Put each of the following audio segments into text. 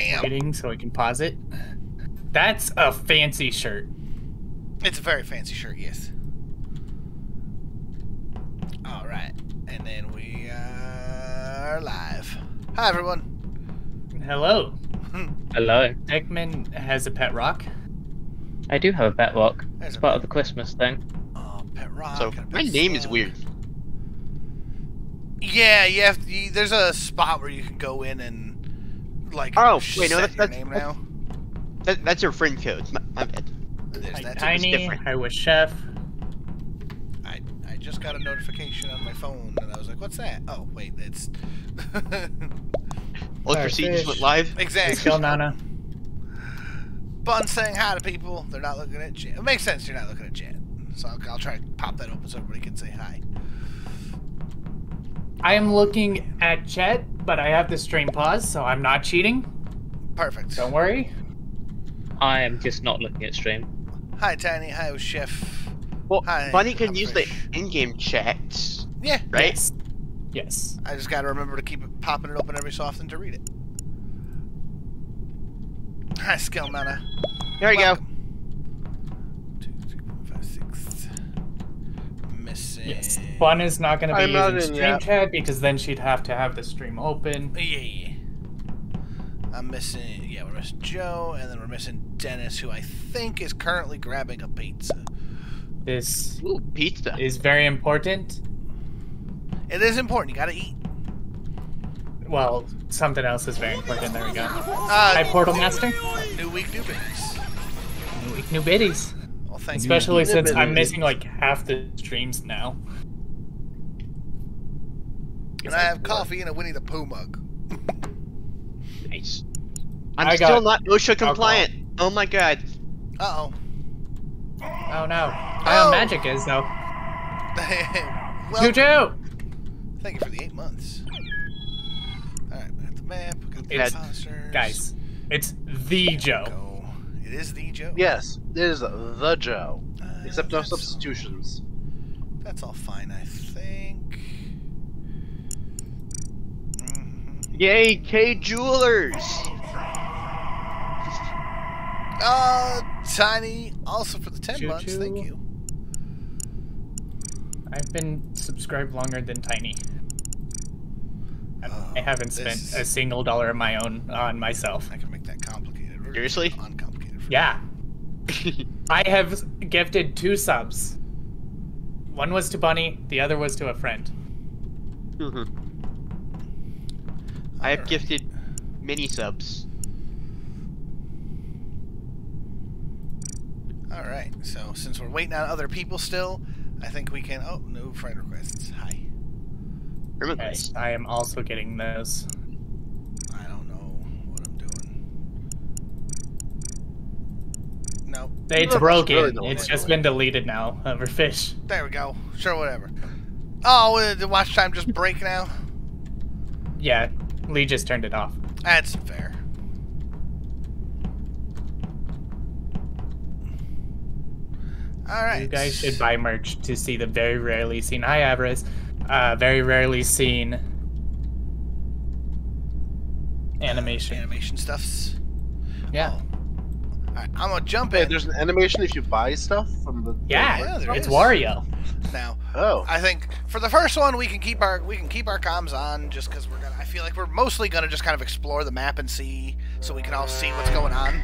Bam. Waiting so I can pause it. That's a fancy shirt. It's a very fancy shirt, yes. All right, and then we are live. Hi, everyone. Hello. Hello. Eggman has a pet rock. I do have a pet rock. There's It's a part pet- of the Christmas thing. Oh, pet rock. So and a pet my name is slug. weird. Yeah, there's a spot where you can go in and like. Oh wait, no, set your that's name now. That's your friend code. My bad. There's Hi, that. Tiny. different. Hi, was Chef. I just got a notification on my phone, and I was like, "What's that?" Oh, wait, it's. Ultra C just went live. Exactly. Skill Nana. Bun saying hi to people. They're not looking at chat. It makes sense you're not looking at chat. So I'll try to pop that open so everybody can say hi. I am looking at chat, but I have the stream paused, so I'm not cheating. Perfect. Don't worry. I am just not looking at stream. Hi, Tiny. Hi, Chef. Well, Hi, Bunny can use the Fish. in-game chat, Yeah. right? Yes. Yes. I just gotta remember to keep it popping it open every so often to read it. Hi, Skill Nana. Here we go. 2, 3, 4, 5, 6. Missing. Yes. Bun is not going to be I'm not using in stream yet. chat because then she'd have to have the stream open. Yeah. I'm missing. Yeah, we're missing Joe, and then we're missing Dennis, who I think is currently grabbing a pizza. This Ooh, pizza. is very important. It is important. You gotta eat. Well, something else is very important. There we go. Hi, Portal Master. New week, new business. New week, new biddies. Well, thank you. Especially since I'm biddies. missing like half the streams now. And I have coffee and a Winnie the Pooh mug. Nice. I'm I still got not OSHA compliant. Oh my god. Uh-oh. Oh no. Bio Magic is though. Well, Choo-choo! thank you for the 8 months. Alright, we got the map, we got the It's- monsters. Guys, it's the Joe. Go. It is the Joe. Yes, it is the Joe. Except no that's- substitutions. That's all fine, I think. Yay, K Jewelers. Tiny, also for the 10 Choo-choo. months, thank you. I've been subscribed longer than Tiny. I haven't spent this- a single dollar of my own on myself. I can make that complicated. We're gonna Seriously? make it uncomplicated. For Yeah. I have gifted 2 subs. One was to Bunny, the other was to a friend. I have Alright. gifted mini subs. Alright, so since we're waiting on other people still, I think we can... Oh, no friend requests. Hi. Permanently. Yes, I am also getting those. I don't know what I'm doing. No. It's No, broken. really don't It's know just what been deleted now. Overfish. There we go. Sure, whatever. Oh, the watch time just break now? Yeah, Lee just turned it off. That's fair. Alright. You guys should buy merch to see the very rarely seen. Hi, Avarice. Very rarely seen animation. Animation stuffs. Yeah. Alright, I'm gonna jump Hey, in. there's an animation if you buy stuff from the. Yeah, Yeah, there it's is. Wario. Now, Oh. I think for the first one we can keep our comms on just because we're gonna. I feel like we're mostly gonna just kind of explore the map and see, so we can all see what's going on.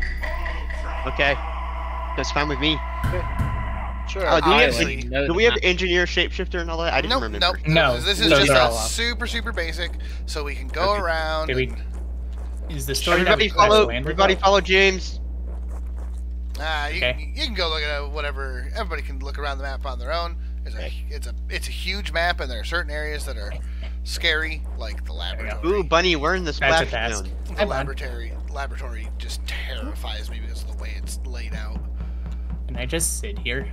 Okay. That's fine with me. Sure. Oh, Honestly, do we have engineer, shapeshifter, and all that? I didn't Nope, remember. nope. No, This is those just are a all off. super basic, so we can go Okay. around. Did we, and- is the story Everybody that we follow. landed Everybody on? follow James. Okay. You can go look at whatever. Everybody can look around the map on their own. It's a huge map, and there are certain areas that are scary, like the laboratory. Ooh, Bunny, we're in the That's splash a task. zone. The Hi, Bun. laboratory just terrifies me because of the way it's laid out. Can I just sit here?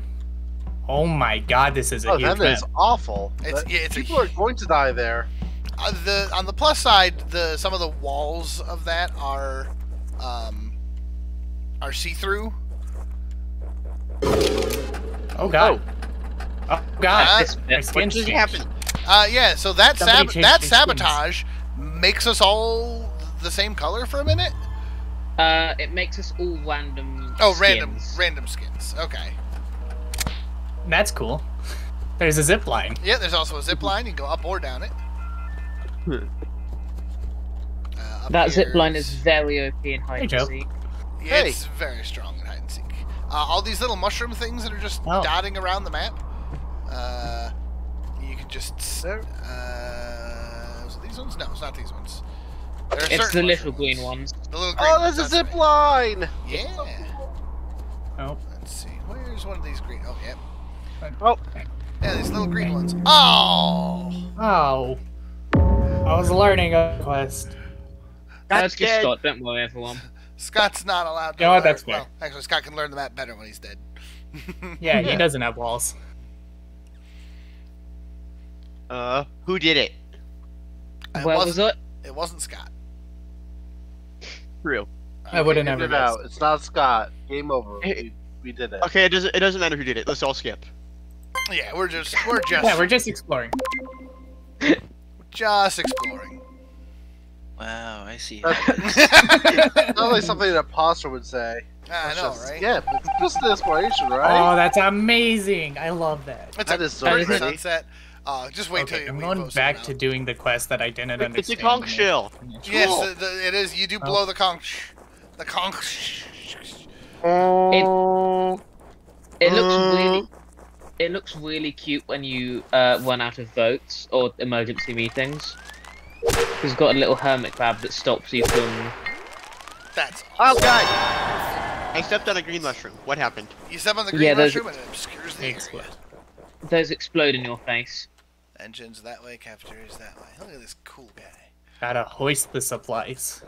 Oh my god, this is a Oh, huge that is map. awful. It's- That- yeah, it's a people are going to die there. On the plus side, some of the walls of that are see-through. Oh god. Oh god. My What skin's just changed. happened? Yeah. So that Somebody changed that their skins. sabotage makes us all the same color for a minute. It makes us all random. Oh, skins. random skins. Okay. That's cool. There's a zip line. Yeah, there's also a zip line. You can go up or down it. Up That here zip line is very OP in hide Joe. and seek. Yeah, it's very strong in hide and seek. All these little mushroom things that are just Oh. dotting around the map. You can just. There. Was it these ones? No, it's not these ones. There are It's certain the little mushroom green ones. ones. The little green Oh, ones, there's a that's zip right. line! Yeah. Oh. Let's see. Where's one of these green? Oh, yeah. Oh, Yeah, these little green ones. Oh! Oh. I was learning a quest. That's good dead. start. Don't worry, everyone. Scott's not allowed to. You know what, that's well, actually, Scott can learn the map better when he's dead. Yeah, he doesn't have walls. Who did it? Where was it? It wasn't Scott. Real. I would have figured never it out. guessed. It's not Scott. Game over. Hey. We did it. Okay, it doesn't matter who did it. Let's all skip. Yeah, we're just Yeah, we're just exploring. just exploring. Wow, I see. Sounds like something an imposter would say. I It's know, just- right? Yeah, it's just an exploration, right? Oh, that's amazing. I love that. It's That a is so pretty pretty. sunset. Just wait till Okay, you. I'm we going post back it to out. doing the quest that I didn't It's a understand. conch shell. Yes, Cool. it is. You do blow the conch. The conch. It looks really cute when you run out of votes or emergency meetings. It's got a little hermit crab that stops you from. That's Oh awesome. god! I stepped on a green mushroom. What happened? You step on the green Yeah, those- mushroom and it obscures the Explode. area. Those explode in your face. Engines that way, cafeterias that way. Look at this cool guy. Gotta hoist the supplies.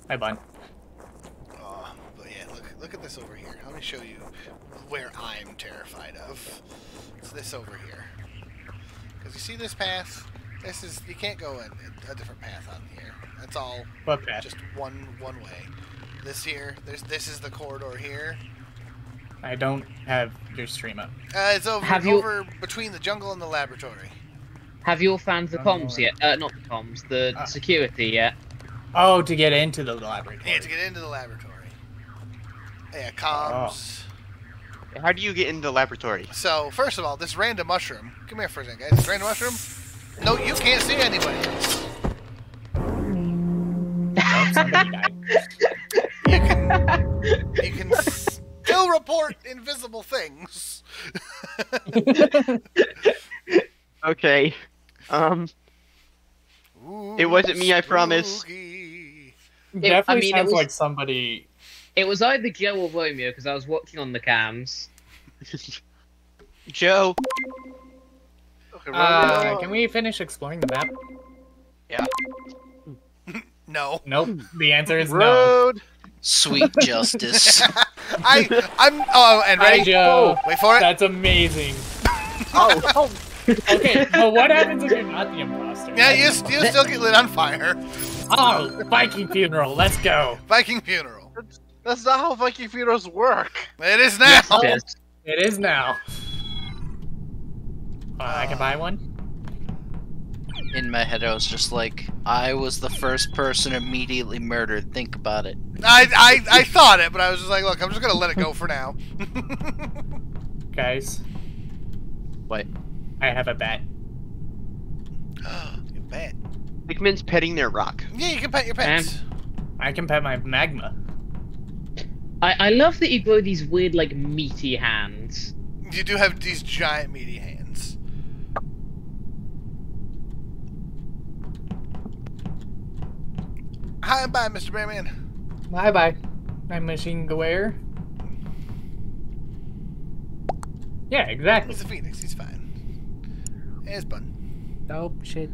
Hi, bun. Oh, but yeah, look at this over here. Let me show you where I'm terrified of. It's this over here. Because you see this path? This is, you can't go in a different path on here. That's all What path? just one way. This here, this is the corridor here. I don't have your stream up. It's over Have you- over between the jungle and the laboratory. Have you all found the Oh, comms Lord. yet? Not the comms, the security yet. Oh, to get into the laboratory. Yeah, to get into the laboratory. Yeah, comms. How do you get into the laboratory? So, first of all, this random mushroom. Come here for a second, guys. This random mushroom. No, you can't see anybody else. Oh, somebody died. You can still report invisible things. Okay. Ooh, It wasn't me, I promise. spooky. Definitely it sounds was- like somebody. It was either Joe or Romeo because I was watching on the cams. Joe. Okay, Romeo. Can we finish exploring the map? No. Nope. The answer is no. Road. Sweet justice. I'm. Oh, and Hi, ready? Joe. Wait for it. That's amazing. Oh, Okay, but what happens if you're not the imposter? Yeah, you still get lit on fire. Oh, Viking funeral. Let's go. Viking funeral. that's not how Viking funerals work. It is now. Yes. It is now. I can buy one. In my head, I was just like, I was the first person immediately murdered. Think about it. I thought it, but I was just like, look, I'm just gonna let it go for now. Guys, What? I have a bet. You bet. Hickman's petting their rock. Yeah, you can pet your pets. I can pet my magma. I love that you grow these weird, like, meaty hands. You do have these giant meaty hands. Hi, bye, Mr. Bearman. Bye bye. My machine gewehr. Yeah, exactly. He's a phoenix. He's fine. It's Bun. Oh shit.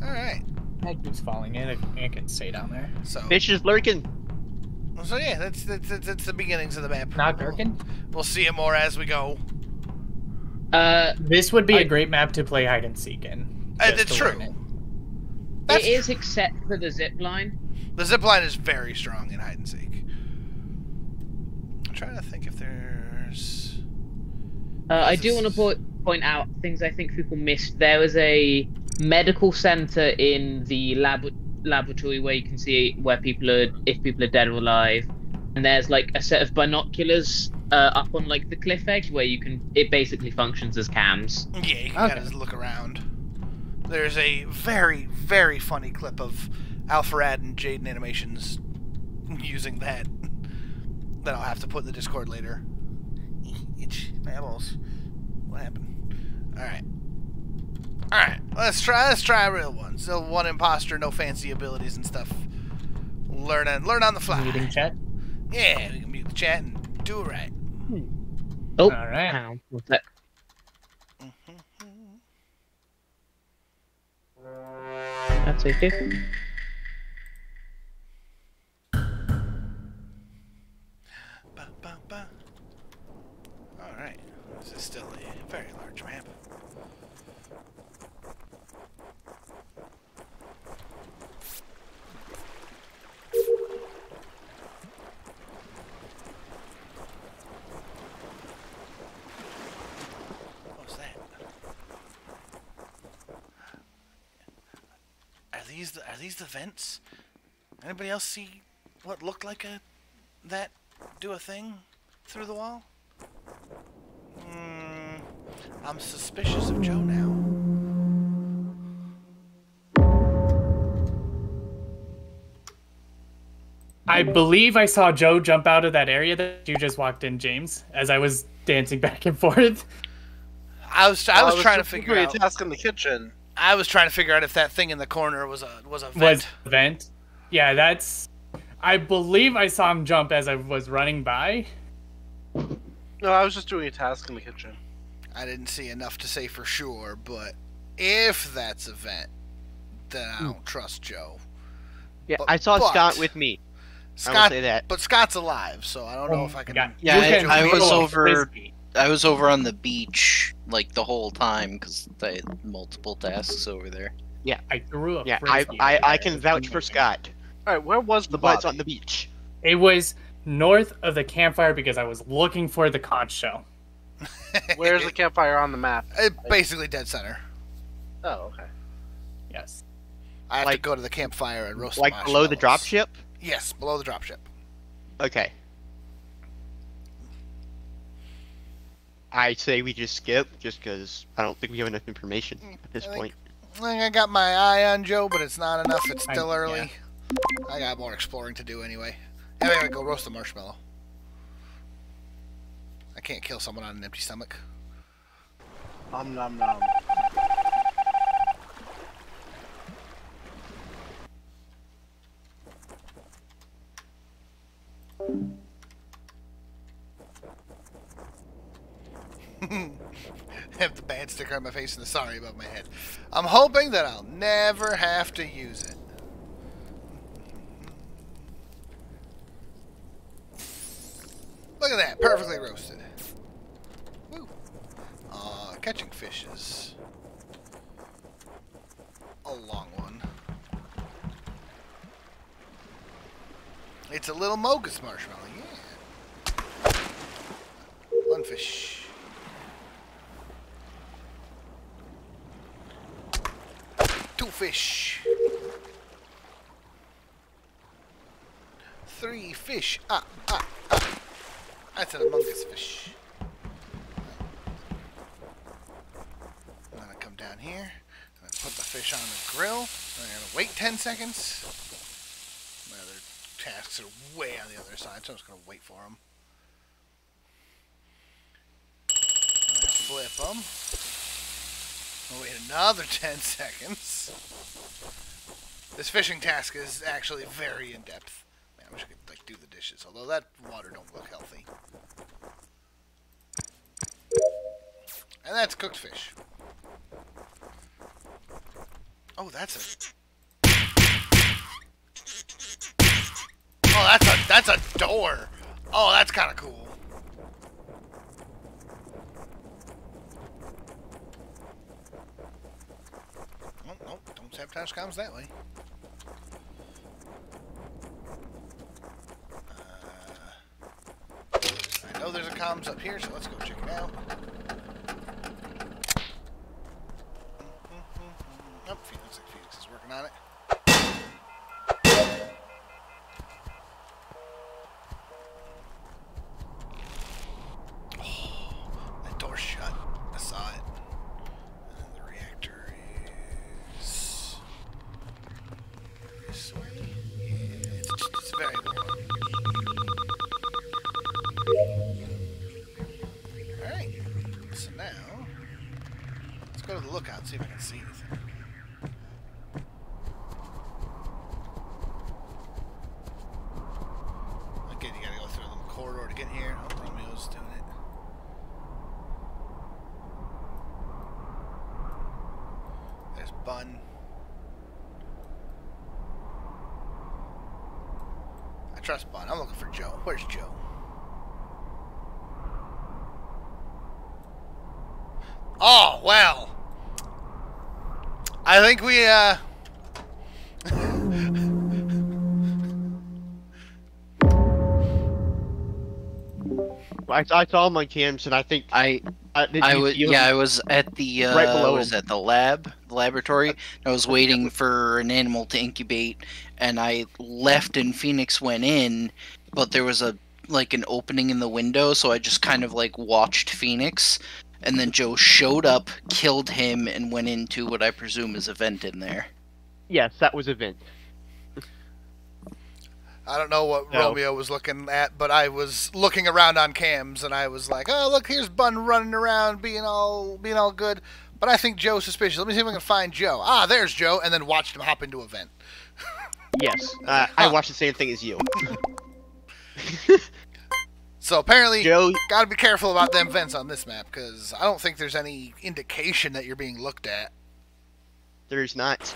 All right. That keeps falling in. It can stay down there. So, Fish is lurking. so yeah, that's the beginnings of the map. Not Gherkin? We'll see it more as we go. This would be a great map to play hide and seek in. just It's to learn true. it. That's It is except for the zip line. The zip line is very strong in hide and seek. I'm trying to think if there's. I do want to point out things I think people missed. There was a medical center in the laboratory where you can see where people are, if people are dead or alive. And there's like a set of binoculars up on like the cliff edge where you can. It basically functions as cams. Yeah, you can Okay. kind of look around. There's a very, very funny clip of Alpharad and Jaden Animations using that I'll have to put in the Discord later. Itch my eyeballs. What happened? Alright, let's try a real one. Still one imposter, no fancy abilities and stuff. Learn on the fly. Meeting chat. Yeah, we can mute the chat and do it right. Oh, All right. hang on. What's that? That's okay. Alright, this is still a very large map. What's that? Are these the vents? Anybody else see what looked like that do a thing through the wall? I'm suspicious of Joe now. I believe I saw Joe jump out of that area that you just walked in, James, as I was dancing back and forth. I was trying to figure doing out. a task in the kitchen. I was trying to figure out if that thing in the corner was a vent. Was a vent? Yeah, that's. I believe I saw him jump as I was running by. No, I was just doing a task in the kitchen. I didn't see enough to say for sure, but if that's a vent, then I don't trust Joe. Yeah, But- I saw but- Scott with me. I will Scott, say that. but Scott's alive, so I don't know if I can. Yeah, You can I was throw a over- frisbee. I was over on the beach like the whole time because they had multiple tasks over there. I threw a Yeah, frisbee. I can vouch for Scott. Alright, where was the The body? but's on the beach. It was north of the campfire because I was looking for the conch shell. Where's the campfire on the map? Basically dead center. Oh, okay. Yes. I have to Like- go to the campfire and roast Like below the marshmallows. dropship? Yes, below the dropship. Okay. I say we just skip, just because I don't think we have enough information at this I think- point. I got my eye on Joe, but it's not enough. It's still I- early. I got more exploring to do anyway. And I gotta go roast the marshmallow. I can't kill someone on an empty stomach. Nom nom nom. Have the bad sticker on my face and the sorry above my head. I'm hoping that I'll never have to use it. Look at that, perfectly roasted. Woo. Catching fish is a long one. It's a little Mogus marshmallow, yeah. One fish. Two fish. Three fish. That's an Among Us fish. I'm gonna come down here and put the fish on the grill. I'm gonna wait 10 seconds. My other tasks are way on the other side, so I'm just gonna wait for them. Flip them. I'll wait another 10 seconds. This fishing task is actually very in-depth. Man, I wish I could like do the dishes, although that water don't look healthy. And that's cooked fish. Oh, that's a... Oh, that's a door. Oh, that's kind of cool. Oh, nope, don't sabotage comms that way. I know there's a comms up here, so let's go check it out. Oh, looks like Felix is working on it. very warm. Alright. So now, let's go to the lookout and see if I can see anything. Again, you gotta go through the corridor to get here. Oh, Romeo's doing it. There's Bun. I trust Bun. I'm looking for Joe. Where's Joe? Oh, well. I think we, I saw him on cams, and I think I was at the Right below was him. at the laboratory. I was waiting for an animal to incubate, and I left and Phoenix went in, but there was an opening in the window, so I just kind of like watched Phoenix, and then Joe showed up, killed him, and went into what I presume is a vent in there. Yes, that was a vent. I don't know what No. Romeo was looking at, but I was looking around on cams, and I was like, "Oh, look, here's Bun running around, being all good." But I think Joe's suspicious. Let me see if I can find Joe. Ah, there's Joe, and then watched him hop into a vent. Yes, I watched the same thing as you. So apparently, Joe, gotta be careful about them vents on this map, because I don't think there's any indication that you're being looked at. there's not.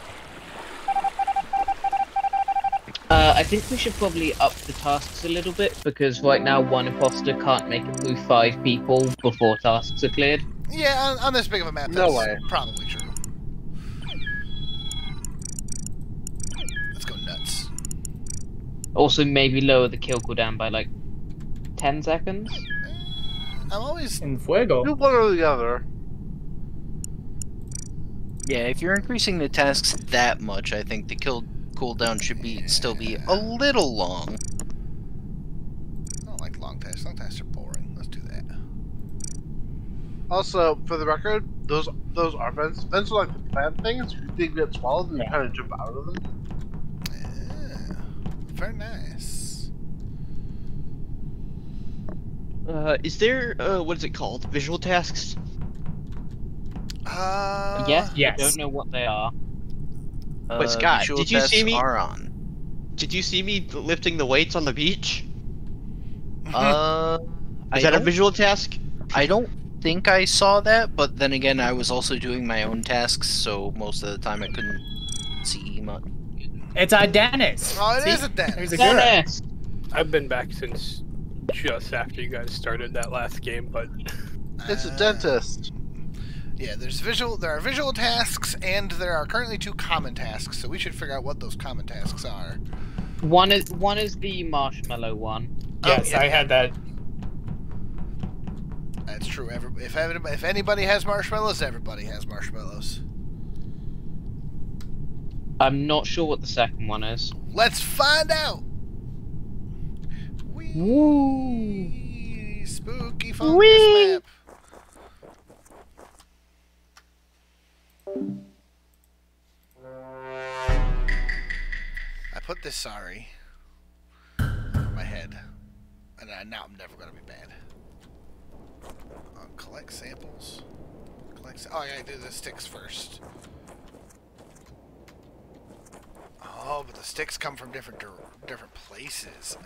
I think we should probably up the tasks a little bit, because right now one imposter can't make it through 5 people before tasks are cleared. Yeah, on this big of a map, No that's way. probably true. Let's go nuts. Also, maybe lower the kill cooldown by like 10 seconds. I'm always... In Fuego. Do one or the other. Yeah, if you're increasing the tasks that much, I think the kill cooldown should still be a little long. I don't like long tasks. Long tasks are boring. Let's do that. Also, for the record, those are vents. Vents are like the plant things. They get swallowed and you kind of jump out of them. Yeah. Very nice. Is there, what is it called? Visual tasks? Yes, yes. I don't know what they are. But Scott, visual did you see tests me- Are on. Did you see me lifting the weights on the beach? Is Is that a visual task? I don't think I saw that, but then again, I was also doing my own tasks, so most of the time I couldn't see much. It's a Dennis. Oh, it See? is a dentist. There's a girl. Dennis! I've been back since just after you guys started that last game, but It's a dentist. Yeah, there are visual tasks, and there are currently 2 common tasks, so we should figure out what those common tasks are. One is the marshmallow one. Yes, yeah. I had that. That's true. If anybody has marshmallows, everybody has marshmallows. I'm not sure what the second one is. Let's find out! Woo! Spooky fungus map. I put this sorry over my head, and now I'm never gonna be bad. Collect samples. Oh, I gotta do the sticks first. Oh, but the sticks come from different places.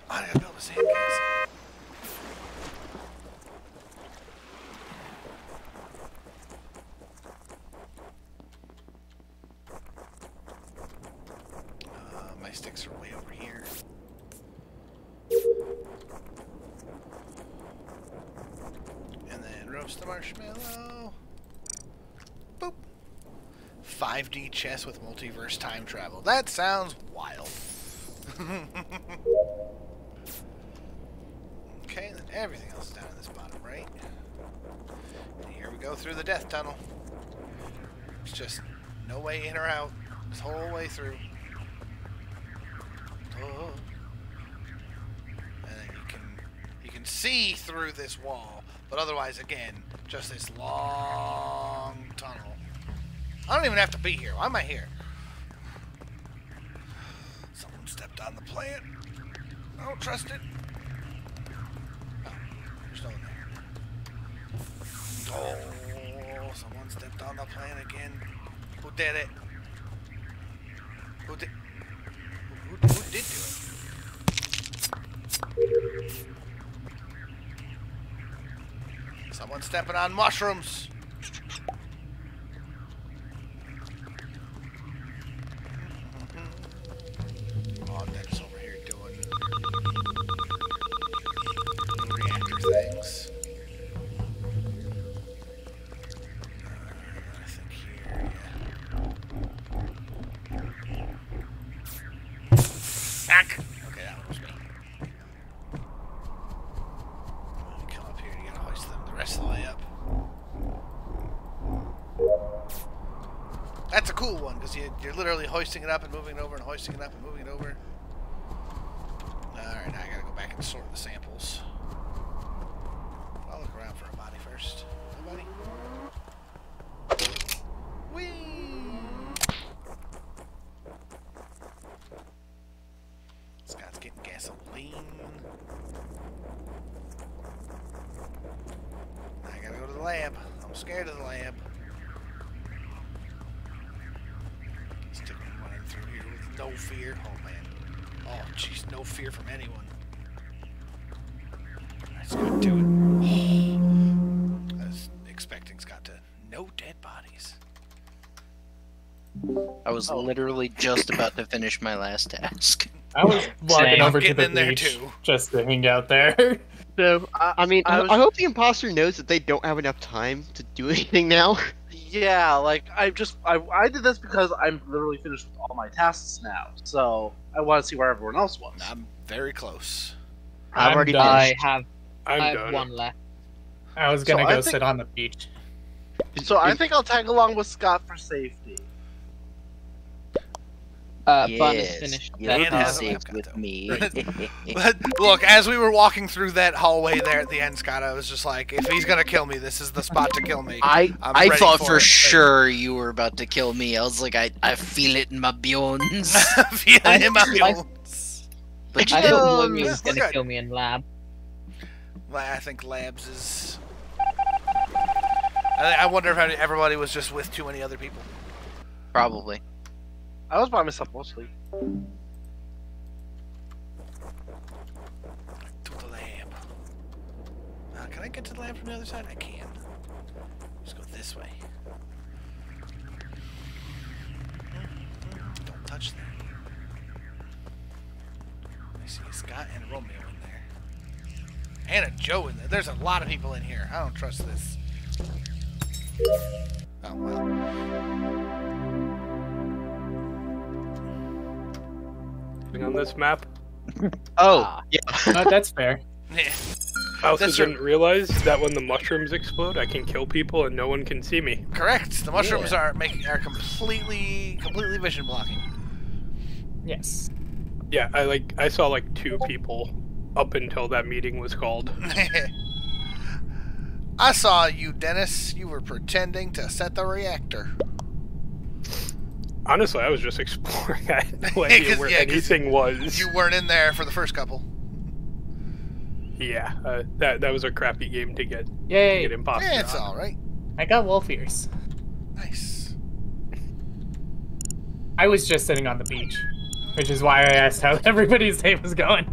I gotta build a sandcastle. My sticks are way over here. And then roast the marshmallow. Boop. 5D chess with multiverse time travel. That sounds wild. Okay, then everything else is down in this bottom right. And here we go through the death tunnel. It's just no way in or out this whole way through. Oh. And then you can see through this wall, but otherwise, again, just this long tunnel. I don't even have to be here. Why am I here? stepped on the plant. I don't trust it. Oh, there's no one there. Oh, someone stepped on the plant again. Who did it? Who did? Who did do it? Someone stepping on mushrooms. Oh, Dennis over here doing reactor things. I think here, yeah. Okay, that one was me. Come up here, you gotta hoist them the rest of the way up. That's a cool one, because you're literally hoisting it up and moving it over and hoisting it up and moving it over. Alright, now I gotta go back and sort the samples. I'll look around for a body first. Nobody? Whee! Scott's getting gasoline. Now I gotta go to the lab. I'm scared of the lab. Stick running through here with no fear. Oh man. Oh jeez, no fear from anyone. Let's go do it. I was expecting Scott to no dead bodies. I was literally just about to finish my last task. I was walking over to Getting the in there, beach too. just to hang out there. So, I mean, I hope the imposter knows that they don't have enough time to do anything now. Yeah, like I did this because I'm literally finished with all my tasks now, so I want to see where everyone else was. I'm very close. I've already done. I finished. have done. one left. I was gonna So go I think- sit on the beach. So I think I'll tag along with Scott for safety. Bun is Yes, finished. you'll Dan be has safe I've got with to- me. Look, as we were walking through that hallway there at the end, Scott, I was just like, if he's gonna kill me, this is the spot to kill me. I'm I ready thought for it. sure you were about to kill me. I was like, I feel it in my bones. Feeling in my bones. But I you thought know, William was we're gonna good. kill me in lab. Well, I think Labs is. I wonder if everybody was just with too many other people. probably. I was by myself mostly. To the lab. Can I get to the lab from the other side? I can. Let's go this way. Don't touch that. I see a Scott and a Romeo in there. And a Joe in there. There's a lot of people in here. I don't trust this. Oh, well. On this map, Oh, yeah. That's fair. Yeah. I also That's didn't realize that when the mushrooms explode, I can kill people and no one can see me. Correct. The mushrooms are completely vision blocking. Yes. Yeah, I saw like 2 people up until that meeting was called. I saw you, Dennis. You were pretending to set the reactor. Honestly, I was just exploring. I had no idea where 'cause anything was. You weren't in there for the first couple. Yeah, that was a crappy game to get Yay! imposter. Yeah, it's on. all right. I got wolf ears. Nice. I was just sitting on the beach, which is why I asked how everybody's day was going.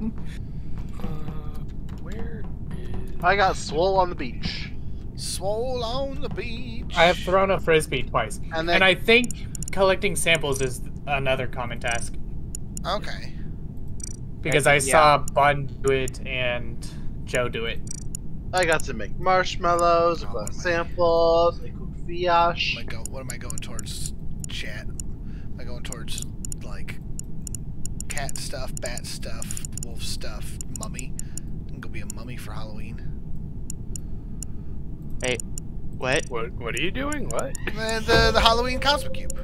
Where is? I got swole on the beach. Swole on the beach. I have thrown a frisbee twice, And then and I think collecting samples is another common task Okay. because I saw Bun do it and Joe do it. I got to make marshmallows, I Oh, got man. samples, I cooked fiash. What am I going towards? Chat. Am I going towards like cat stuff, bat stuff, wolf stuff, mummy? I'm gonna be a mummy for Halloween. Hey, what? What are you doing? What? And the Halloween Cosmic Cube.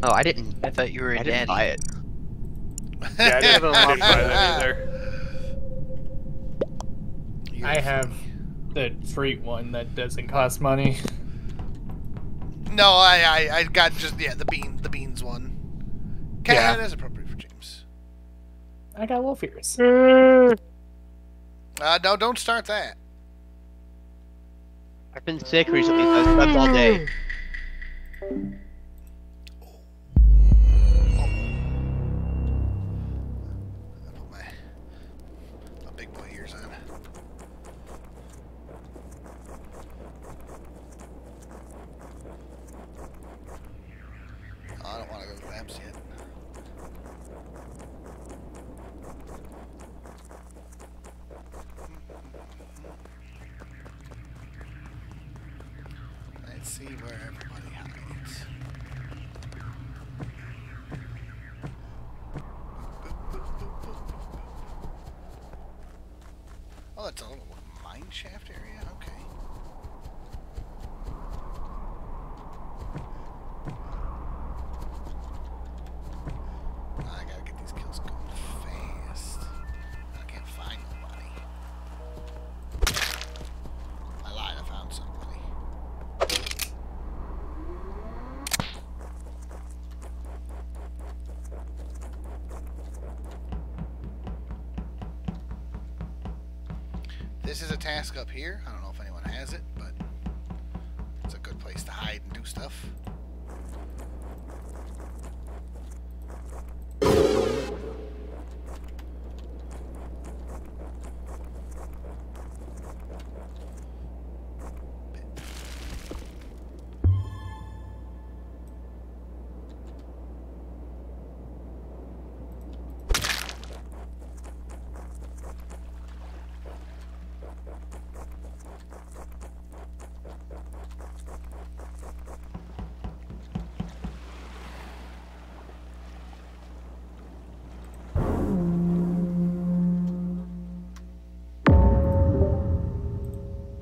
Oh, I didn't. I thought you were a I didn't buy daddy. it. Yeah, I didn't buy that either. I have the fruit one that doesn't cost money. No, I got just the beans one. Cat Yeah. that's appropriate for James. I got wolf ears. No, don't start that. I've been sick recently, so I slept all day. I put my big boy ears on. Oh, I don't want to go to the labs yet. Let's see where everybody hides. Oh, that's a little mine shaft area? Okay. I gotta get these kills going fast. I can't find nobody. I lied, I found somebody. This is a task up here. I don't know if anyone has it, but it's a good place to hide and do stuff.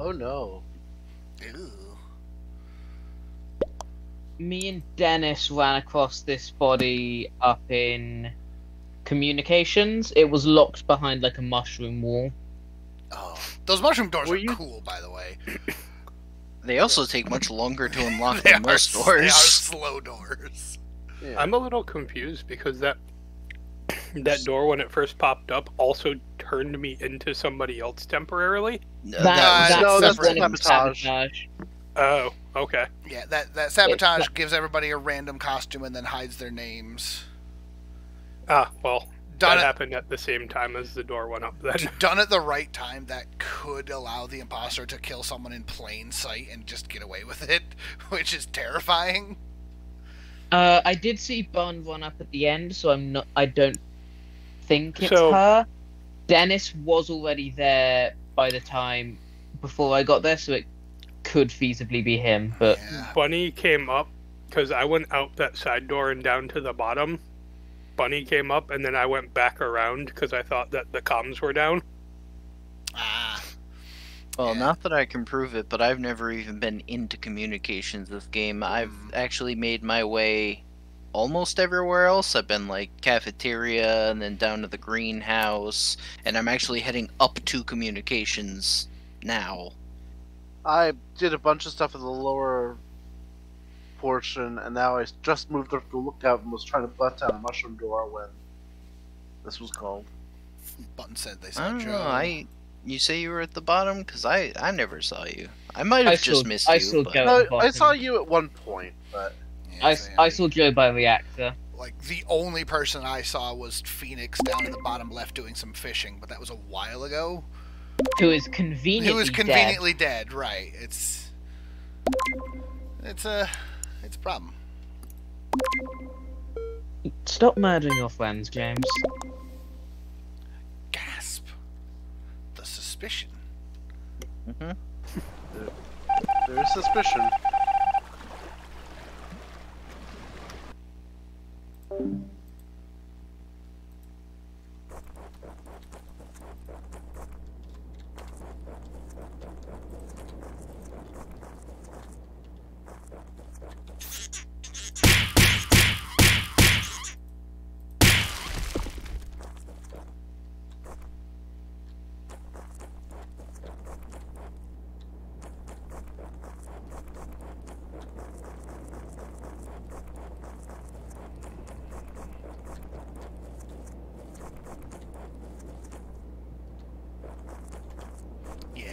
Oh no. Ew. Me and Dennis ran across this body up in communications. It was locked behind like a mushroom wall. Oh, those mushroom doors Were are you- cool, by the way. They also take much longer to unlock They than most They are doors. slow doors. Yeah. I'm a little confused because that door when it first popped up also turned me into somebody else temporarily. No, That's no, that's one of the sabotage. Oh, okay. Yeah, that sabotage gives everybody a random costume and then hides their names. Ah, well, Done that it. happened at the same time as the door went up then. Done at the right time, that could allow the imposter to kill someone in plain sight and just get away with it, which is terrifying. I did see Bun run up at the end, so I don't think it's So- her. Dennis was already there by the time before I got there, so it could feasibly be him. But Yeah. Bunny came up because I went out that side door and down to the bottom. Bunny came up and then I went back around because I thought that the comms were down. Ah. Well, Yeah. not that I can prove it, but I've never even been into communications this game. I've actually made my way almost everywhere else. I've been like cafeteria and then down to the greenhouse, and I'm actually heading up to communications now. I did a bunch of stuff in the lower portion, and now I just moved up to the lookout and was trying to bust down a mushroom door when this was called. Button said they I saw don't Joe. know. You say you were at the bottom? Because I never saw you. I might have just missed I you. saw but... Joe. No, at the I bottom. saw you at one point, but Yeah, I saw Joe by reactor. like the only person I saw was Phoenix down in the bottom left doing some fishing, but that was a while ago. Who is conveniently Who was dead. conveniently dead, right? It's a problem. Stop murdering your friends, James. Gasp! The suspicion. Mhm. there is suspicion.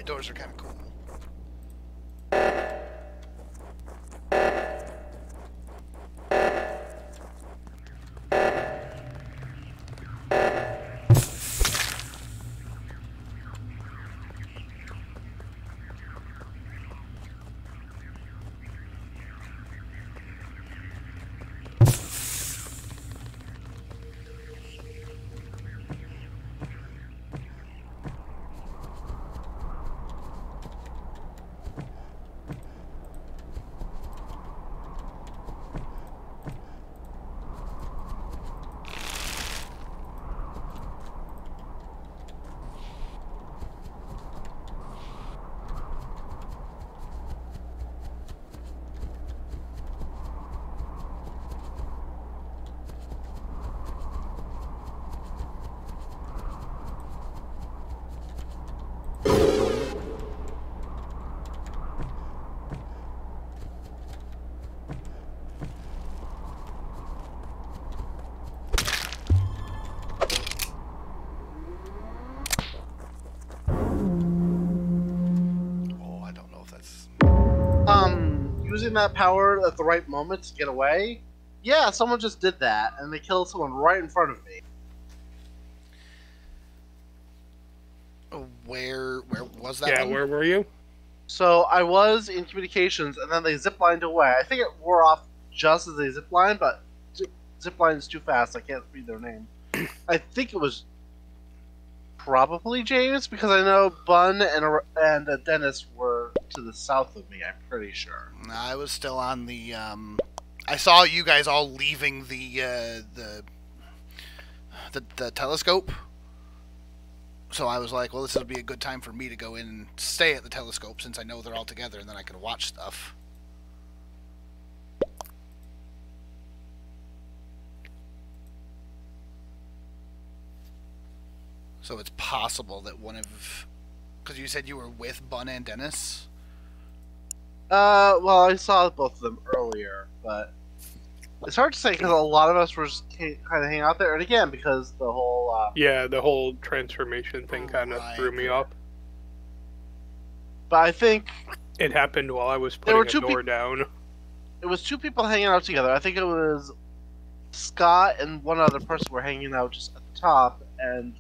side doors are kind of cool. Using that power at the right moment to get away. Yeah, someone just did that, and they killed someone right in front of me. Where was that? Yeah, one? where were you? So I was in communications, and then they ziplined away. I think it wore off just as they ziplined, but zipline is too fast. I can't read their name. I think it was probably James, because I know Bun and Dennis were to the south of me. I'm pretty sure. I was still on the. I saw you guys all leaving the telescope. So I was like, well, this would be a good time for me to go in and stay at the telescope since I know they're all together, and then I can watch stuff. So it's possible that one of... Because you said you were with Bun and Dennis? Well, I saw both of them earlier, but... It's hard to say because a lot of us were just kind of hanging out there. And again, because the whole... Yeah, the whole transformation thing kind of threw me off. But I think... It happened while I was putting a door down. It was two people hanging out together. I think it was Scott and one other person were hanging out just at the top, and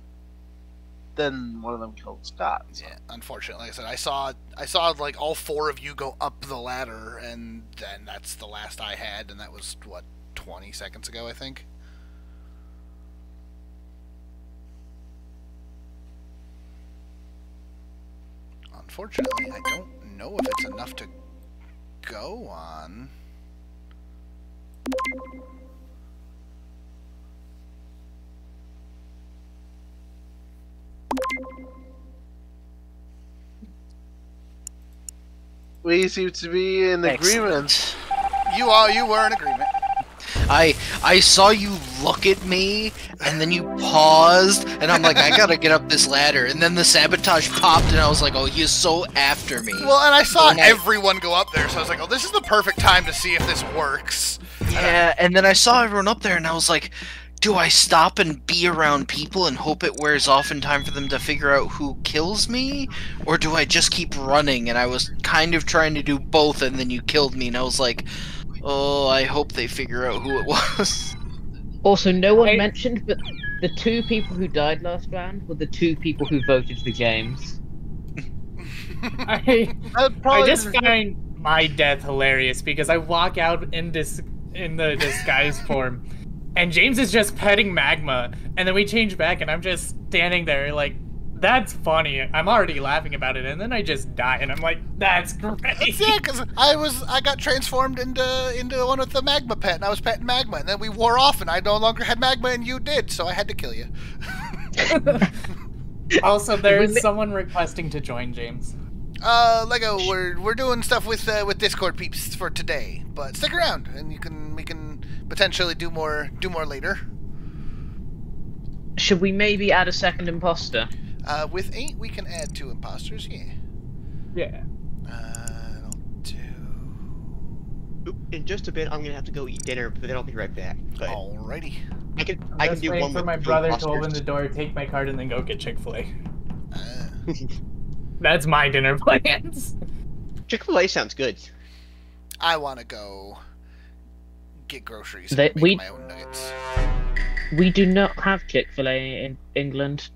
then one of them killed Scott. So. Yeah, unfortunately, like I said, I saw like all four of you go up the ladder, and then that's the last I had, and that was what, 20 seconds ago, I think. Unfortunately, I don't know if it's enough to go on. We seem to be in agreement. You were in agreement. I saw you look at me, and then you paused, and I'm like, I gotta get up this ladder, and then the sabotage popped, and I was like, oh, he's so after me. Well, and I saw everyone go up there, so I was like, oh, this is the perfect time to see if this works. Yeah, and then I saw everyone up there, and I was like, do I stop and be around people and hope it wears off in time for them to figure out who kills me? Or do I just keep running? And I was kind of trying to do both, and then you killed me, and I was like, oh, I hope they figure out who it was. Also, no one mentioned, but the two people who died last round were the two people who voted for James. I just find my death hilarious because I walk out in the disguise form, and James is just petting Magma, and then we change back, and I'm just standing there like, that's funny. I'm already laughing about it, and then I just die, and I'm like, that's great. Yeah, because I got transformed into one with the Magma pet, and I was petting Magma, and then we wore off, and I no longer had Magma, and you did, so I had to kill you. Also, there's someone requesting to join James. Lego, we're doing stuff with Discord peeps for today, but stick around, and we can potentially do more later. Should we maybe add a second imposter? With 8, we can add 2 imposters. Yeah. Yeah. I'll do. In just a bit, I'm gonna have to go eat dinner, but then I'll be right back. But alrighty. I can do one for with my 2 brother imposters. to open the door, take my card, and then go get Chick-fil-A. That's my dinner plans. Chick-fil-A sounds good. I want to go get groceries They- and make we- my own nuggets. We do not have Chick-fil-A in England.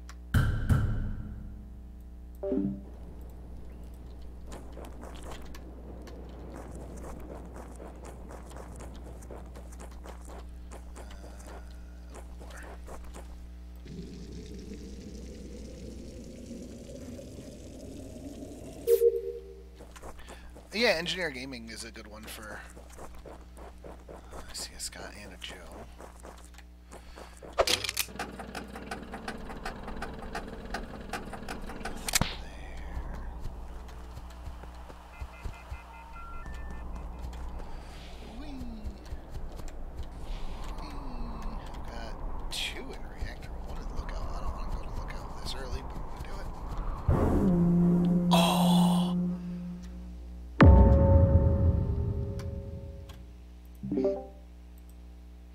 Yeah, Engineer Gaming is a good one for... I see a Scott and a Joe. Whee! I've got 2 in reactor, 1 in lookout. I don't want to go to lookout this early, but I'm going to do it. Oh!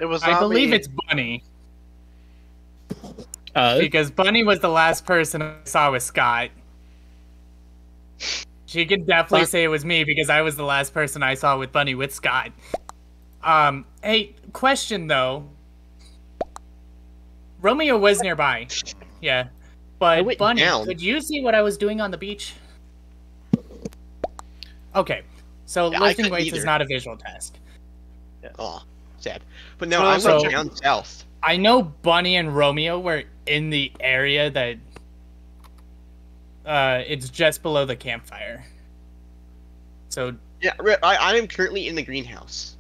It was I not believe me. it's Bunny. Oh, Because Bunny was the last person I saw with Scott. She can definitely say it was me because I was the last person I saw with Bunny with Scott. Hey, question though. Romeo was nearby. Yeah. I But went Bunny, down. could you see what I was doing on the beach? Okay. So Yeah, I lifting couldn't weights is either. not a visual task. Oh, sad. But no, So- I went so- down south. I know Bunny and Romeo were in the area that it's just below the campfire. So Yeah, I am currently in the greenhouse.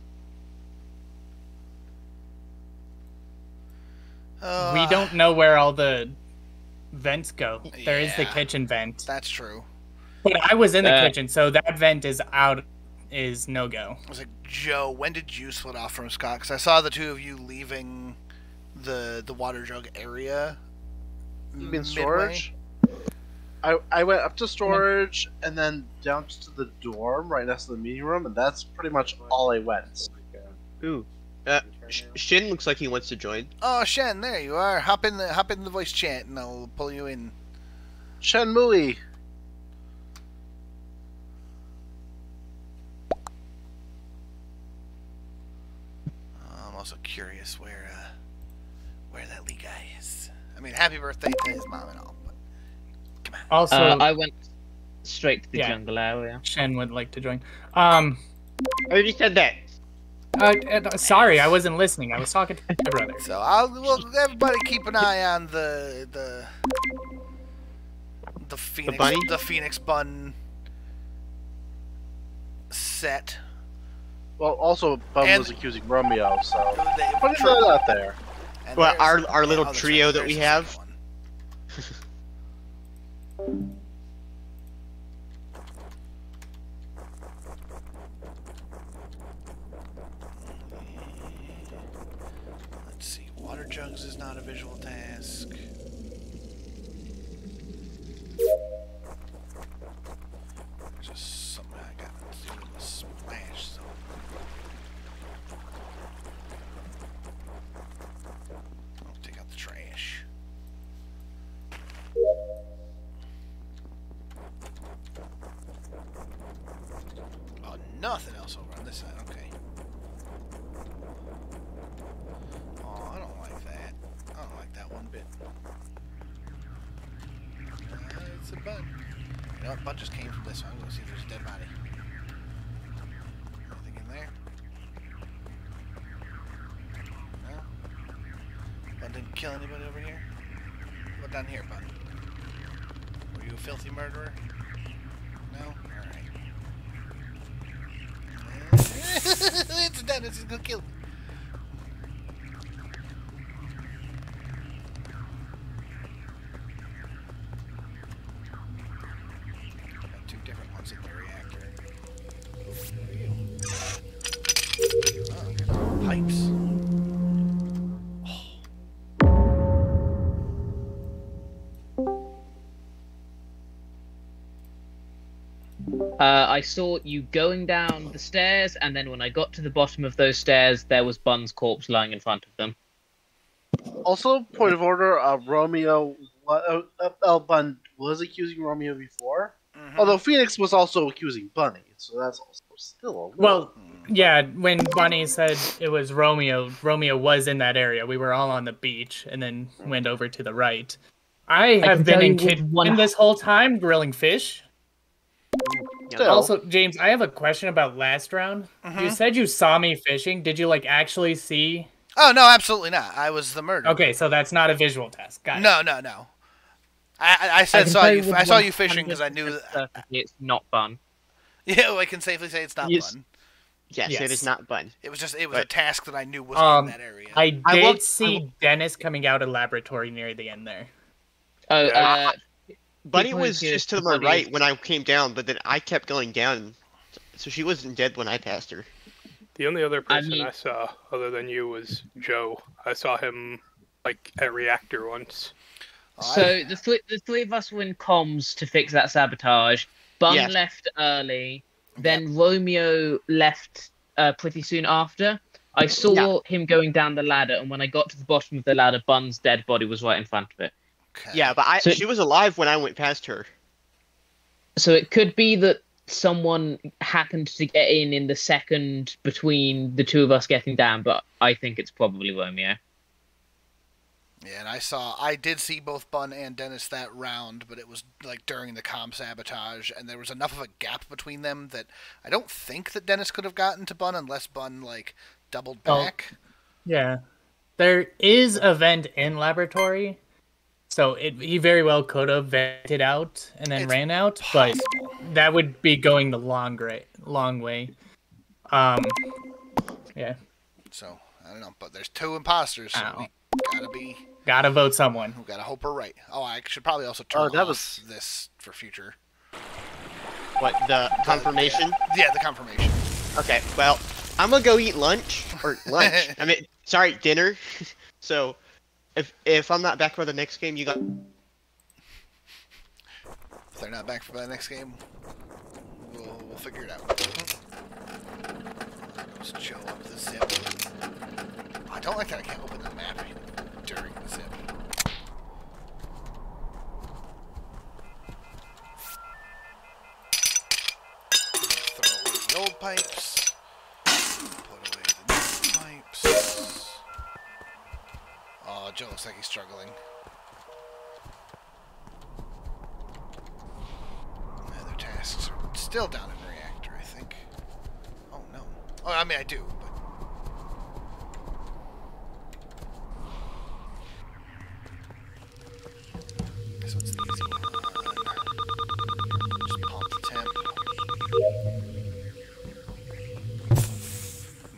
we don't know where all the vents go. There is the Yeah. kitchen vent. That's true. But I was in the Uh, kitchen, so that vent is out, is no go. I was like, Joe, when did you split off from Scott? Because I saw the 2 of you leaving the water jug area. You mean midway. storage? I went up to storage and then down to the dorm right next to the meeting room, and that's pretty much all I went. Ooh. Shin looks like he wants to join. Oh, Shen, there you are. Hop in the voice chat, and I'll pull you in. Shenmue. I'm also curious where that Lee guy is. I mean, happy birthday to his mom and all, but come on. Also, I went straight to the Yeah. jungle area. Shen would like to join. I already said that. Sorry, I wasn't listening. I was talking to my brother. So we'll everybody keep an eye on the Phoenix bunny? the Phoenix bun set. Well, also, Bum And- was accusing Romeo, so They- putting that out there. And Well, there's- our little that's trio that there's we the have. second one. Let's see. Water jugs is not a visual task. There's just something I got to do with the splash zone. I'll take out the trash. Oh, nothing else over on this side. Okay. Oh, I don't like that. I don't like that one bit. It's a bun. You know what? Bun just came from this one. I'm gonna see if there's a dead body. Anything in there? No? Bun didn't kill anybody over here? What down here, Bun? Were you a filthy murderer? No? Alright. It's done. It's gonna kill me. Got 2 different ones in the reactor. Oh, pipes. I saw you going down the stairs, and then when I got to the bottom of those stairs, there was Bun's corpse lying in front of them. Also, point of order, Romeo, Bun was accusing Romeo before. Mhm. Although Phoenix was also accusing Bunny, so that's also still a little... Well, yeah, when Bunny said it was Romeo, Romeo was in that area. We were all on the beach and then went over to the right. I can have been tell in you with kitchen one- this whole time grilling fish. Still. Also, James, I have a question about last round. You said you saw me fishing. Did you like actually see? Oh no, absolutely not. I was the murderer. Okay, so that's not a visual test. Got it. No, no, no. I said can saw tell you. with I saw you fishing because I 100% knew that. certainty it's not Bun. Yeah, well, I can safely say it's not Yes. fun. Yes, it Yes. is not Bun. It was a But- task that I knew was in that area. I did I will- see Dennis coming out of laboratory near the end there. Oh, Bunny People was who just to get my Bunny right is- when I came down, but then I kept going down, so she wasn't dead when I passed her. The only other person mean- I saw other than you was Joe. I saw him like at reactor once. so the three of us were in comms to fix that sabotage. Bun Yes. left early, then Romeo left pretty soon after. I saw him going down the ladder, and when I got to the bottom of the ladder, Bun's dead body was right in front of it. Okay. Yeah, but So- she was alive when I went past her. So it could be that someone happened to get in the second between the two of us getting down, but I think it's probably Romeo. Yeah, and I did see both Bun and Dennis that round, but it was like during the comm sabotage, and there was enough of a gap between them that I don't think that Dennis could have gotten to Bun unless Bun like doubled back. Yeah. There is a vent in laboratory, so he very well could have vented out and then It's ran out, but that would be going the long way. Yeah. So I don't know, but there's two imposters, so Ow. we Gotta vote someone. gotta hope we're right. Oh, I should probably also turn that off was- this for future. What, the confirmation? Yeah, the confirmation. Okay, well, I'm gonna go eat lunch. Or lunch. I mean, sorry, dinner. So, if I'm not back for the next game, you got... If they're not back for the next game, we'll figure it out. Let's chill up the zip. I don't like that I can't open the map during the zip. Throw away the old pipes. Put away the new pipes. Oh, Joe looks like he's struggling. Other tasks are still down in reactor, I think. Oh no. Oh, I mean I do, but this one's the easy one. Just pump the temp.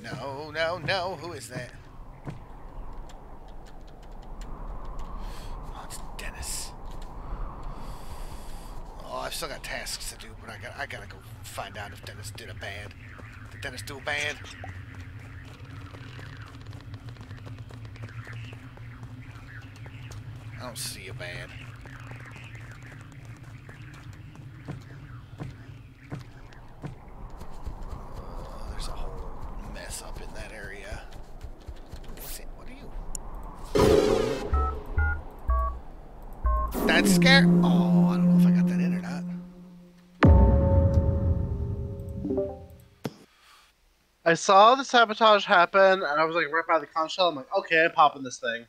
No, no, no. Who is that? Oh, it's Dennis. Oh, I've still got tasks to do, but I gotta go find out if Dennis did a bad. Did Dennis do a bad? I don't see a bad. Oh, there's a whole mess up in that area. What are you? That's scary. Oh, I don't know if I got that in or not. I saw the sabotage happen, and I was like right by the conch shell. I'm like, okay, I'm popping this thing.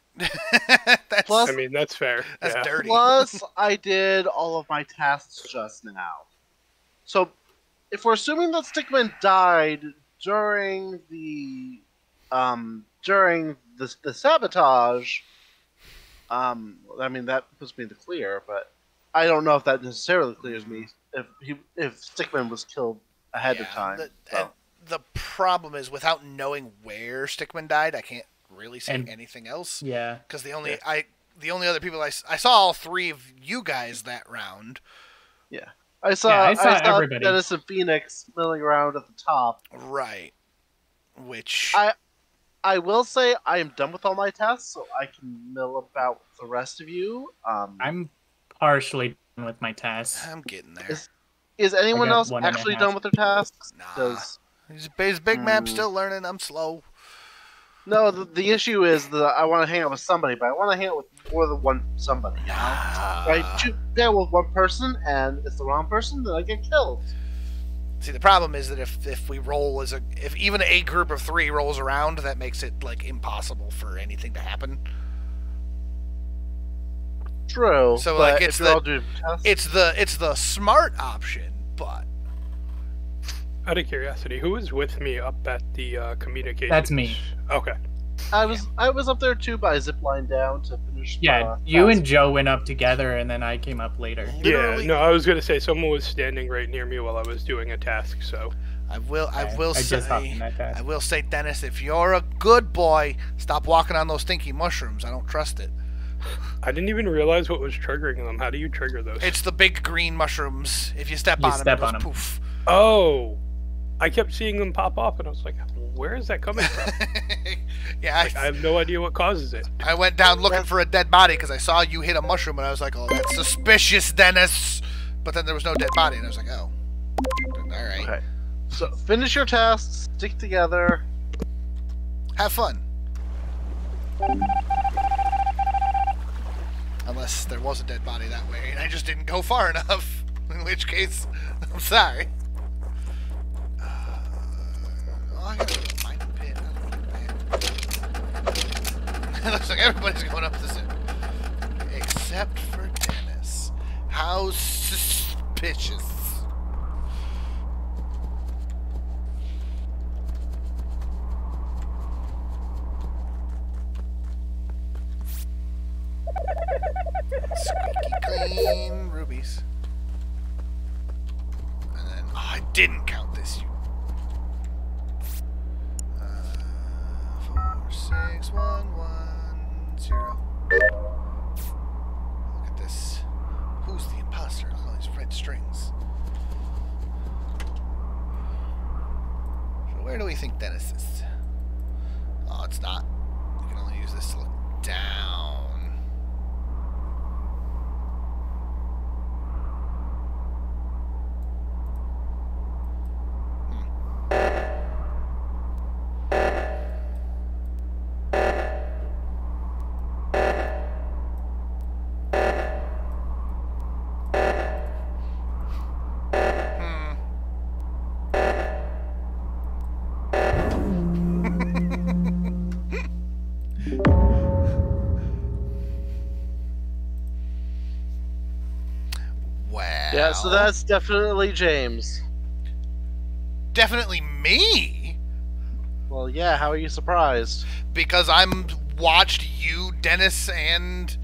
That's, Plus- I mean, that's fair. that's yeah. dirty. Plus, I did all of my tasks just now. So, if we're assuming that Stickman died during the sabotage, I mean that puts me in the clear. But I don't know if that necessarily clears me if Stickman was killed ahead of Yeah, time. and the problem is, without knowing where Stickman died, I can't really say And- anything else. Yeah. Because the only other people I saw all three of you guys that round. I saw, Yeah, I saw everybody. Dennis and Phoenix milling around at the top. Right. Which I will say I am done with all my tests, so I can mill about the rest of you. I'm partially done with my tasks. I'm getting there. Is anyone I got else 1.5. actually done with their tasks? Nah. 'Cause- His big map still learning. I'm slow. No, the issue is that I want to hang out with somebody, but I want to hang out with more than one somebody. You know? I hang out with one person, and it's the wrong person, then I get killed. See, the problem is that if we roll as if even a group of 3 rolls around, that makes it like impossible for anything to happen. True. So but like if you're all doing tests, it's the smart option, but Out of curiosity, who was with me up at the communications? That's me. Okay. I was up there too, but I ziplined down to finish. Yeah, you and Joe went up together, and then I came up later. Yeah, no, I was gonna say someone was standing right near me while I was doing a task. So I will just hopped in that task. I will say, Dennis, if you're a good boy, stop walking on those stinky mushrooms. I don't trust it. I didn't even realize what was triggering them. How do you trigger those? It's the big green mushrooms. If you step on them, it goes poof. Oh, I kept seeing them pop off, and I was like, where is that coming from? Yeah, like, I have no idea what causes it. I went down looking for a dead body because I saw you hit a mushroom, and I was like, oh, that's suspicious, Dennis. But then there was no dead body, and I was like, oh. All right. Okay. So finish your tests, stick together. Have fun. Unless there was a dead body that way, and I just didn't go far enough. In which case, I'm sorry. I got a little mining pit. It looks like everybody's going up the zip. Except for Dennis. How suspicious. Squeaky clean rubies. And then, oh, I didn't count this. 46110. Look at this. Who's the imposter? Look at all these red strings. So where do we think Dennis is? Oh, it's not. You can only use this to look down. Yeah, so that's definitely James. Definitely me? Well, yeah, how are you surprised? Because I'm watched you, Dennis, and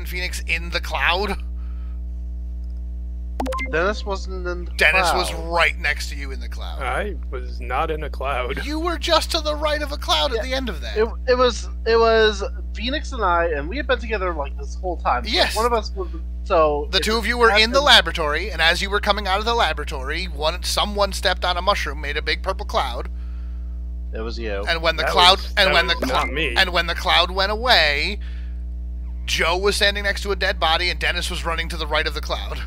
Phoenix in the cloud. Dennis wasn't in the Dennis cloud. was right next to you in the cloud. I was not in a cloud. You were just to the right of a cloud at the end of that. It was Phoenix and I, and we had been together like this whole time. So Yes. one of us was so. The two of you were in the laboratory, and as you were coming out of the laboratory, someone stepped on a mushroom, made a big purple cloud. It was you. And when the That cloud was- and that when the was not me. and when the cloud went away, Joe was standing next to a dead body, and Dennis was running to the right of the cloud.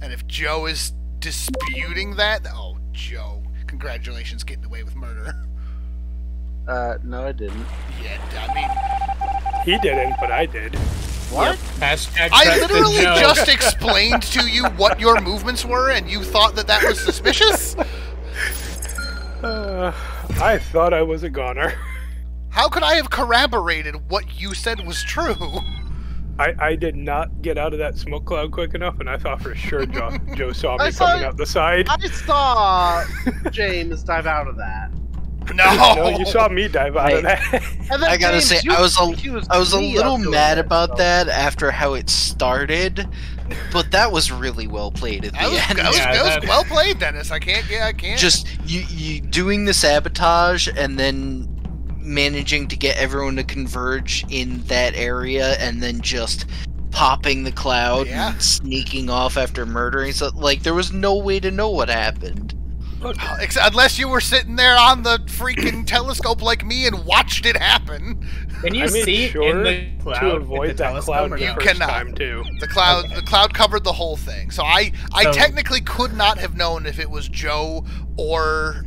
And if Joe is disputing that, oh, Joe, congratulations, getting away with murder. No, I didn't. Yeah, I mean, He didn't, but I did. What? Hashtag I trust in literally Joe. just explained to you what your movements were, and you thought that that was suspicious? I thought I was a goner. How could I have corroborated what you said was true? I did not get out of that smoke cloud quick enough, and I thought for sure Joe saw me I saw- coming out the side. I saw James dive out of that. No! No, you saw me dive out of that. And then I gotta James, say, you I was accused a me little of doing mad it, about so- that after how it started, but that was really well played at the end. That was well played, Dennis. I can't. Just you doing the sabotage and then managing to get everyone to converge in that area, and then just popping the cloud Yeah. and sneaking off after murdering. So like, there was no way to know what happened. Unless you were sitting there on the freaking telescope like me and watched it happen. Can you I made see sure in the cloud to with avoid the that telescope cloud or the no? first cannot. time too. The cloud covered the whole thing. So I So- technically could not have known if it was Joe or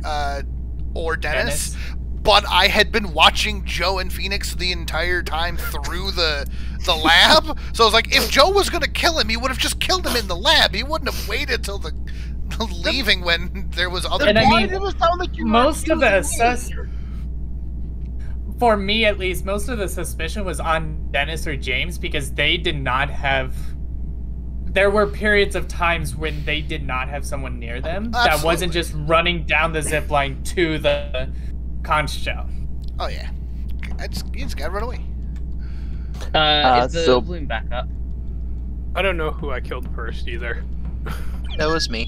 Dennis. But I had been watching Joe and Phoenix the entire time through the lab. So I was like, if Joe was going to kill him, he would have just killed him in the lab. He wouldn't have waited till the leaving when there was other. And I Why mean, did it sound like you were most of the accusing me? for me at least, most of the suspicion was on Dennis or James because they did not have. There were periods of times when they did not have someone near them that wasn't just running down the zip line to the conch shell. Oh yeah, you just gotta run away. Is the so- balloon back up? I don't know who I killed first either. That was me.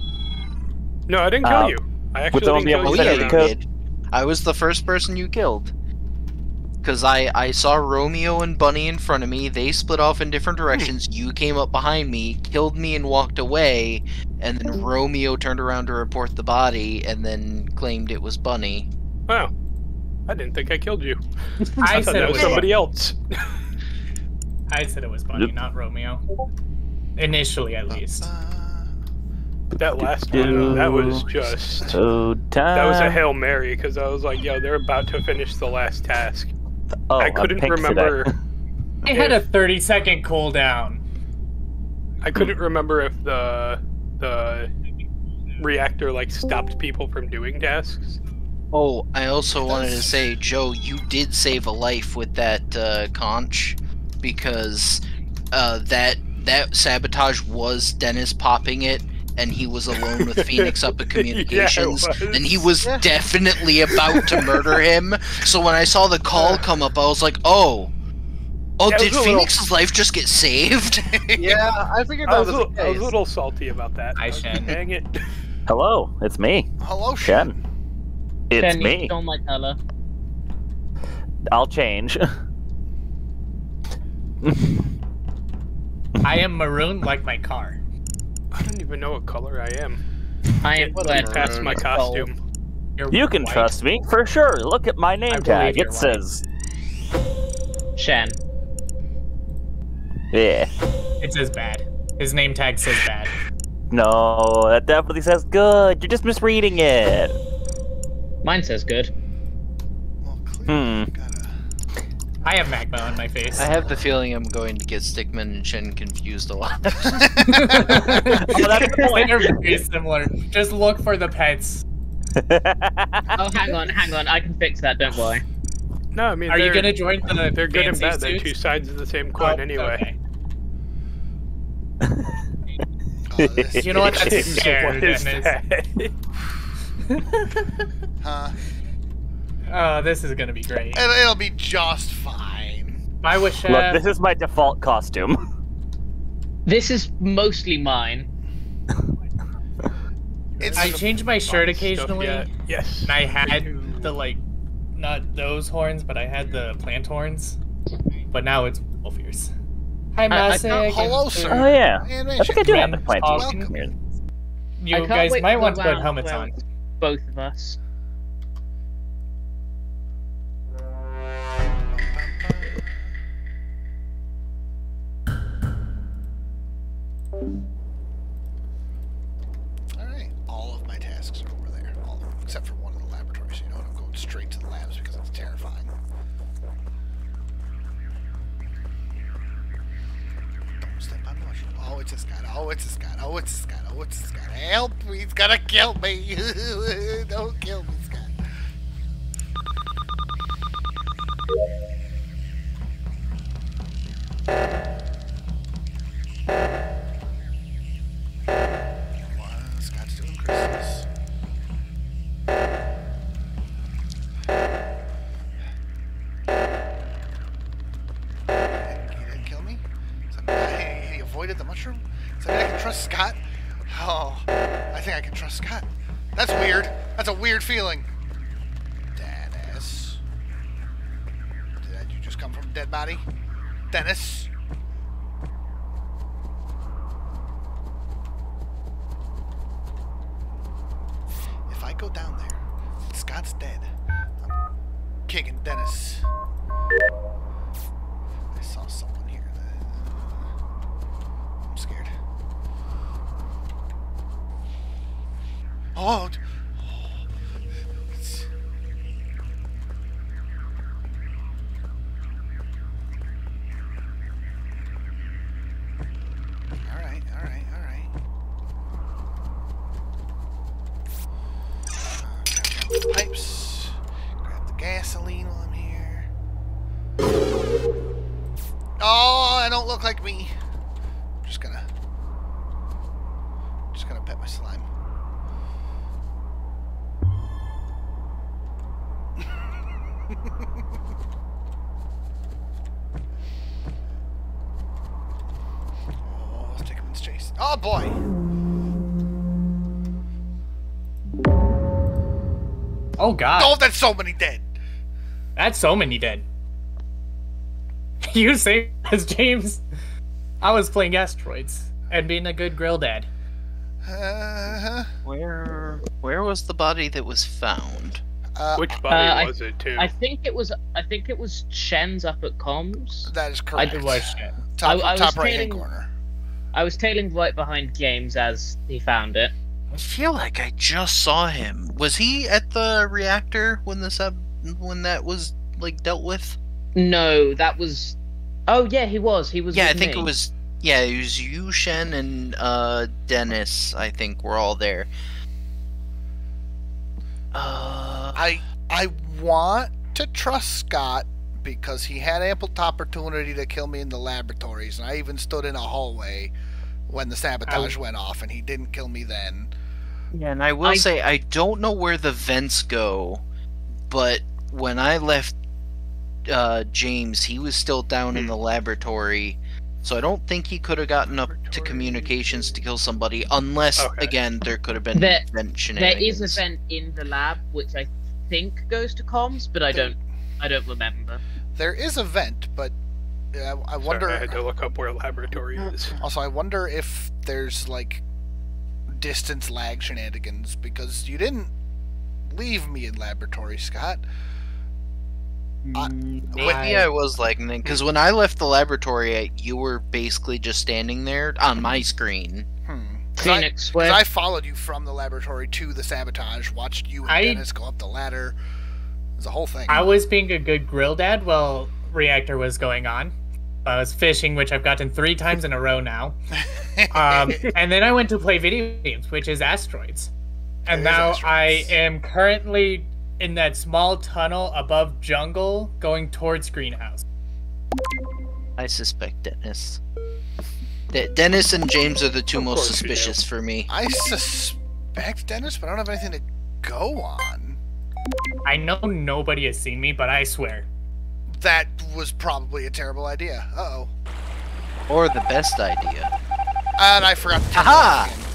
No, I didn't kill you. I actually only didn't kill one you. Oh yeah, second you code. did. I was the first person you killed. Because I saw Romeo and Bunny in front of me. They split off in different directions. You came up behind me, killed me, and walked away. And then Romeo turned around to report the body, and then claimed it was Bunny. Wow. I didn't think I killed you. I I thought said that it was was somebody else. I said it was Bunny, not Romeo. Initially, at least. That last one, that was just... So time. That was a Hail Mary, because I was like, yo, they're about to finish the last task. Oh, I I'm couldn't pink remember... today. I had a 30-second cooldown. I couldn't remember if the reactor, like, stopped people from doing tasks. Oh, I also wanted to say, Joe, you did save a life with that conch, because that sabotage was Dennis popping it, and he was alone with Phoenix up at communications, was. and he was definitely about to murder him. So when I saw the call come up, I was like, oh, Yeah, it did was a Phoenix's life just get saved? Yeah, I figured that I was, was, the I was case. a little salty about that. Hi, I was like, Shen. Dang it. Hello, it's me, Hello, Shen. Shen. It's Ken, you me. stole my color. I'll change. I am maroon like my car. I don't even know what color I am. I am Let red. me pass my costume. You're You can white. trust me for sure. Look at my I name believe tag. you're It white. says, Shen. yeah. It says bad. His name tag says bad. No, that definitely says good. You're just misreading it. Mine says good. Well, clearly, gotta... I have magma on my face. I have the feeling I'm going to get Stickman and Shen confused a lot. Oh, that's the point. They're very similar. Just look for the pets. Oh, hang on. I can fix that. Don't worry. No, I mean, Are you they're- gonna join the They're good and fancy bad. They're suits? two sides of the same coin Oh, anyway. okay. Oh, this... You know what? That's James, fair, what is Dennis. that? Huh? Oh, this is gonna be great. It'll be just fine. My wish. Look, this is my default costume. This is mostly mine. It's I changed my shirt Stuff occasionally, yet. Yes. and I had the like, not those horns, but I had the plant horns. But now it's wolf ears. Hi, Masik. hello, sir. Oh yeah. I Animation. think I do have the Ren plant. talking. Come here. I You can't guys wait might for want the to put round helmets where on. it's both of us. Alright, all of my tasks are over there. All of them, except for one in the laboratory, so you know what? I'm going straight to the labs because it's terrifying. Don't step on the mushroom. Oh, it's a Scott. Oh, it's a Scott. Oh, it's a Scott. Oh, it's a Scott. Help! He's gonna kill me! Don't kill me, Scott. Scott's doing Christmas. He didn't kill me? So he avoided the mushroom? So I can trust Scott? Oh, I think I can trust Scott. That's weird. That's a weird feeling. Dennis. Did you just come from a dead body? Dennis? If I go King and Dennis. I saw someone here. I'm scared. Oh! Alright. Grab the pipes. Grab the gasoline while I'm here. Oh, I don't look like me. Just gonna pet my slime. Oh, let's take him in chase. Oh boy! Oh god. Oh, that's so many dead. That's so many dead. You say as James. I was playing asteroids and being a good grill dad. Where was the body that was found? Which body was it too? I think it was Shen's up at comms. That is correct. I was Shen. Top I was right hand tailing- corner. I was tailing right behind Games as he found it. I feel like I just saw him. Was he at the reactor when that was like dealt with? No, that was. Oh yeah, he was. He was. Yeah, I with think me. it was. Yeah, it was you, Shen, and Dennis. I think were all there. I want to trust Scott because he had ample opportunity to kill me in the laboratories, and I even stood in a hallway when the sabotage went off, and he didn't kill me then. Yeah, and I will say I don't know where the vents go, but when I left James, he was still down in the laboratory, so I don't think he could have gotten up to communications to kill somebody, unless again there could have been vent shenanigans. There is a vent in the lab which I think goes to comms, but I don't remember. There is a vent, but I wonder. Sorry, I had to look up where laboratory is. Also, I wonder if there's like distance lag shenanigans because you didn't leave me in laboratory, Scott. Maybe I was like, because when I left the laboratory, you were basically just standing there on my screen. Phoenix, Because I followed you from the laboratory to the sabotage, watched you and Dennis go up the ladder. It was a whole thing. I was being a good grill dad while reactor was going on. I was fishing, which I've gotten 3 times in a row now. And then I went to play video games, which is asteroids. And now I am currently in that small tunnel above jungle going towards greenhouse. I suspect Dennis. Dennis and James are the two most suspicious for me. I suspect Dennis, but I don't have anything to go on. I know nobody has seen me, but I swear. That was probably a terrible idea. Uh-oh. Or the best idea. And I forgot to turn Aha! that off again.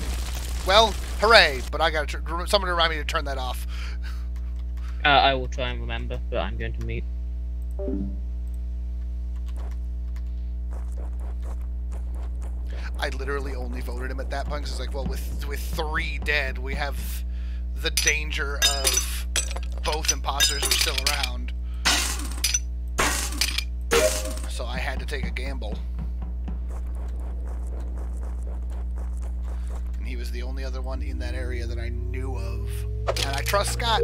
Well, hooray, but I gotta someone to remind me to turn that off. I will try and remember, but I'm going to mute. I literally only voted him at that point because it's like, well, with 3 dead, we have the danger of both imposters are still around. So I had to take a gamble. And he was the only other one in that area that I knew of. And I trust Scott.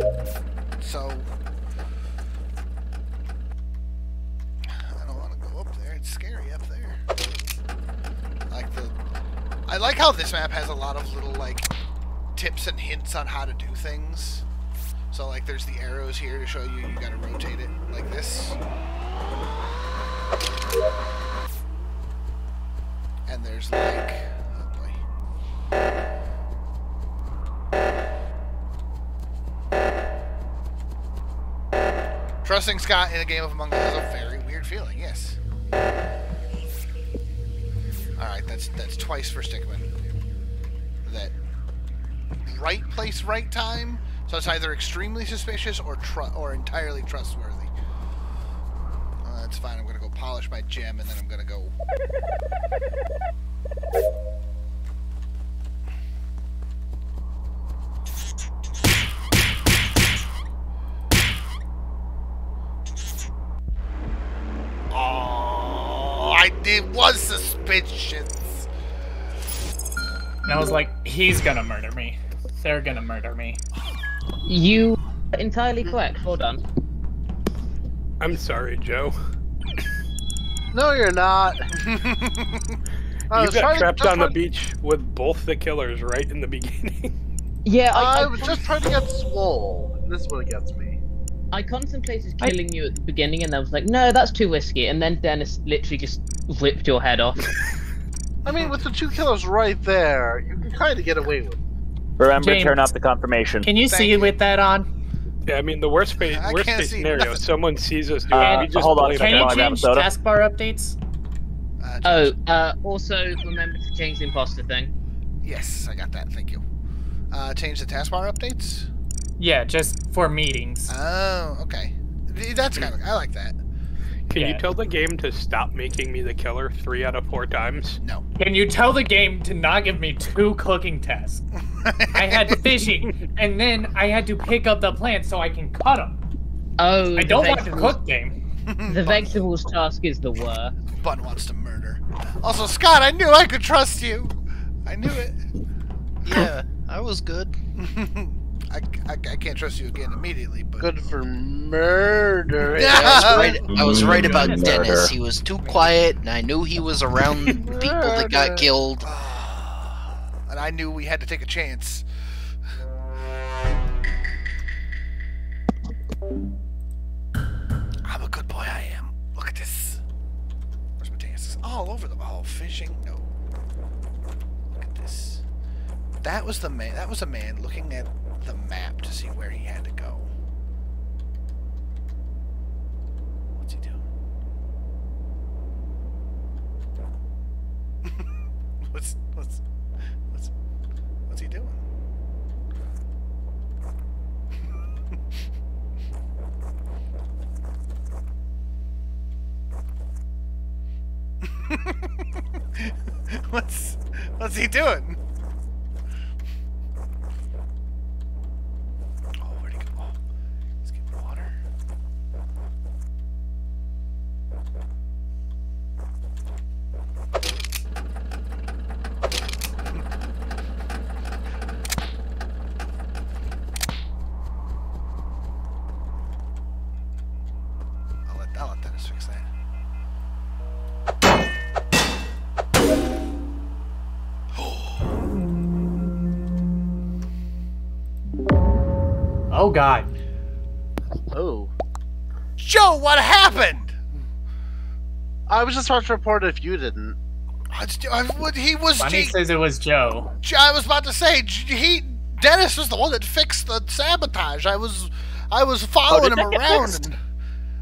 So I don't want to go up there. It's scary up there. I like how this map has a lot of little like tips and hints on how to do things. So like there's the arrows here to show you gotta rotate it like this. And there's like, oh boy. Trusting Scott in a game of Among Us is a very weird feeling, yes. Alright, that's twice for Stickman. That right place, right time. So it's either extremely suspicious or entirely trustworthy. That's fine. I'm gonna go polish my gem and then I'm gonna go. It was suspicious. And I was like, he's gonna murder me. They're gonna murder me. You are entirely correct. Well done. I'm sorry, Joe. No, you're not. You got trapped on the beach with both the killers right in the beginning. Yeah, I was just trying to get swole. This is what it gets me. I contemplated killing you at the beginning, and I was like, no, that's too risky. And then Dennis literally just ripped your head off. I mean, with the 2 killers right there, you can kind of get away with it. Remember James, to turn off the confirmation. Can you see with that on? Yeah, I mean, the worst case scenario, nothing. someone sees us doing it, we just hold on, blade Can it you I'll out. grab a change soda. taskbar updates? Also remember to change the imposter thing. Yes, I got that. Thank you. Change the taskbar updates? Yeah, just for meetings. Oh, okay. That's kind of... I like that. Can Yeah. you tell the game to stop making me the killer 3 out of 4 times? No. Can you tell the game to not give me 2 cooking tasks? I had fishing, and then I had to pick up the plants so I can cut them. Oh, I don't want to cook game. The vegetables task is the worst. Bun wants to murder. Also, Scott, I knew I could trust you. I knew it. Yeah, I was good. I can't trust you again immediately, but... Good for murder. Yeah. I was right about Murder. Dennis. He was too quiet, and I knew he was around people that got killed. And I knew we had to take a chance. I'm a good boy, I am. Look at this. Where's my tasks? All over the wall. Fishing? No. Look at this. That was the man. That was a man looking at the map to see where he had to go. What's he doing? What's he doing? What's he doing? Oh, where'd he go? Oh, he's getting water. I'll let Dennis fix that. Oh god. Oh. Joe, what happened? I was just about to report it if you didn't. He was. Bunny says it was Joe. I was about to say Dennis was the one that fixed the sabotage. I was following him did that get around. fixed? And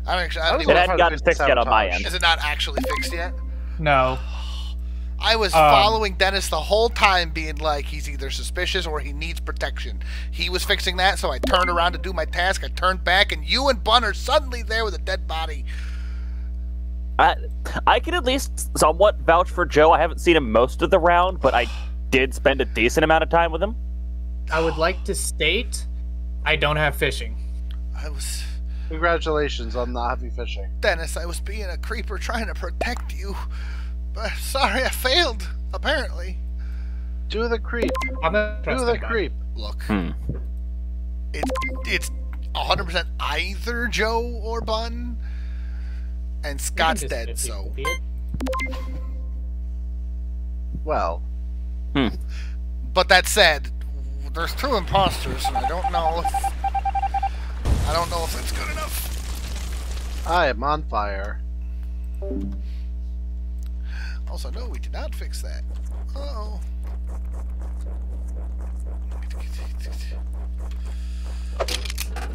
I don't I even It know. hadn't gotten fixed yet on my end. Is it not actually fixed yet? No. I was following Dennis the whole time, being like, he's either suspicious or he needs protection. He was fixing that, so I turned around to do my task. I turned back, and you and Bun are suddenly there with a dead body. I can at least somewhat vouch for Joe. I haven't seen him most of the round, but I did spend a decent amount of time with him. I would like to state I don't have fishing. Congratulations on not having fishing. Dennis, I was being a creeper trying to protect you. But sorry, I failed, apparently. Do the creep. I'm not Do trusting the that. creep. Look, it's 100% either Joe or Bun, and Scott's You can dead, just so... 50-50 it. Well, But that said, there's 2 imposters, and I don't know if that's good enough. I am on fire. Also, no, we did not fix that. Uh-oh.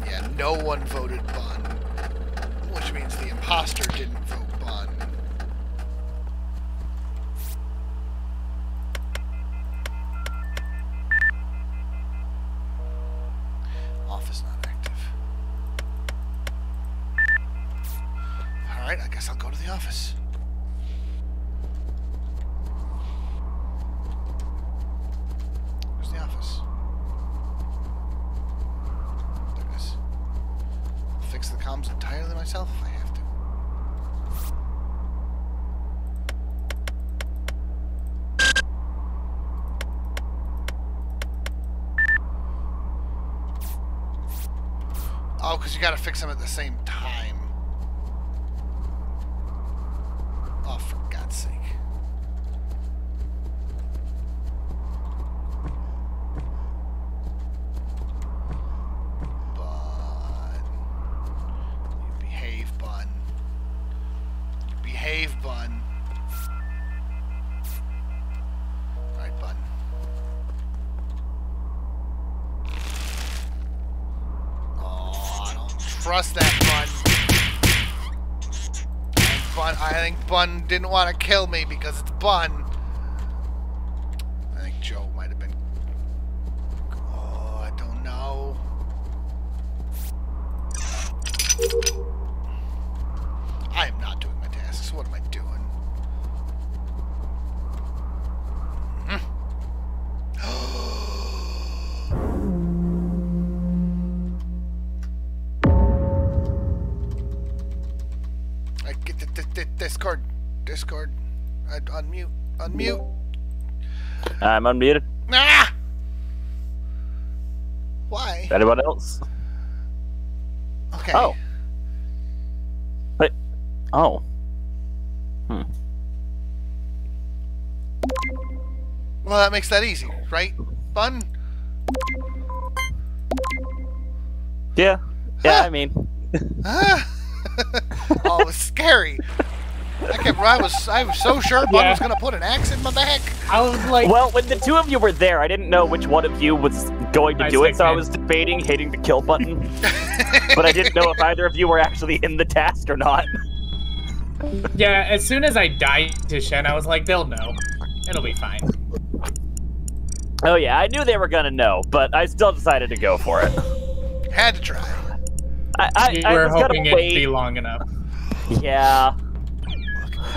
Yeah, no one voted Bun, which means the imposter didn't vote Bun. Office not active. Alright, I guess I'll go to the office. Where's the office? There it is. I'll fix the comms entirely myself if I have to. Oh, because you gotta fix them at the same time. Oh, for God's sake. Bun. You behave, Bun. You behave, Bun. Alright, Bun. Oh, I don't trust that Bun. I think Bun didn't want to kill me because it's Bun. I think Joe might have been. Oh, I don't know. I am not doing my tasks. What am I doing? I get the Discord. Unmute. I'm unmuted. Ah! Why? Anyone else? Okay. Oh. But. Oh. Well, that makes that easy, right? Bun? Yeah. Yeah, I mean. Ah! Oh, it was scary. I was so sure Bun was gonna put an axe in my back. I was like, Well, when the two of you were there, I didn't know which one of you was going to do it, so I was debating hitting the kill button. But I didn't know if either of you were actually in the task or not. yeah, as soon as I died to Shen, I was like, they'll know. It'll be fine. Oh yeah, I knew they were gonna know, but I still decided to go for it. Had to try. You I were was gonna hoping it'd wait. be long enough. Yeah.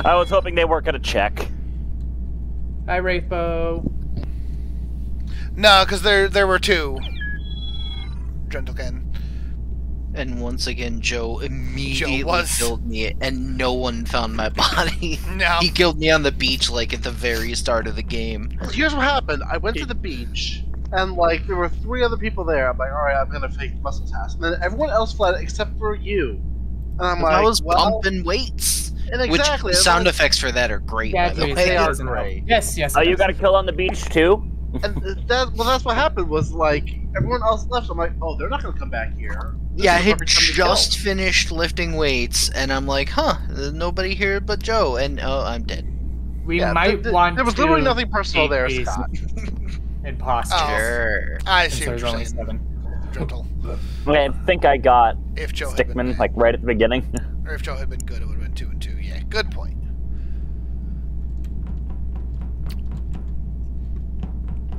I was hoping they weren't gonna check. Hi, Wraithbow. No, because there were two. Gentlekin. And once again, Joe immediately was- killed me, and no one found my body. No. He killed me on the beach, like, at the very start of the game. Here's what happened. I went to the beach, and like there were 3 other people there. I'm like, all right, I'm gonna fake muscle task, and then everyone else fled except for you. And I'm like, I was well, bumping weights. and exactly. Which and sound then- effects for that are great, Yeah, by the please, way. They are doesn't help. great. Yes, yes. Oh, it you does. got a kill on the beach too? And that's what happened was like everyone else left. I'm like, oh, they're not gonna come back here. This Yeah, I is the had perfect time to kill. just finished lifting weights, and I'm like, huh, there's nobody here but Joe, and oh, I'm dead. We Yeah, might want there was to literally nothing personal there, these Scott. Imposter. Oh. Sure. I Since see what there's you're only saying. 7. Gentle. I think I got If Joe had been Stickman bad. like right at the beginning. Or if Joe had been good, it would have been 2 and 2. Yeah, good point.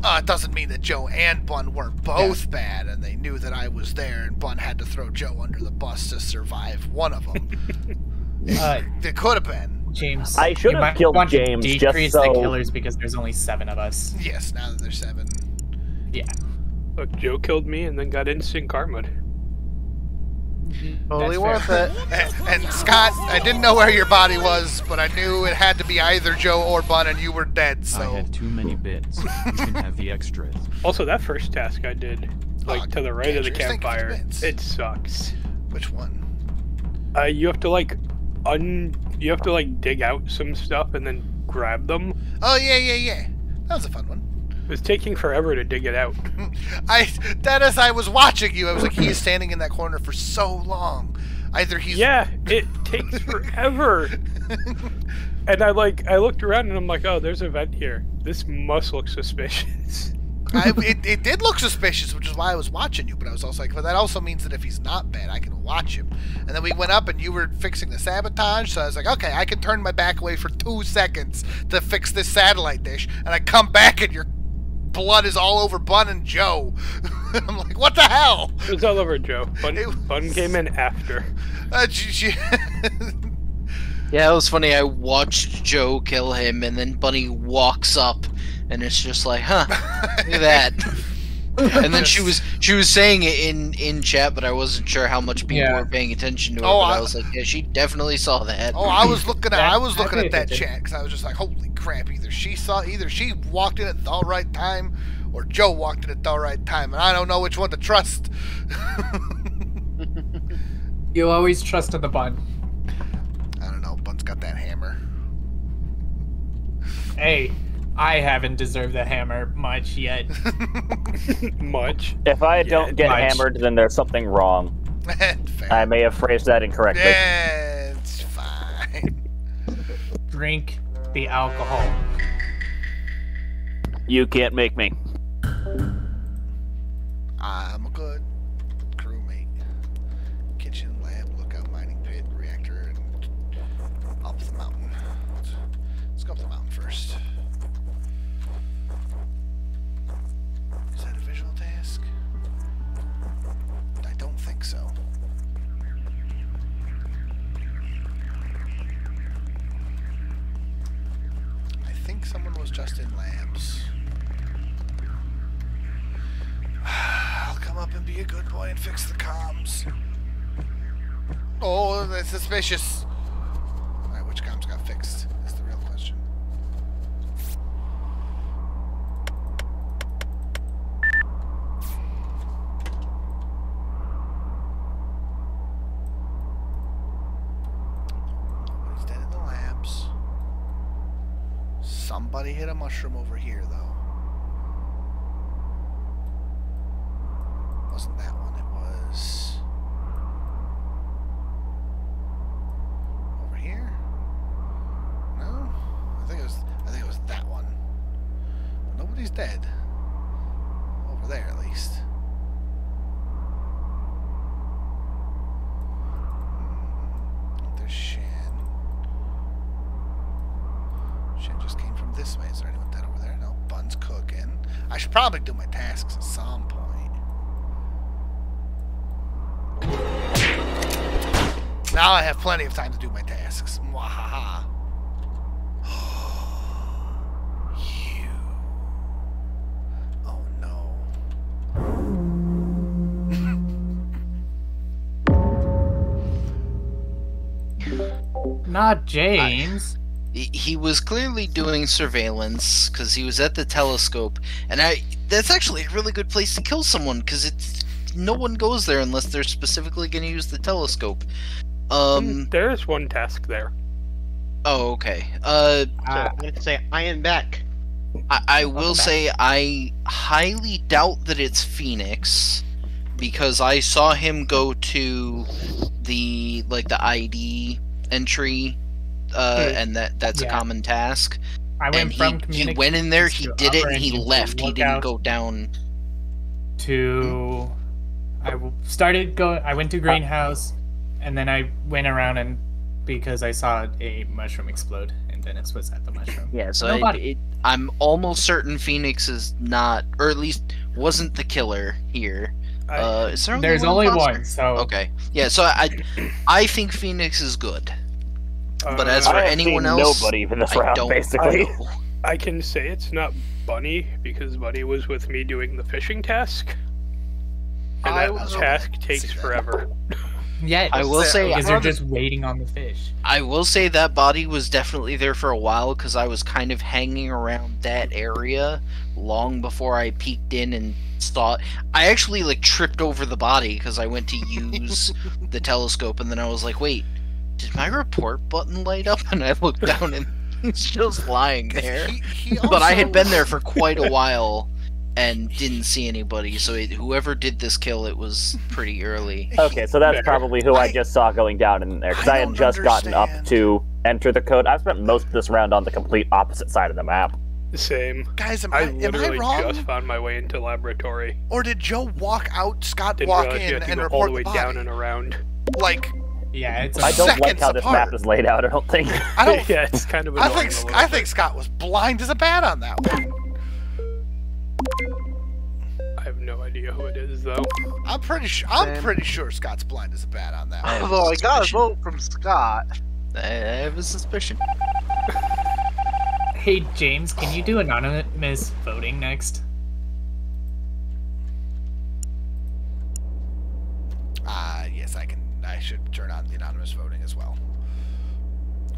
It doesn't mean that Joe and Bun weren't both bad, and they knew that I was there, and Bun had to throw Joe under the bus to survive one of them. It could have been. James, I should you have might killed want to James just decrease so- the killers because there's only 7 of us. Yes, now that there's 7. Yeah. Look, Joe killed me and then got instant karma. Totally That's worth it. And Scott, I didn't know where your body was, but I knew it had to be either Joe or Bun, and you were dead, so... I had too many bits. You can have the extras. Also, that first task I did, like to the right of the Gadgets, think of the campfire, bits. it sucks. Which one? You have to like you have to like dig out some stuff and then grab them. Oh, yeah. That was a fun one. It was taking forever to dig it out. As I was watching you, I was like, he is standing in that corner for so long. Either he's... Yeah, it takes forever. And I looked around and I'm like, oh, there's a vent here. This must look suspicious. It did look suspicious, which is why I was watching you, but I was also like, but that also means that if he's not bad, I can watch him. And then we went up and you were fixing the sabotage, so I was like, okay, I can turn my back away for 2 seconds to fix this satellite dish, and I come back and your blood is all over Bun and Joe. I'm like, what the hell? It was all over Joe. Bun It came in after. Yeah, it was funny. I watched Joe kill him, and then Bunny walks up, and it's just like, huh, look at that. And then she was saying it in chat, but I wasn't sure how much people were paying attention to it. Oh, but I was like, yeah, she definitely saw that. Oh, I was looking at paid that attention. chat because I was just like, holy crap! Either she walked in at the right time, or Joe walked in at the right time, and I don't know which one to trust. You always trust in the bun. I don't know. Bun's got that hammer. Hey, I haven't deserved the hammer much yet. Much. If I don't get much. hammered, then there's something wrong. Fair. I may have phrased that incorrectly. Yeah, it's fine. Drink the alcohol. You can't make me. I'm a good crewmate. Kitchen, lab, lookout, mining pit, reactor, and up the mountain. Let's go up the mountain first. Is that a visual task? I don't think so. I think someone was just in labs. I'll come up and be a good boy and fix the comms. Oh, that's suspicious. Alright, which comms got fixed? That's the real question. Nobody's dead in the labs. Somebody hit a mushroom over here, though. Wasn't that one, it was over here? No? I think it was that one. But nobody's dead. Over there at least. There's Shan. Shan just came from this way. Is there anyone dead over there? No, Bun's cooking. I should probably do my tasks at some point. Now I have plenty of time to do my tasks. Mwahaha. You. Oh no. Not James. He was clearly doing surveillance because he was at the telescope, and that's actually a really good place to kill someone because no one goes there unless they're specifically going to use the telescope. There's one task there. Oh, okay. So I'm going to say I am back. I will say I highly doubt that it's Phoenix because I saw him go to the ID entry, and that's a common task. I went and from he went in there, he did it, and he Operation left. He didn't Lookout go down to. I went to greenhouse, and then I went around and because I saw a mushroom explode, and Dennis was at the mushroom. Yeah, so I'm almost certain Phoenix is not, or at least wasn't the killer here. Is there There's only one, so okay. Yeah, so I think Phoenix is good. But as for I have anyone seen else, nobody in this I round, don't basically. know. I can say it's not Bunny because Bunny was with me doing the fishing task. And that task takes forever. yeah, I will say because they're just waiting on the fish. I will say that body was definitely there for a while because I was kind of hanging around that area long before I peeked in and saw it. I actually tripped over the body because I went to use the telescope and then I was like, wait, did my report button light up? And I looked down and he's just lying there. But I had been there for quite a while and didn't see anybody, so whoever did this kill, it was pretty early. Okay, so that's probably who I just saw going down in there, because I had just gotten up to enter the code. I've spent most of this round on the complete opposite side of the map. Same. Guys, I literally wrong? just found my way into laboratory. Or did Joe walk out, Scott Didn't walk realize you in, had to and go all report the way the body? down and around. Like, Yeah, it's I don't like seconds how this apart. map is laid out, I don't think. I don't. Yeah, it's kind of I annoying think a little I bit. think Scott was blind as a bat on that one. I have no idea who it is though. I'm pretty sure Scott's blind as a bat on that one. Although I got a vote from Scott. I have a suspicion. Hey James, can you do anonymous voting next? Yes, I can. I should turn on the anonymous voting as well.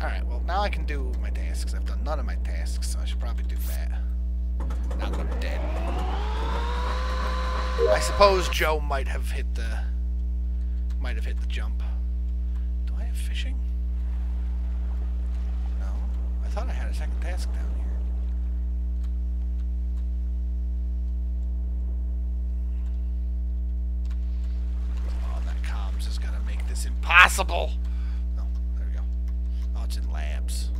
Alright, well, now I can do my tasks. I've done none of my tasks, so I should probably do that. Now that I'm dead. I suppose Joe might have hit the jump. fishing? No. I thought I had a second task down here. Oh, that comms is gonna make this impossible! Oh, there we go. Oh, it's in labs.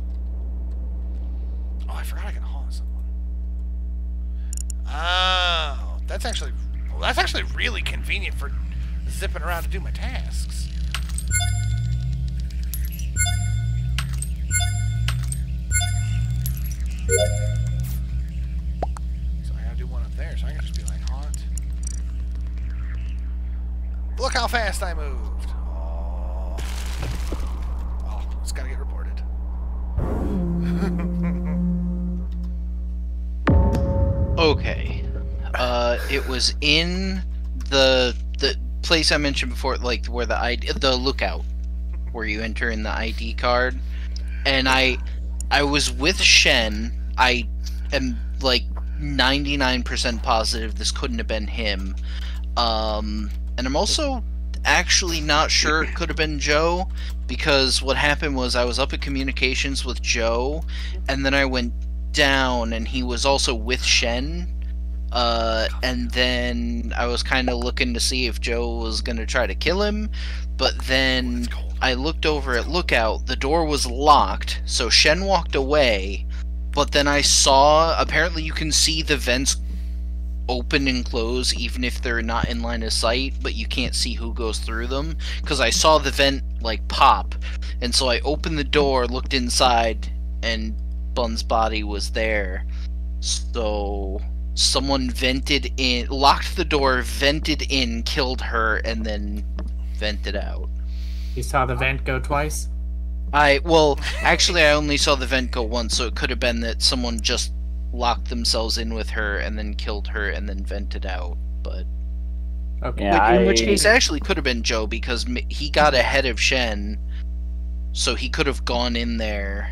Oh, I forgot I can haul someone. Oh, that's actually really convenient for zipping around to do my tasks. So I gotta do one up there, so I can just be like, haunt. Look how fast I moved! Oh, it's gotta get reported. Okay. It was in the place I mentioned before, like where the lookout, where you enter in the ID card, and I was with Shen. I am like 99% positive this couldn't have been him, and I'm also actually not sure it could have been Joe, because what happened was I was up at communications with Joe, and then I went down, and he was also with Shen. And then I was kind of looking to see if Joe was going to try to kill him, but then I looked over at Lookout, the door was locked, so Shen walked away, but then I saw, apparently you can see the vents open and close even if they're not in line of sight, but you can't see who goes through them, because I saw the vent, like, pop, and so I opened the door, looked inside, and Bun's body was there, so someone vented in, locked the door, vented in, killed her, and then vented out. You saw the vent go twice? Well, actually I only saw the vent go once, so it could have been that someone just locked themselves in with her and then killed her and then vented out, but... Okay. Yeah, in which case, actually could have been Joe, because he got ahead of Shen, so he could have gone in there.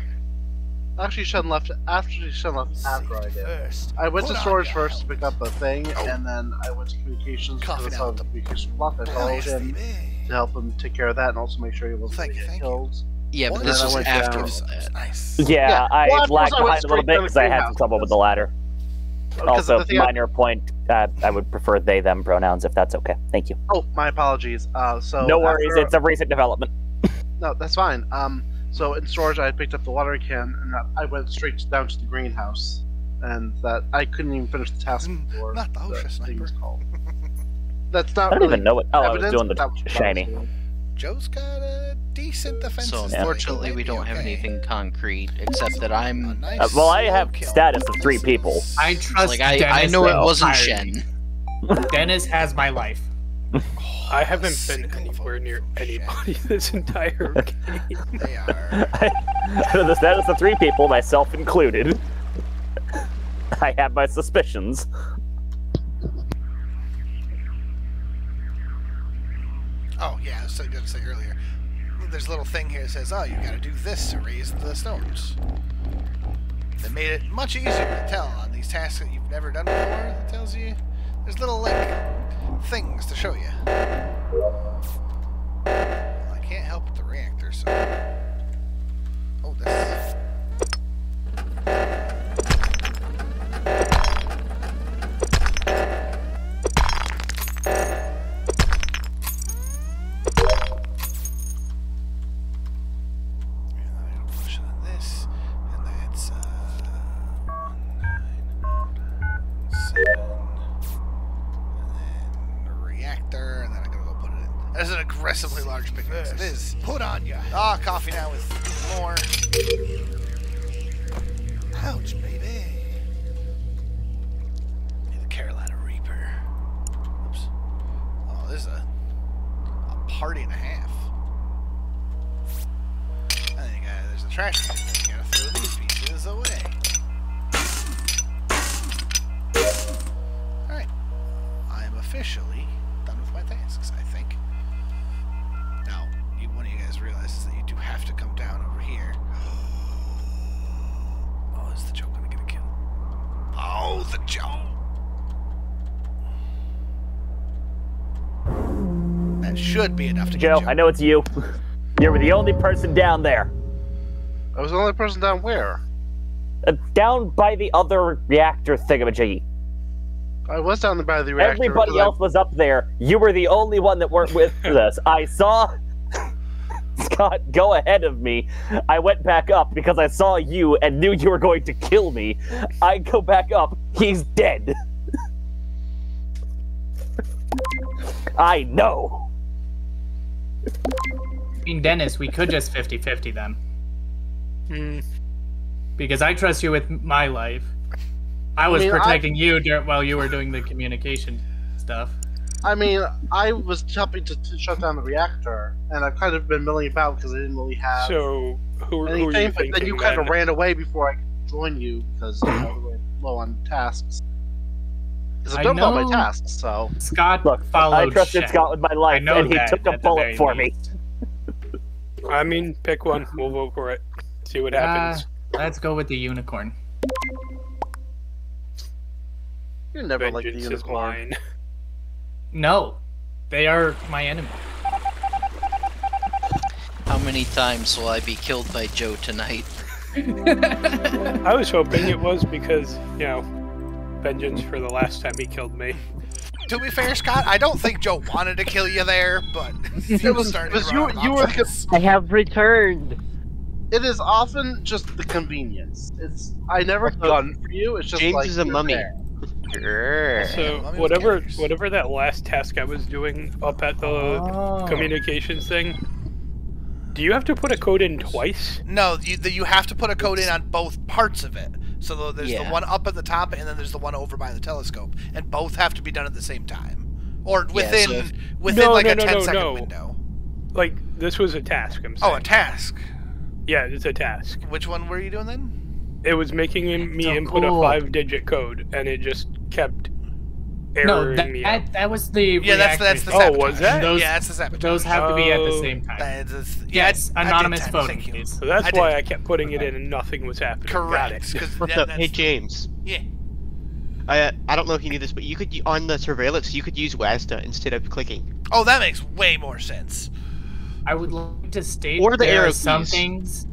Actually, Shen left after I did. I went to storage first to pick up the thing, and then I went to communications because I saw the communication block. I followed him to help him take care of that and also make sure he wasn't going to get killed. Yeah, but this was after all that. Nice. Yeah, I Well, lagged I went behind a little straight bit down because the I had some greenhouse. trouble with the ladder. Because Also, the thing minor point, I would prefer they, them pronouns if that's okay. Thank you. Oh, my apologies. So No worries, after- it's a recent development. No, that's fine. So in storage, I had picked up the watering can, and I went straight down to the greenhouse, and that I couldn't even finish the task before not the OSHA thing sniper. was called. That's not. I don't really even know what. Oh, I was evidence, doing but the that was what I was shiny. doing. Joe's got a decent defense. So unfortunately we don't have anything concrete, except that I'm... Well, I have status of 3 people. I trust Like, Dennis. I know it wasn't entirely. Shen. Dennis has my life. I haven't been anywhere near anybody this entire game. They are. The status of 3 people, myself included. I have my suspicions. Oh, yeah, I was going to say earlier. There's a little thing here that says, oh, you gotta do this to raise the stones. That made it much easier to tell on these tasks that you've never done before. That tells you there's little, like, things to show you. Well, I can't help with the reactor, so... Oh, this... That's an aggressively large picnic. It is. Put on ya. Ah, coffee now with more. Ouch, baby. The Carolina Reaper. Oops. Oh, this is a party and a half. I think there's a trash can. You gotta throw these pieces away. Alright. I am officially done with my tasks, I think. Now, one of you guys realizes that you do have to come down over here. Oh, is the Joe gonna get a kill? Oh, the Joe! That should be enough to Joe, get Joe. I know it's you. You were the only person down there. I was the only person down where? Down by the other reactor thingamajiggy. I was down by the reactor. Everybody else was up there. You were the only one that weren't with us. I saw Scott go ahead of me. I went back up because I saw you and knew you were going to kill me. I go back up. He's dead. I know. I mean, Dennis, we could just 50-50 then. Because I trust you with my life. I was protecting you while you were doing the communication stuff. I mean, I was helping to shut down the reactor, and I've kind of been milling about because I didn't really have So, who are you anything, but thinking then you kind of ran away before I could join you because we were low on tasks. Because I've done all my tasks, so... Scott Look, followed I trusted Shen. Scott with my life, and he took a bullet for me. I mean, pick one. We'll vote for it. See what happens. Let's go with the unicorn. You never like the Vengeance is unicorn. mine. No, they are my enemy. How many times will I be killed by Joe tonight? I was hoping it was because, you know, vengeance for the last time he killed me. To be fair, Scott, I don't think Joe wanted to kill you there, but It was you were the, I have returned. it is often just the convenience. It's I never gun for you. It's just James like is a you're mummy. there. So Mummy with whatever characters. whatever that last task I was doing up at the communications thing, do you have to put a code in twice? No, you have to put a code in on both parts of it. So there's the Yeah. one up at the top, and then there's the one over by the telescope, and both have to be done at the same time, or within so within like No, a no, 10-second no. window. Like, this was a task, I'm saying. Oh, a task. Yeah, it's a task. Which one were you doing then? It was making me So input cool. a 5-digit code, and it just kept No, erroring me out. that was the Yeah, that's the Oh, sabotage. was that? Those, Yeah, that's the sabotage. those have to be at the Oh. same time. Yeah, Yes, I did anonymous 10, voting, thank you. please. So that's I why did. I kept putting it in and nothing was happening. Got Correct. it. 'Cause What's that- up? Hey, that's- James. Yeah. I don't know if you knew this, but you could on the surveillance you could use WASDA instead of clicking. Oh, that makes way more sense. I would like to state Or the there arrow are some keys. things.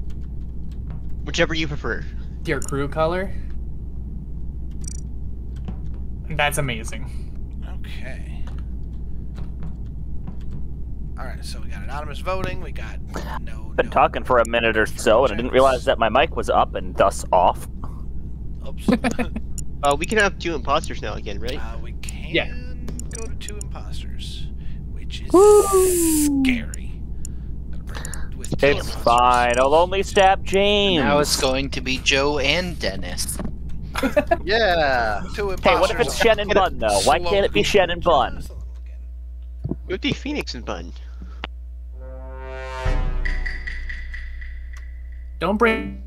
Whichever you prefer. Your crew color. That's amazing. Okay. All right, so we got anonymous voting. We got Been talking for a minute or so, and I didn't realize that my mic was up and thus off. Oops. We can have 2 imposters now again, right? We can Yeah. go to 2 imposters, which is scary. With 2 It's imposters. fine. I'll only stab James. Now it's going to be Joe and Dennis. Yeah. 2 imposters. Hey, what if it's Shen and Bun, though? Why can't it be Shen and Bun? It would be Phoenix and Bun. Don't bring.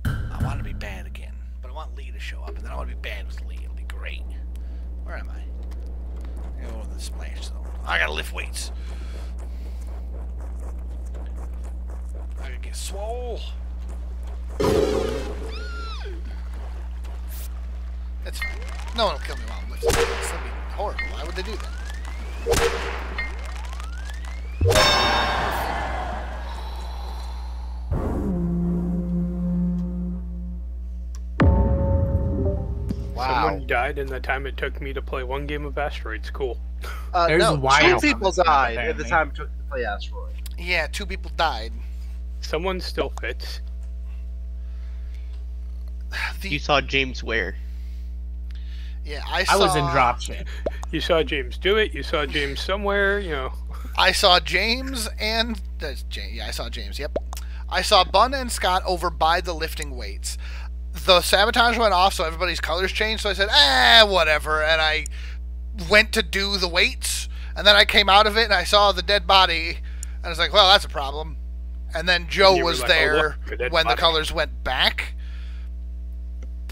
I want to be bad again, but I want Lee to show up, and then I want to be bad with Lee. It'll be great. Where am I? I gotta go to the splash zone. I gotta lift weights. I gotta get swole. That's fine. No one will kill me while I'm lifting weights. That'd be horrible. Why would they do that? Wow. Someone died in the time it took me to play one game of Asteroids. Cool. There's No, wild 2 people on this died map, at the apparently. time it took to play Asteroid. Yeah, 2 people died. Someone still fits. You saw James where? Yeah, I was in dropship. You saw James do it. You saw James somewhere. You know. I saw James and yeah, I saw James. Yep, I saw Bun and Scott over by the lifting weights. The sabotage went off, so everybody's colors changed. So I said, whatever, and I went to do the weights, and then I came out of it and I saw the dead body, and I was like, well, that's a problem. And then Joe You were was like, oh, there look, a dead when the body. colors went back.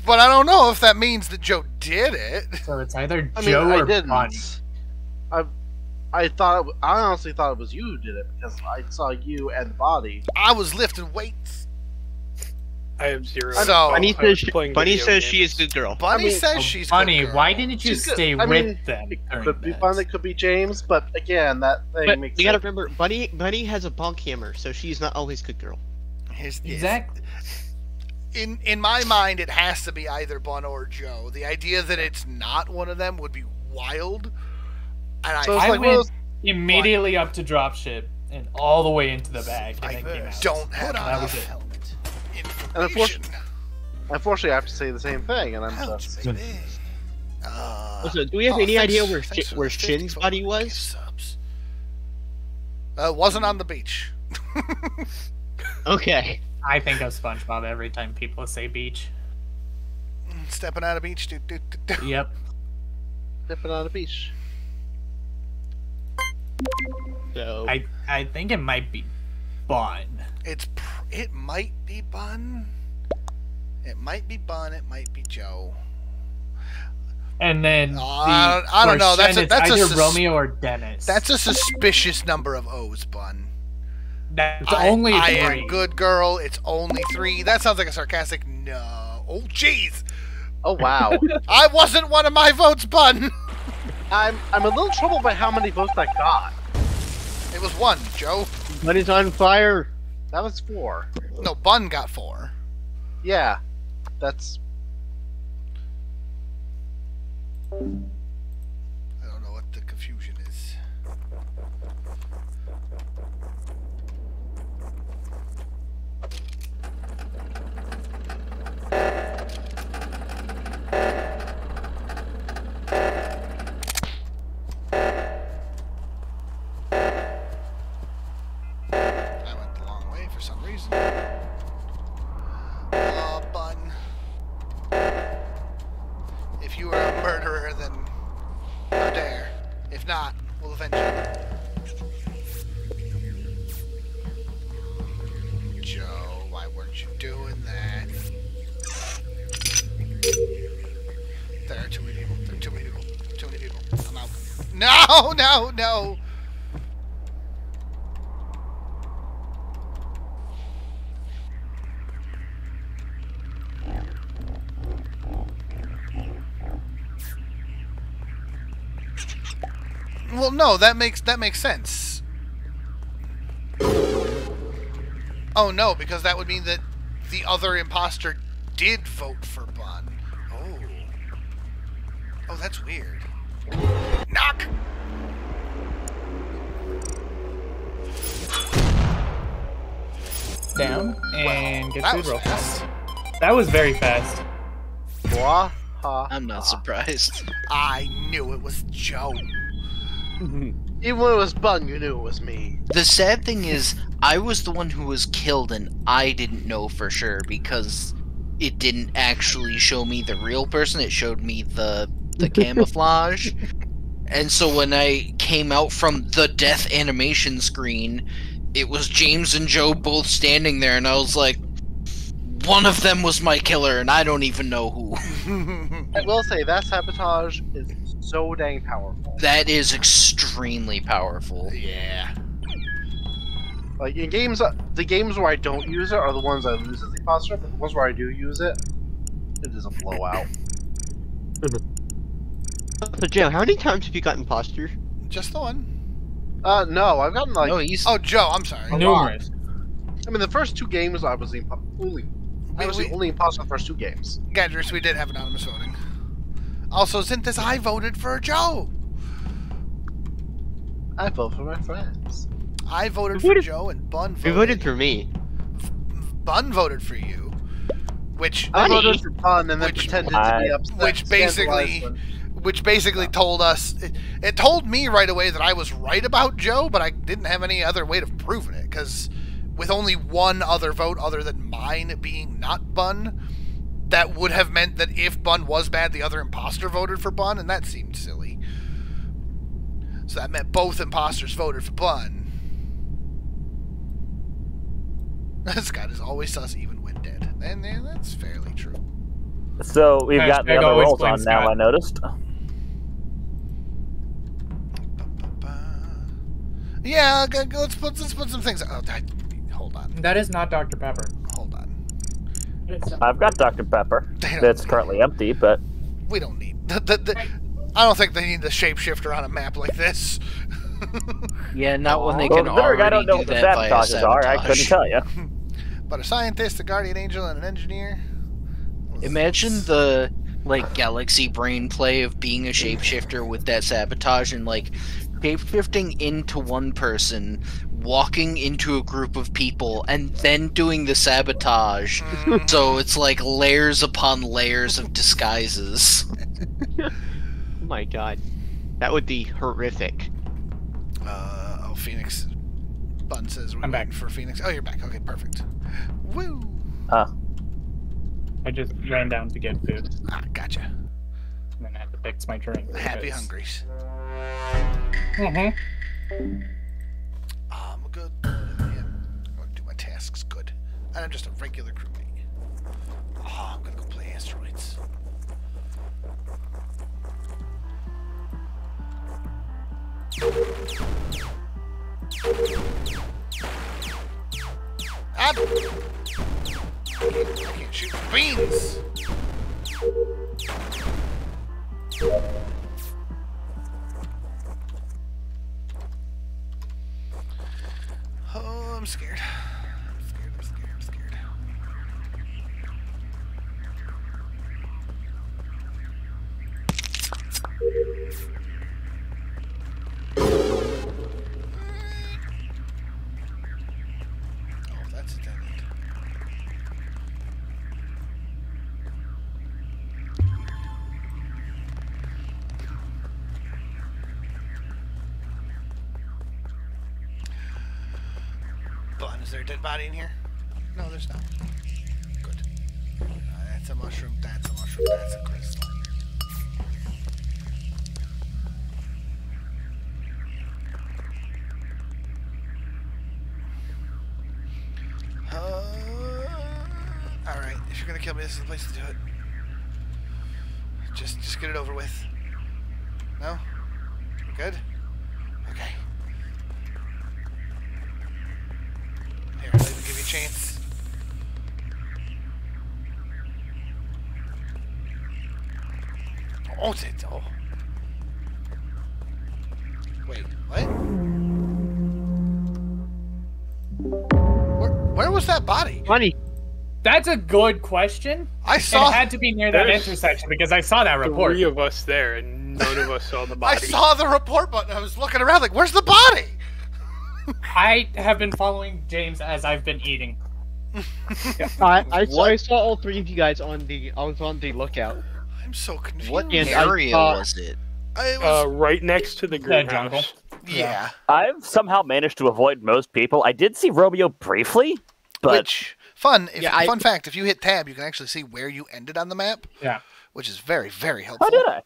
But I don't know if that means that Joe did it. So it's either I mean, Joe I or didn't. Bonnie. I honestly thought it was you who did it because I saw you and the body. I was lifting weights. I have zero. So Bunny I was says, playing Bunny video says she games. is a good girl. Bunny says Oh, she's Bunny, good girl. why didn't you She's good. stay I with mean, them? It during could be that? Bunny, it could be James, but again, that thing But makes you gotta it. remember, Bunny has a bonk hammer, so she's not always good girl. Exactly. In my mind, it has to be either Bun or Joe. The idea that it's not one of them would be wild. And So it's I like, went well, immediately up to dropship and all the way into the bag and I then came out. don't have That was enough it. helmet And information. unfortunately, I have to say the same thing, and I'm Ouch, just. baby. Also, do we have any thanks- idea thanks for where the Shin's 54 body gift was? subs. Wasn't on the beach. Okay. I think of SpongeBob every time people say beach. Stepping out of beach. Yep. Dipping on the beach. So I think it might be Bun. It might be Bun. It might be Bun. It might be Joe. And then I don't know. Shen, That's it's either a Romeo or Dennis. That's a suspicious number of O's, Bun. That's only I 3. am good girl. It's only 3. That sounds like a sarcastic no. Oh, jeez. Oh wow. I wasn't one of my votes, Bun. I'm a little troubled by how many votes I got. It was 1, Joe. Bunny's on fire. That was 4. No, Bun got 4. Yeah, that's. I don't know what the confusion is. I went the long way for some reason. Oh, Bun. If you were a murderer, then how dare. If not, we'll avenge you. Joe, why weren't you doing that? There are too many people. There are too many people. Too many people. I'm out. No, no, no! Well, no, that makes sense. Oh no, because that would mean that the other imposter did vote for Bun. Oh. Oh, that's weird. Knock! Down and get That food was real fast. fast. That was very fast. Blah, ha, I'm not ha. surprised. I knew it was Joe. Even when it was Bun, you knew it was me. The sad thing is, I was the one who was killed, and I didn't know for sure because it didn't actually show me the real person. It showed me the camouflage. And so when I came out from the death animation screen, it was James and Joe both standing there, and I was like, one of them was my killer, and I don't even know who. I will say that sabotage is so dang powerful. That is extremely powerful. Yeah. Like in games, the games where I don't use it are the ones I lose as the imposter, but the ones where I do use it, it is a blowout. So Joe, how many times have you got imposter? Just the one. No, I've gotten like. No, he's Oh, Joe, I'm sorry. Numerous. I mean, the first 2 games I was the only. I was the only imposter in the first 2 games. Gadgers, we did have anonymous voting. Also, Zinthus, I voted for Joe. I vote for my friends. I voted You for voted- Joe, and Bun voted. You voted for me. Bun voted for you, which I Bunny. voted for Bun and then Which- pretended to be upset. which basically- scandalized told us it told me right away that I was right about Joe, but I didn't have any other way of proving it because with only one other vote other than mine being not Bun, that would have meant that if Bun was bad, the other imposter voted for Bun, and that seemed silly. So that meant both imposters voted for Bun. Scott is always sus even when dead, and that's fairly true. So we've got the Hashtag other always rolls blame on now, Scott. I noticed. Yeah, let's put some things. Oh, hold on. That is not Dr. Pepper. Hold on. I've got Dr. Pepper. That's currently empty, but We don't need. I don't think they need the shapeshifter on a map like this. Yeah, not when they well, can considering I don't already know do what the that via sabotages are, I couldn't sabotage. tell you. But a scientist, a guardian angel, and an engineer. Imagine the like galaxy brain play of being a shapeshifter with that sabotage and like shapeshifting into one person, walking into a group of people, and then doing the sabotage. So it's like layers upon layers of disguises. Oh my god. That would be horrific. Oh, Phoenix. Bun says we're I'm waiting back. for Phoenix. Oh, you're back. Okay, perfect. Woo! I just ran down to get food, Ah, gotcha. and then I had to fix my drink. Happy because- hungries. Mhm. I'm good. Yeah, I'm gonna do my tasks good. And I'm just a regular crewmate. Oh, I'm gonna go play asteroids. Ah! I can't shoot beans! Oh, I'm scared. I'm scared, I'm scared, I'm scared. Oh, that's a dead end. Bun, is there a dead body in here? No, there's not. Good. That's a mushroom, that's a mushroom, that's a crystal. Alright, if you're gonna kill me, this is the place to do it. Just get it over with. No? We're good? Okay. Here, I'll even give you a chance. Oh, it's oh. Wait, what? Where was that body? Funny. That's a good question. I saw. It had to be near that There's intersection because I saw that report. 3 of us there, and none of us saw the I body. saw the report button. I was looking around like, where's the body? I have been following James as I've been eating. I saw all 3 of you guys on the. I was on the lookout. I'm so confused. What And I area thought- was it? I was, Right next to the That jungle. greenhouse. yeah. I've somehow managed to avoid most people. I did see Romeo briefly, but Which fun? Yeah, Fun fact: if you hit tab, you can actually see where you ended on the map. Yeah. Which is very, very helpful. oh, did I?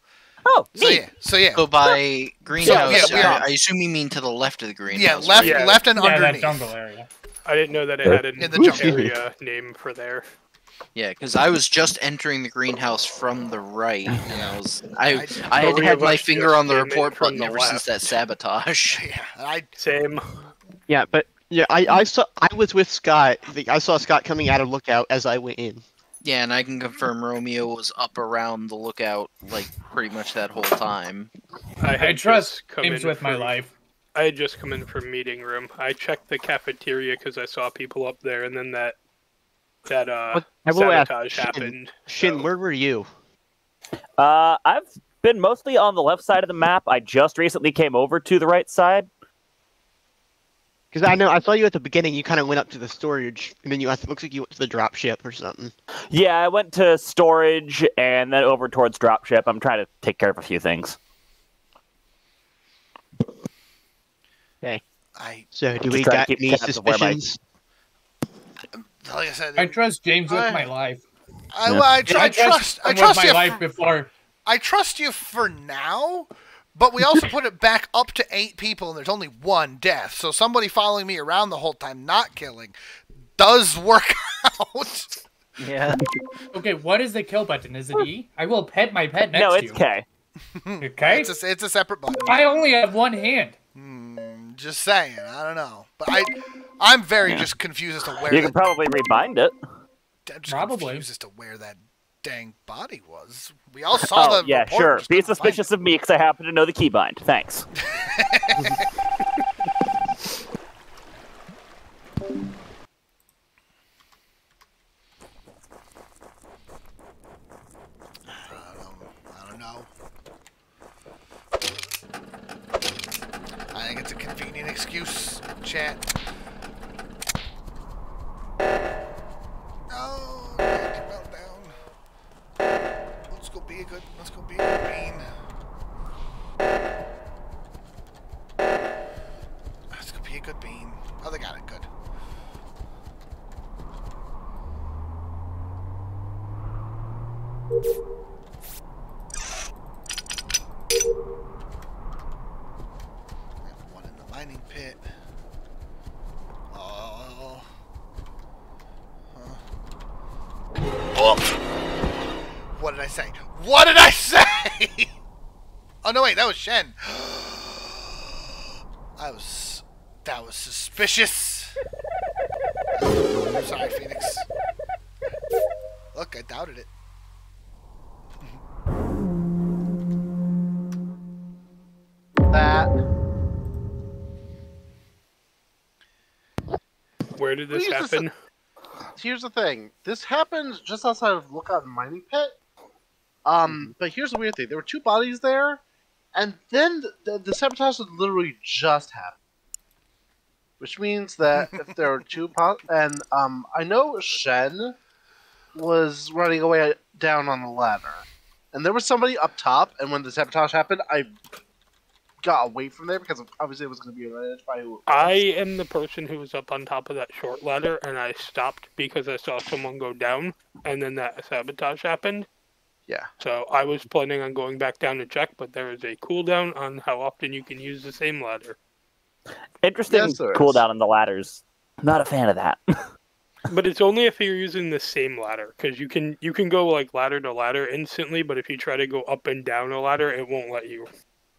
Oh, So neat. yeah. So yeah. Go by greenhouse. yeah, we are. I assume you mean to the left of the Yeah, greenhouse. left, Yeah. left, and Yeah, that underneath. jungle area. I didn't know that it had an In the jungle. area name for there. Yeah, because I was just entering the greenhouse from the right, and I had Three had of my us finger just on the came in report from button the ever since that left. sabotage. Yeah. Same. Yeah, but yeah, I saw. I was with Scott. I saw Scott coming out of lookout as I went in. Yeah, and I can confirm Romeo was up around the lookout like pretty much that whole time. I I had trust just come James in with my from- life. I had just come in from meeting room. I checked the cafeteria because I saw people up there, and then that I will ask, sabotage Shin, happened. Shin, so- where were you? I've been mostly on the left side of the map. I just recently came over to the right side. Because I know I saw you at the beginning. You kind of went up to the storage, and then it looks like you went to the drop ship or something. Yeah, I went to storage and then over towards dropship. I'm trying to take care of a few things. Okay. I So do Just we trying to got keep any tabs of where my- suspicions? like I said. I trust James with my life. I trust him with my you. life before. I trust you for now. But we also put it back up to 8 people, and there's only 1 death. So somebody following me around the whole time, not killing, does work out. Yeah. Okay, what is the kill button? Is it E? I will pet my pet next No, to it's you. K. Okay. It's a separate button. I only have one hand. Just saying. I don't know. But I'm very just confused as to where. You can probably rebind it. I'm just Probably. confused as to where that dang body was. We all saw Oh, the yeah, report, sure. just Be couldn't find suspicious of me because I happen to know the keybind. Thanks. I don't know. I think it's a convenient excuse, chat. Oh, meltdown. Let's go be a good bean. Let's go be a good bean. Oh, they got it. Good. One in the mining pit. Oh. Huh. Oh! What did I say? What did I say? Oh no, wait, that was Shen. That was suspicious. I'm sorry, Phoenix. Look, I doubted it. That. Where did this Please, happen? Here's the thing. This happened just outside of Lookout Mining Pit. But here's the weird thing. There were two bodies there, and then the sabotage had literally just happened. Which means that if there are two and I know Shen was running away down on the ladder, and there was somebody up top. And when the sabotage happened, I got away from there because obviously it was going to be managed by who. I am the person who was up on top of that short ladder, and I stopped because I saw someone go down, and then that sabotage happened. Yeah. So I was planning on going back down to check, but there is a cooldown on how often you can use the same ladder. Interesting Yes, there is. cooldown on the ladders. Not a fan of that. But it's only if you're using the same ladder, because you can go like ladder to ladder instantly, but if you try to go up and down a ladder, it won't let you.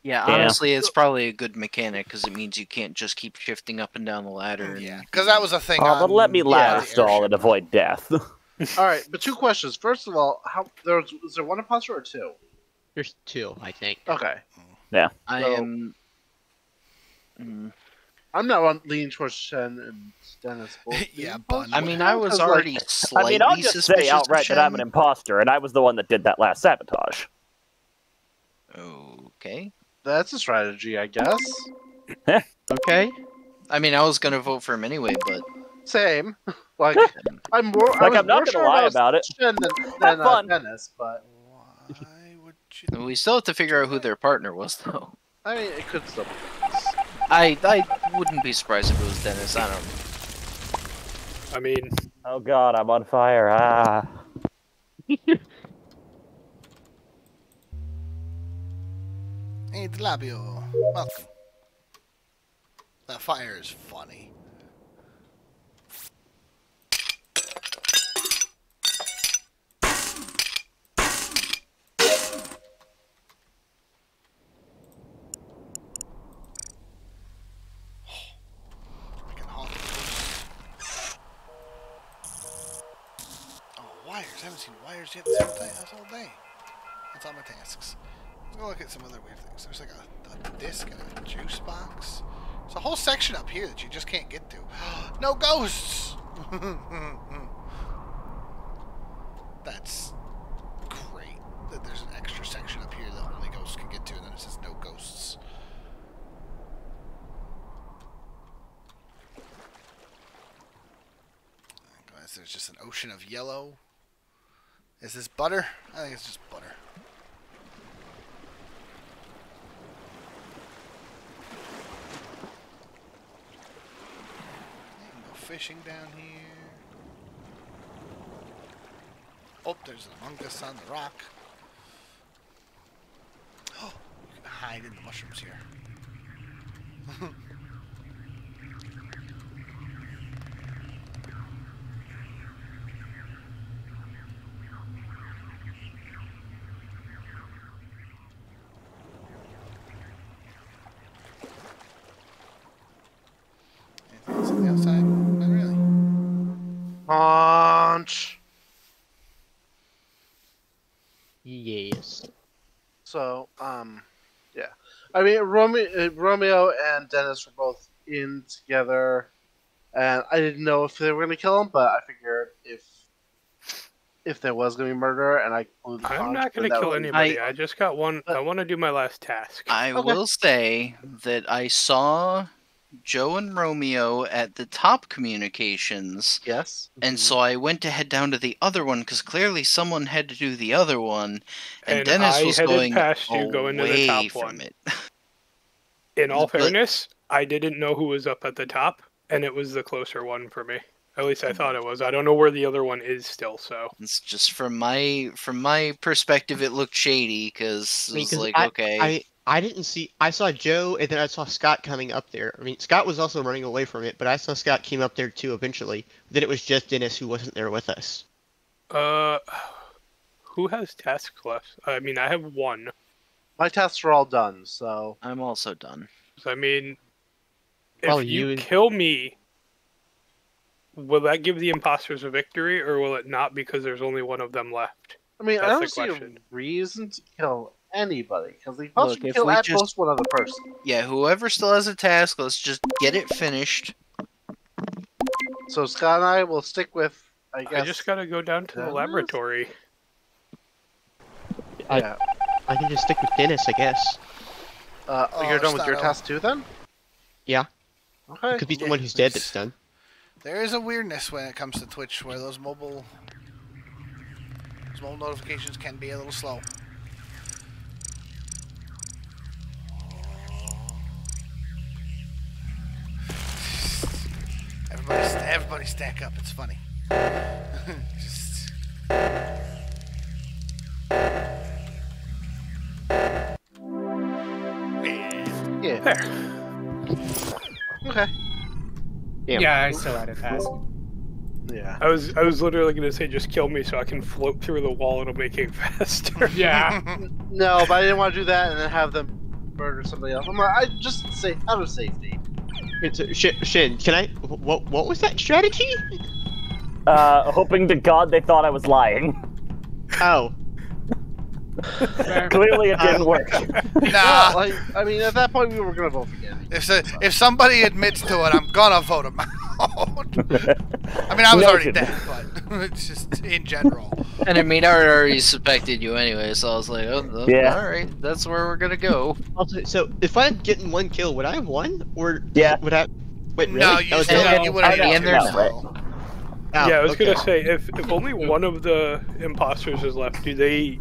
Yeah, honestly, it's probably a good mechanic because it means you can't just keep shifting up and down the ladder. Yeah, because that was a thing. But let me ladder the stall airship. and avoid death. All right, but two questions. First of all, is there one imposter or two? There's two, I think. Okay. I So- am. I'm not leaning towards Shen and Dennis. Yeah, Bun. I mean, I was Because, like, already I slightly mean, I'll just suspicious say of outright that I'm an Shen. imposter, and I was the one that did that last sabotage. Okay. That's a strategy, I guess. Okay. I mean, I was gonna vote for him anyway, but Same. Like, I'm more. Like, I'm not more gonna sure lie about it. Shen Have than fun. Dennis, but Why would you? we still have to figure out who their partner was, though. I mean, it could still be. I wouldn't be surprised if it was Dennis. I don't know. I mean, Oh god, I'm on fire. Ah. Hey, Delabio. Welcome. That fire is funny. Freaking hot. Oh, wires. I haven't seen wires yet this whole day. That's on my tasks. Let's go look at some other weird things. There's like a disc and a juice box. There's a whole section up here that you just can't get to. No ghosts! That's great that there's an extra section up here that only ghosts can get to, and then it says no ghosts. Guys, there's just an ocean of yellow. Is this butter? I think it's just butter. You can go fishing down here. Oh, there's an Among Us on the rock. Oh, you can hide in the mushrooms here. Anything else on the outside? Not really. Punch. Yes. So, yeah. I mean, Romeo and Dennis were both in together, and I didn't know if they were going to kill him, but I figured if there was going to be murder and I blew the I'm conch, not then going to that kill would be- anybody. I just got one. I But- want to do my last task. I Okay. will say that I saw Joe and Romeo at the top communications, Yes. and so I went to head down to the other one because clearly someone had to do the other one, and Dennis I was headed going past you, going to the away top from one. it. In all But- fairness, I didn't know who was up at the top, and it was the closer one for me. At least I thought it was. I don't know where the other one is still, so. It's just from my perspective, it looked shady because it was like, okay, I didn't see. I saw Joe, and then I saw Scott coming up there. I mean, Scott was also running away from it, but I saw Scott came up there too eventually. Then it was just Dennis who wasn't there with us. Who has tasks left? I mean, I have one. My tests are all done, so I'm also done. So, I mean, if Well, you you and- kill me, will that give the imposters a victory, or will it not because there's only one of them left? I mean, I That's don't the see a question. reason to kill anybody because the Look, imposter can if kill we at just- most one other person. Yeah, whoever still has a task, let's just get it finished. So Scott and I will stick with. I guess. I just gotta go down to the Dennis? laboratory. Yeah. I can just stick with Dennis, I guess. You're done with your Stato. task too, then? Yeah. Okay. It could be Yeah, someone who's dead there's- that's done. There is a weirdness when it comes to Twitch where those mobile notifications can be a little slow. Everybody stack up. It's funny. Just... Yeah. There. Okay. Yeah, I still had a task. Yeah. I was literally gonna say just kill me so I can float through the wall and it'll make it faster. Yeah. No, but I didn't want to do that and then have them murder somebody else. I'm like, I just say out of safety. Shin, can I? What was that strategy? Hoping to God they thought I was lying. Oh. Clearly it didn't work. Nah. Like, I mean, at that point we were gonna vote for Gabby. If somebody admits to it, I'm gonna vote him out. I mean, I was already Noted. dead, but it's just in general. And I mean, I already suspected you anyway, so I was like, oh, Yeah. all right, that's where we're gonna go. Also, so if I had gotten one kill, would I have won? Or Yeah. would I? Wait, really? No, you That was still it? you would have I know, had there's to. no. Oh, Yeah, I was okay. gonna say if only one of the imposters is left, do they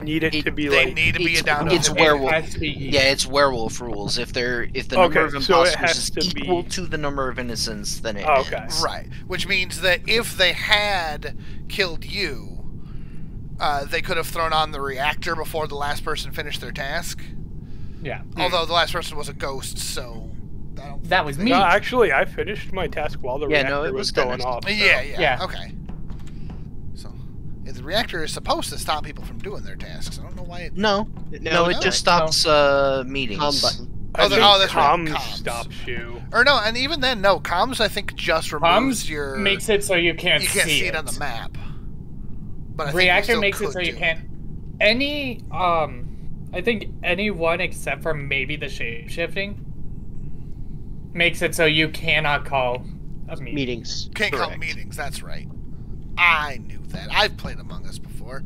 need it to be They like? need to be it's- a down. it's to It werewolf. has to be easy. Yeah, it's werewolf rules. If the number Okay, of so it imposters has is to be- equal to the number of innocents, then it Oh, okay. ends. Right, which means that if they had killed you, they could have thrown on the reactor before the last person finished their task. Yeah. Although the last person was a ghost, so I don't That was me. No, actually, I finished my task while the Yeah, reactor no, it was was going Dennis. off. so- Yeah, Yeah. okay. So, yeah, the reactor is supposed to stop people from doing their tasks. I don't know why it. No, No, it no. just stops meetings. Com button. I think that's right, comms comms. stops you. Or no, and even then, no. Comms, I think, just removes Comms your. makes it so you can't, you can't see it on the map. But I think you Reactor still makes it could so you do can't. I think anyone except for maybe the shape shifting makes it so you cannot call a meeting. Meetings. Can't call Correct. meetings. That's right. I knew that. I've played Among Us before.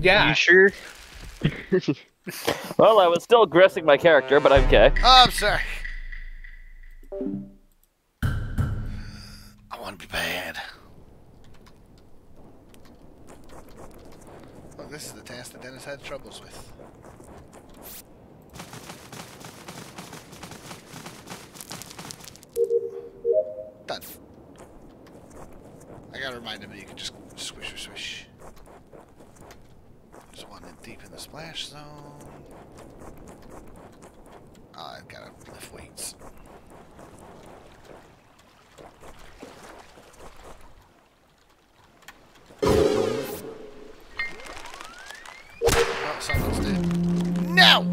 Yeah. You sure? Well, I was still aggressing my character, but okay. Oh, I'm sorry. I want to be bad. Well, this is the task that Dennis had troubles with. Done. I gotta remind him that you can just swish or swish. There's one in deep in the splash zone. I gotta lift weights. Oh, someone's dead. No!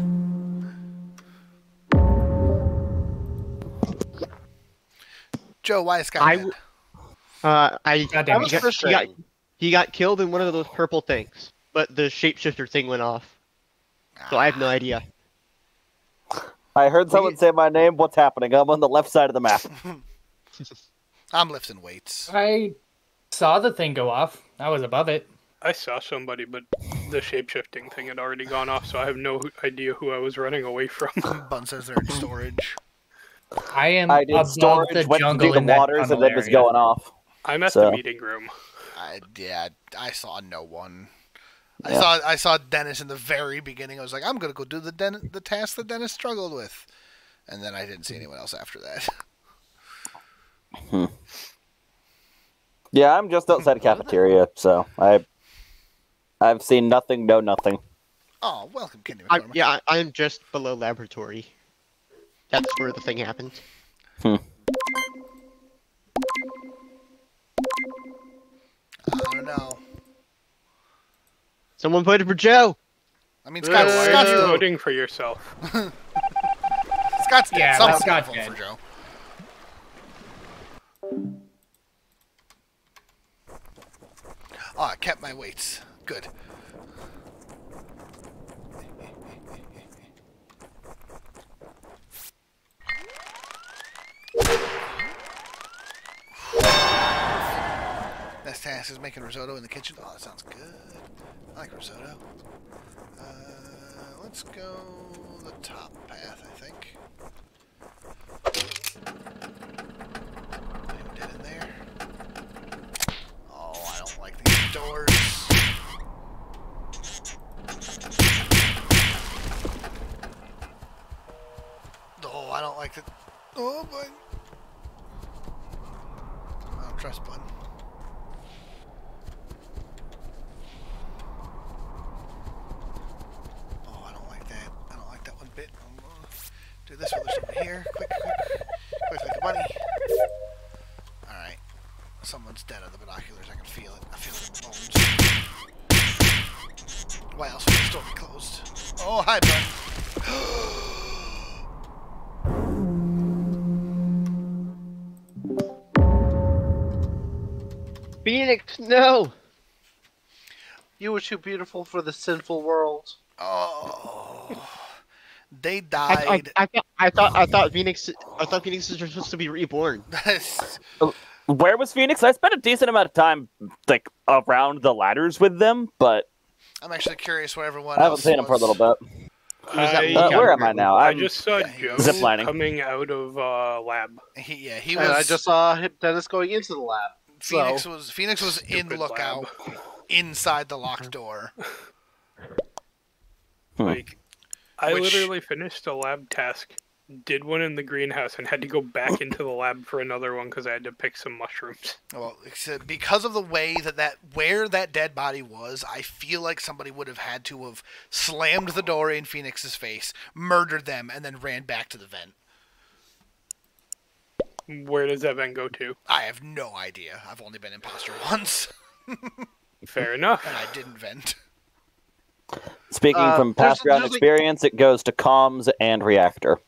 Joe, why is Scott dead? God damn it. He He got killed in one of those purple things, but the shapeshifter thing went off. So I have no idea. I heard someone say my name. What's happening? I'm on the left side of the map. I'm lifting weights. I saw the thing go off. I was above it. I saw somebody, but the shapeshifting thing had already gone off, so I have no idea who I was running away from. Bun says they're in storage. I am I did above storage, the went to jungle do the in that waters, tunnel and then was area. going off. I'm at So- the meeting room. I saw no one. Yeah. I saw Dennis in the very beginning. I was like, I'm gonna go do the task that Dennis struggled with, and then I didn't see anyone else after that. Yeah, I'm just outside the cafeteria, so I've seen nothing, know nothing. Oh, welcome, Kenny McCormick. I'm just below laboratory. That's where the thing happened. I don't know. Someone voted for Joe. I mean, Why Scott's are you dead. voting for yourself? Scott's dead. Yeah, Someone's Scott's gonna vote dead. for Joe. Oh, I kept my weights. Good. Next task is making risotto in the kitchen. Oh, that sounds good. I like risotto. Let's go the top path, I think. Anyone dead in there? Oh, I don't like these doors. Oh, I don't like it. Oh, boy. I don't trust button. Oh, I don't like that. I don't like that one bit. I'm gonna do this while there's somebody here. Quick, like a bunny. Alright. Someone's dead on the binoculars. I can feel it. I feel it in my bones. Why else would the store be closed? Oh, hi, bud. Phoenix, no! You were too beautiful for the sinful world. Oh. They died. I thought Phoenix was supposed to be reborn. Where was Phoenix? I spent a decent amount of time like around the ladders with them, but I'm actually curious where everyone I haven't else seen him for a little bit. Where am I now? I I'm just saw Yeah, he Joe was ziplining. coming out of lab. he was. And I just saw Dennis going into the lab. Phoenix So, was in Stupid lookout lab. inside the locked door. Like, I Which- literally finished a lab task, did one in the greenhouse, and had to go back into the lab for another one because I had to pick some mushrooms. Well, except because of the way where that dead body was, I feel like somebody would have had to have slammed the door in Phoenix's face, murdered them, and then ran back to the vent. Where does that vent go to? I have no idea. I've only been imposter once, Fair enough. and I didn't vent. Speaking from past there's round like- experience, it goes to comms and reactor.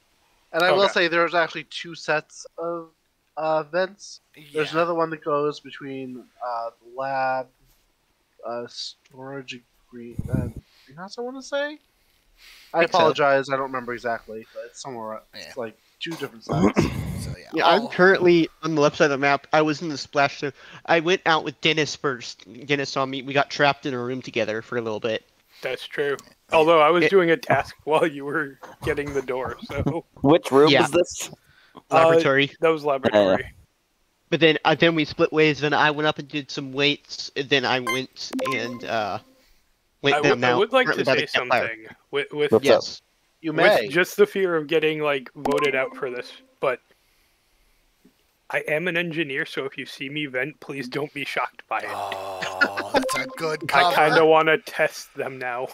and I will Okay. say there's actually two sets of vents. There's Yeah. another one that goes between the lab, storage, and greenhouse, I want to say. I Think so. apologize, I don't remember exactly, but it's somewhere. It's Yeah. like two different sets. So yeah, Yeah, I'm I'll- currently on the left side of the map. I was in the splash zone. I went out with Dennis first. Dennis saw me. We got trapped in a room together for a little bit. That's true. Although I was It- doing a task while you were getting the door, so Which room Yeah. is this? Laboratory. that was laboratory. But then we split ways. Then I went up and did some weights. And then I went and went I down now. would like currently to by say the campfire. something with What's up? Yes. You may. with just the fear of getting like voted out for this, but I am an engineer, so if you see me vent, please don't be shocked by it. Oh, that's a good cover. I kind of want to test them now.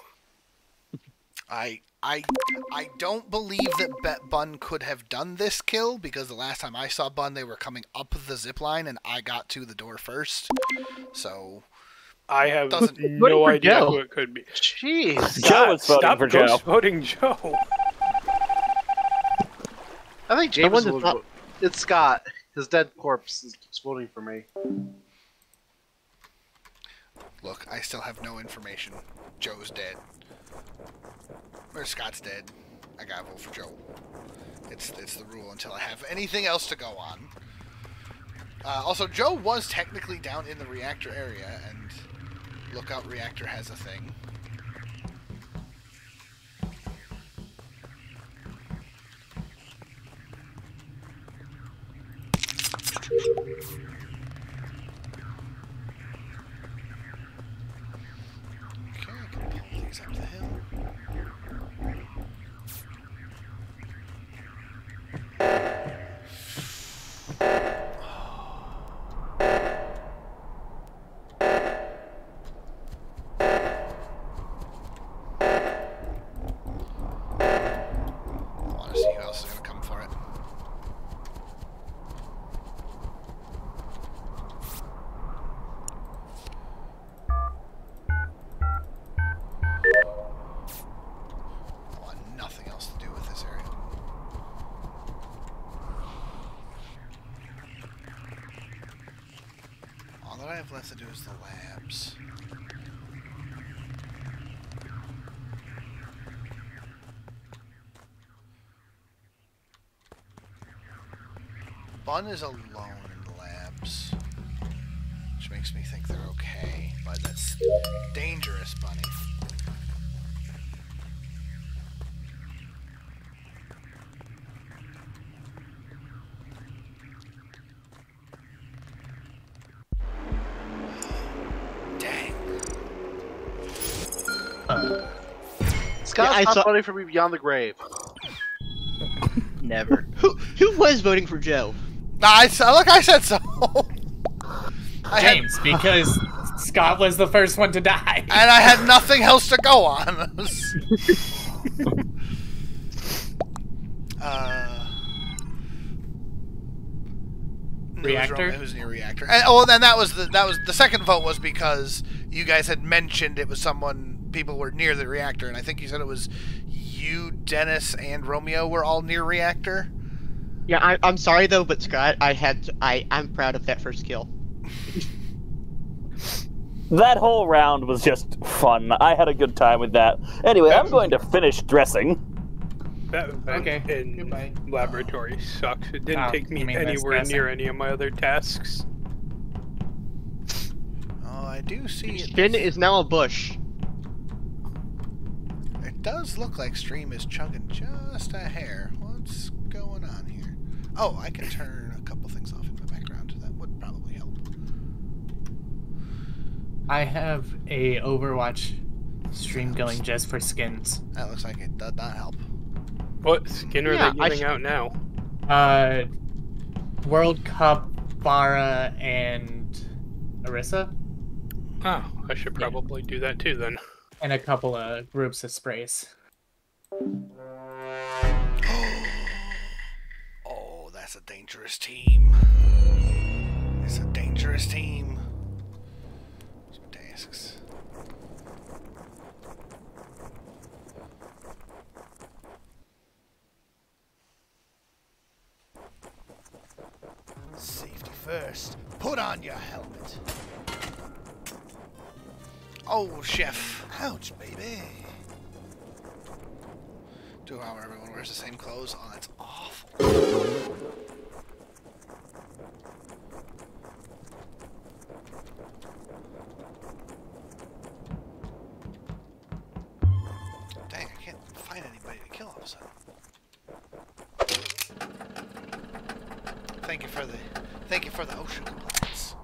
I don't believe that Bun could have done this kill because the last time I saw Bun, they were coming up the zip line and I got to the door first. So I have Doesn't- Voting no for idea Joe. who it could be. Jeez. Joe is voting Stop for Joe. ghost voting Joe. I think Someone James does will not- vote. It's Scott. His dead corpse is voting for me. I still have no information. Joe's dead. Or Scott's dead. I gotta vote for Joe. It's the rule until I have anything else to go on. Also, Joe was technically down in the reactor area, and Lookout Reactor has a thing. Okay, I can pull these up the hill. I want to see who else is going to come for it. I want nothing else to do with this area. All that I have left to do is the labs. Bun is alone in the labs, which makes me think they're okay, but that's dangerous, Bunny. Dang. Scott's I not saw- voting for me beyond the grave. Never. Who was voting for Joe? I said so. James, because Scott was the first one to die. And I had nothing else to go on. Reactor? Who's near reactor? And, then that was the second vote was because you guys had mentioned it was people were near the reactor, and I think you said it was you, Dennis, and Romeo were all near reactor. Yeah, I'm sorry though, but Scott, I'm proud of that first kill. That whole round was just fun. I had a good time with that. Anyway, I'm going to finish dressing. That event Okay, in goodbye. laboratory sucks. It didn't Oh, take me you mean that's anywhere dressing? near any of my other tasks. Oh, I do see it. Finn is now a bush. It does look like stream is chugging just a hair. What's going on here? Oh, I can turn a couple things off in the background. That would probably help. I have a Overwatch stream going just for skins. That looks like it does not help. What skin are Yeah, they I giving out now? World Cup, Bara, and Orisa, Oh, I should probably do that too then. and a couple of groups of sprays. Oh, that's a dangerous team. It's a dangerous team. Some tasks. Safety first. Put on your helmet. Oh, chef. Ouch, baby. Where everyone wears the same clothes. Oh, that's awful. Dang, I can't find anybody to kill all of a sudden. Thank you for the ocean compliance.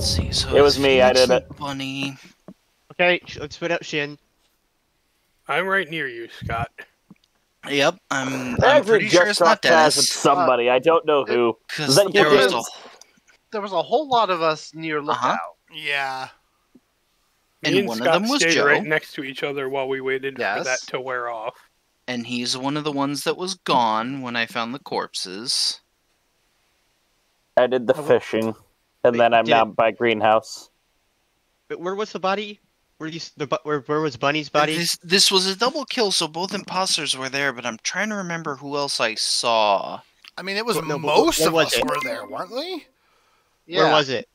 Let's see. So It was me, I Phoenix did and it. Bunny. Okay, let's split up Shin. I'm right near you, Scott. Yep, I I'm actually pretty sure just it's not crossed paths with Dennis. somebody. I don't know who. Because That there you was did? There was a whole lot of us near Lookout. Yeah. And Me and one of Scott them was stayed Joe. right next to each other while we waited for Yes. that to wear off. And he's one of the ones that was gone when I found the corpses. I did the fishing, and then I'm now by greenhouse. But where was the body? Where was Bunny's body? This was a double kill, so both imposters were there, but I'm trying to remember who else I saw. I mean, it was No, but most where of was us it? were there, weren't we? Yeah. Where was it?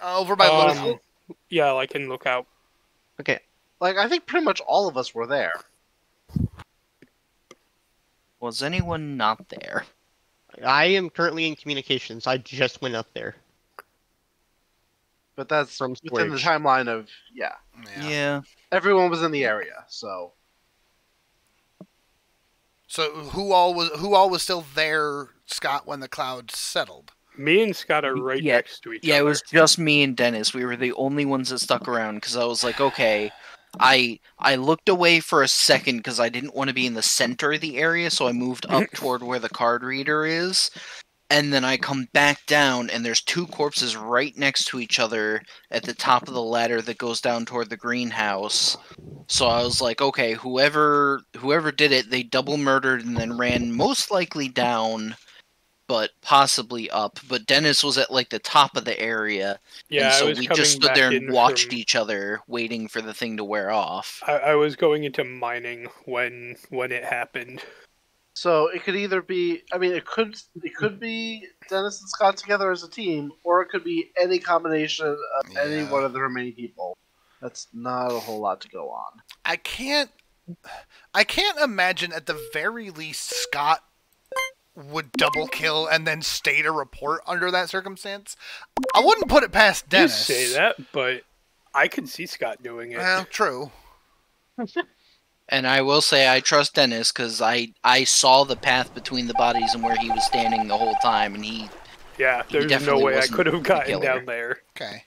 Over by Lookout. Yeah, like in Lookout. Okay. Like, I think pretty much all of us were there. Was anyone not there? I am currently in communications. I just went up there. But that's From within the storage. timeline of, yeah. Yeah. Everyone was in the area, so. So who all was still there, Scott, when the cloud settled? Me and Scott are right Yeah, next to each Yeah, other. it was just me and Dennis. We were the only ones that stuck around because I was like, okay. I looked away for a second because I didn't want to be in the center of the area, so I moved up toward where the card reader is. And then I come back down, and there's two corpses right next to each other at the top of the ladder that goes down toward the greenhouse. So I was like, okay, whoever did it, they double murdered and then ran most likely down, but possibly up. But Dennis was at like the top of the area, Yeah, and so I was we coming just stood back there in and watched from- each other, waiting for the thing to wear off. I was going into mining when it happened. So it could either be, I mean, it could be Dennis and Scott together as a team, or it could be any combination of any Yeah. one of the remaining people. That's not a whole lot to go on. I can't imagine at the very least Scott would double kill and then state a report under that circumstance. I wouldn't put it past Dennis. You say that, but I could see Scott doing it. Well, true. And I will say I trust Dennis because I saw the path between the bodies and where he was standing the whole time, and he Yeah, He there's no definitely way I wasn't could have the gotten killer. down there. Okay.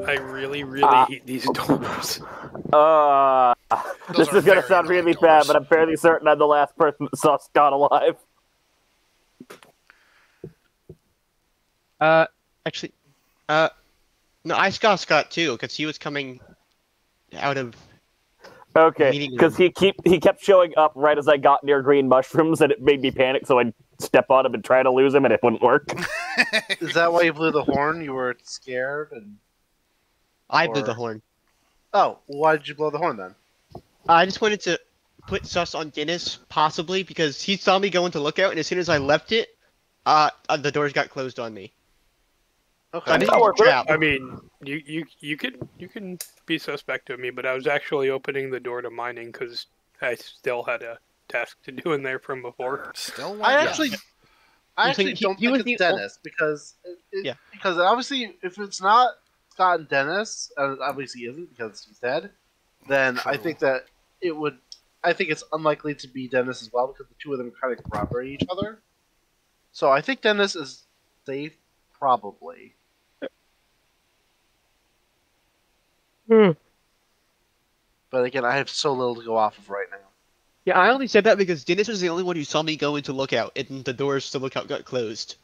I really hate these doors. This are is gonna very sound really annoying bad, doors. but I'm fairly certain I'm the last person that saw Scott alive. Actually, no, I saw Scott too, because he was coming out of. Okay, Meeting because he kept showing up right as I got near green mushrooms, and it made me panic, so I'd step on him and try to lose him, and it wouldn't work. Is that why you blew the horn? You were scared? I blew Or- the horn. Oh, why did you blow the horn then? I just wanted to put sus on Dennis, possibly, because he saw me go into lookout, and as soon as I left it, the doors got closed on me. Okay. I didn't That'll work, trap. I mean, you can be suspect of me, but I was actually opening the door to mining because I still had a task to do in there from before. Still I one. actually, You I think actually he- don't he think was it's the Dennis because Yeah. because obviously if it's not Scott and Dennis, and obviously he isn't because he's dead, then I True. think that it would I think it's unlikely to be Dennis as well because the two of them kind of corroborate each other. So I think Dennis is safe, probably. But again, I have so little to go off of right now. Yeah, I only said that because Dennis was the only one who saw me go into lookout, and the doors to lookout got closed.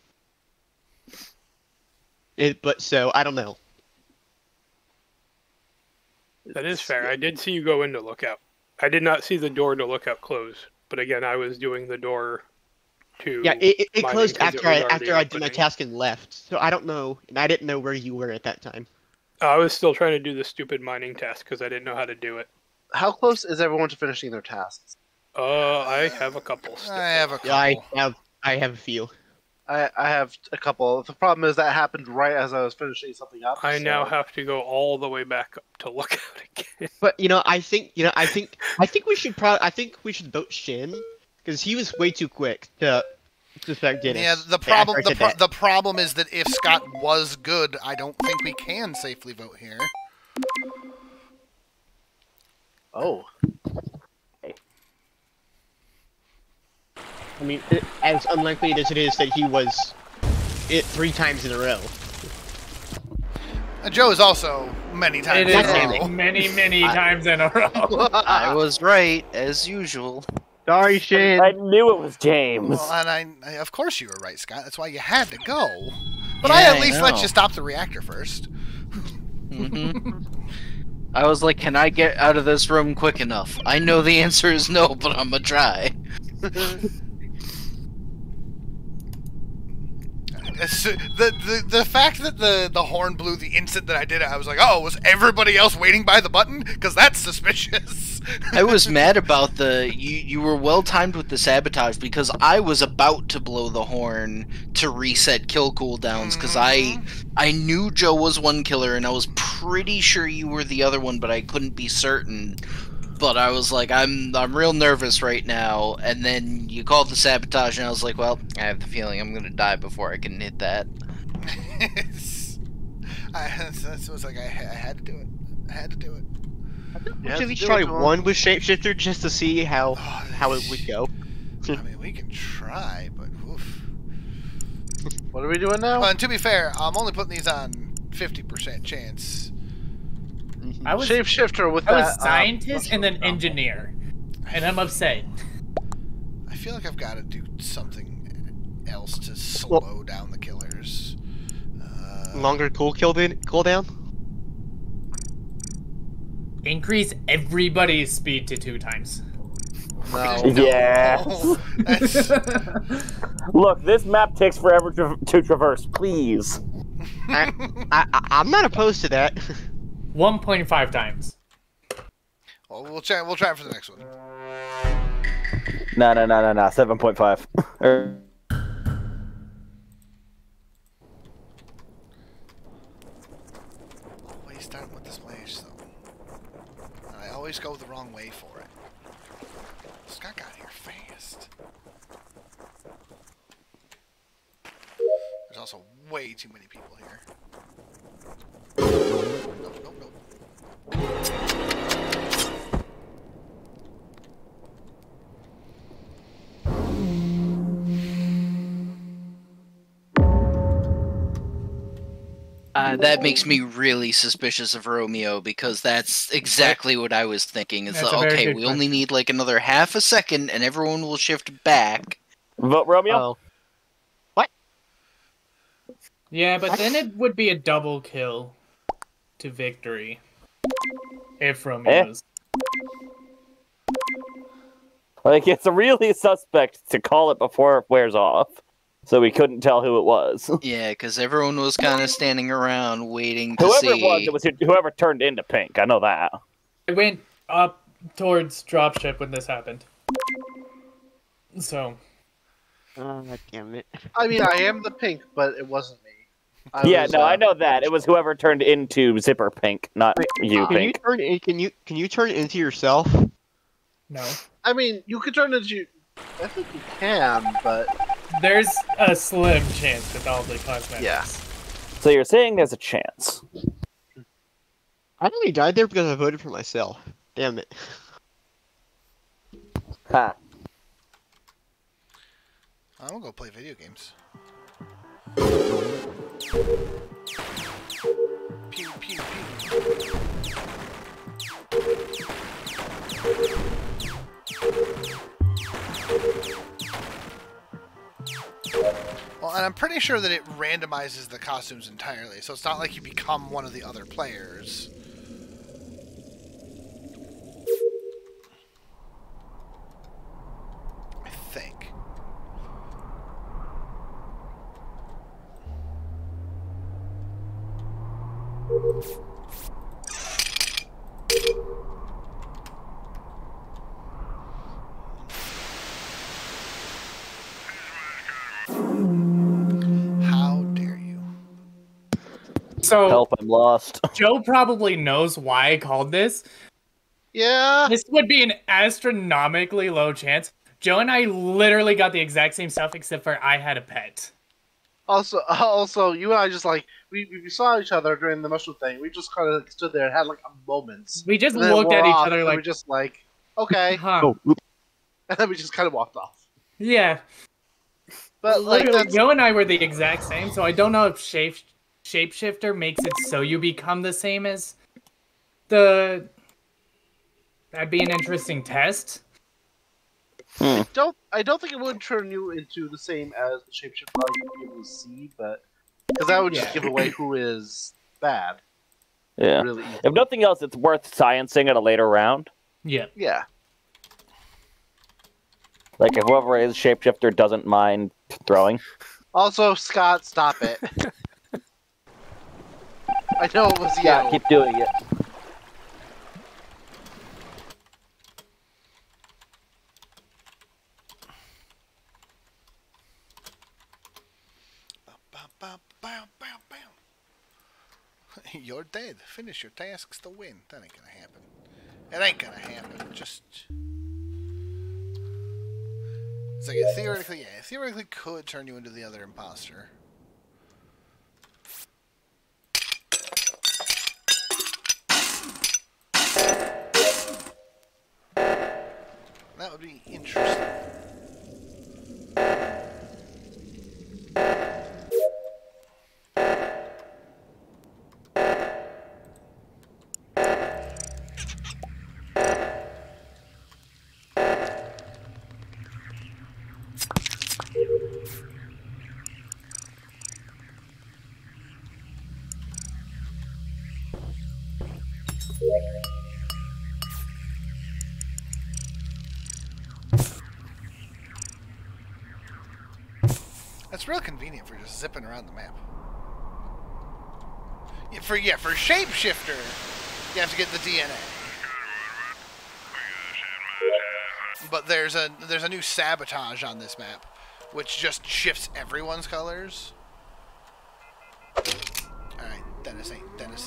But so I don't know. That is fair. I did see you go into lookout. I did not see the door to lookout close, but again, I was doing the door to. Yeah, it mining closed 'cause it after was I already did my opening. task and left. So I don't know, and I didn't know where you were at that time. I was still trying to do the stupid mining task because I didn't know how to do it. How close is everyone to finishing their tasks? I have a couple. Still. I have a couple. Yeah, I have a few. I have a couple. The problem is that happened right as I was finishing something up. I now so- have to go all the way back up to lookout again. But I think we should vote Shin because he was way too quick to suspect Dennis. Yeah, the problem is that if Scott was good, I don't think we can safely vote here. Oh. I mean, as unlikely as it is that he was it 3 times in a row. Joe is also many times It in is a Damn row. it. many times in a row. I was right, as usual. Sorry, Shin. I knew it was James. Well, and I of course you were right, Scott. That's why you had to go. But I Yeah, at least I let know. you stop the reactor first. hmm I was like, can I get out of this room quick enough? I know the answer is no, but I'm gonna try. The fact that the horn blew the instant that I did it, I was like, oh, was everybody else waiting by the button? Because that's suspicious. I was mad about you were well timed with the sabotage because I was about to blow the horn to reset kill cooldowns because I knew Joe was one killer and I was pretty sure you were the other one, but I couldn't be certain. But I was like, I'm real nervous right now, and then you called the sabotage, and I was like, well, I have the feeling I'm gonna die before I can hit that. It was like I had to do it. I had to do it. You Should have we to do try it, Joel. one with Shapeshifter just to see how it would go? I mean, we can try, but oof. What are we doing now? Well, and to be fair, I'm only putting these on 50% chance. I was Shapeshifter with I that. was scientist and then mushroom engineer, and I'm upset. I feel like I've got to do something else to slow down the killers. Longer cooldown? Increase everybody's speed to 2 times. No. Yes. That's, Look, this map takes forever to traverse. Please. I'm not opposed to that. 1.5 times. well, we'll try it for the next one. No. 7.5. Always starting with this place, though. And I always go the wrong way for it. Scott got here fast. There's also way too many people here. Nope. That makes me really suspicious of Romeo because that's exactly what I was thinking. It's That's like, a very okay, good we only question. need like another half a second and everyone will shift back. Vote Romeo? Oh. Yeah, but then it would be a double kill to victory. If Romeo's. Like, it's really suspect to call it before it wears off. So we couldn't tell who it was. Yeah, because everyone was kind of standing around waiting to Whoever see. it was whoever turned into pink. I know that. I went up towards dropship when this happened. So. Oh, damn it. I mean, I am the pink, but it wasn't me. I know that. It was whoever turned into Zipper Pink, not you, Can you Pink. turn in, can you turn into yourself? No. I mean, you could turn into. I think you can, but There's a slim chance with all the cosmetics. Yeah. So you're saying there's a chance. I only died there because I voted for myself. Damn it. Ha. I'm gonna go play video games. Pew pew pew. Well, and I'm pretty sure that it randomizes the costumes entirely, so it's not like you become one of the other players. I think. How dare you? So Help, I'm lost. Joe probably knows why I called this. Yeah. This would be an astronomically low chance. Joe and I literally got the exact same stuff except for I had a pet. Also, you and I just like we saw each other during the mushroom thing. We just kind of like, stood there and had like a moment. We just And then it looked wore at each off, other and like, we just like, okay, huh. Oh, oops. and then we just kind of walked off. Yeah. But like Literally, that's Joe and I were the exact same, so I don't know if Shapeshifter makes it so you become the same as the... That'd be an interesting test. I don't think it would turn you into the same as the shapeshifter you'd be able to see, but because that would just Yeah. give away who is bad. Yeah. Really easy. If nothing else, it's worth sciencing at a later round. Yeah. Yeah. Like, if whoever is shapeshifter doesn't mind throwing. Also, Scott, stop it. I know it was you. Yeah, keep doing it. You're dead. Finish your tasks to win. That ain't gonna happen. It ain't gonna happen. Just... It's like it theoretically could turn you into the other imposter. That would be interesting. That's real convenient for just zipping around the map. For shapeshifter, you have to get the DNA. But there's a new sabotage on this map, which just shifts everyone's colors. All right, Dennis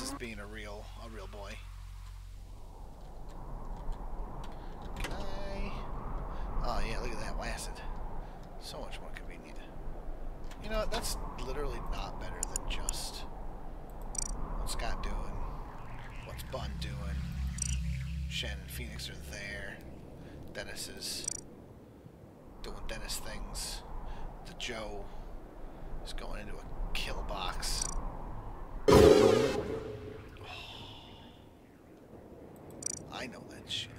is being a real boy. Can I? Oh yeah, look at that WASD. So much more convenient. You know what? That's literally not better than just what's Scott doing, what's Bun doing. Shen and Phoenix are there. Dennis is doing Dennis things. The Joe is going into a kill box. I know that shit.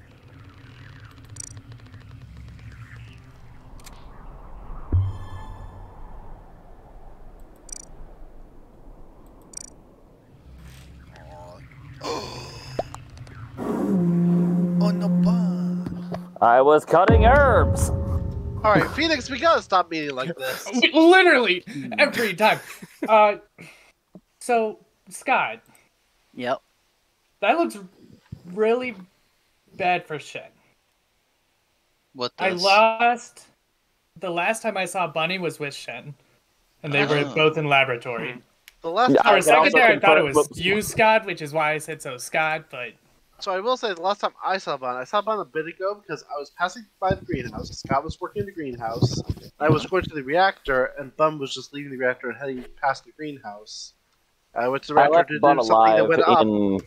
Oh no, bun. I was cutting herbs. Alright, Phoenix, we gotta stop meeting like this. Literally, every time. So, Scott, Yep. that looks really bad for Shen. What I does? lost... The last time I saw Bunny was with Shen. And they were Oh. both in laboratory. The last Yeah, For time, a second also there, I thought it confirm- was whoops. you, Scott, which is why I said so, Scott, but... so I will say the last time I saw Bun a bit ago because I was passing by the greenhouse. Scott was working in the greenhouse. I was going to the reactor, and Bun was just leaving the reactor and heading past the greenhouse. I went to the I reactor left to do Bun something that alive went up. in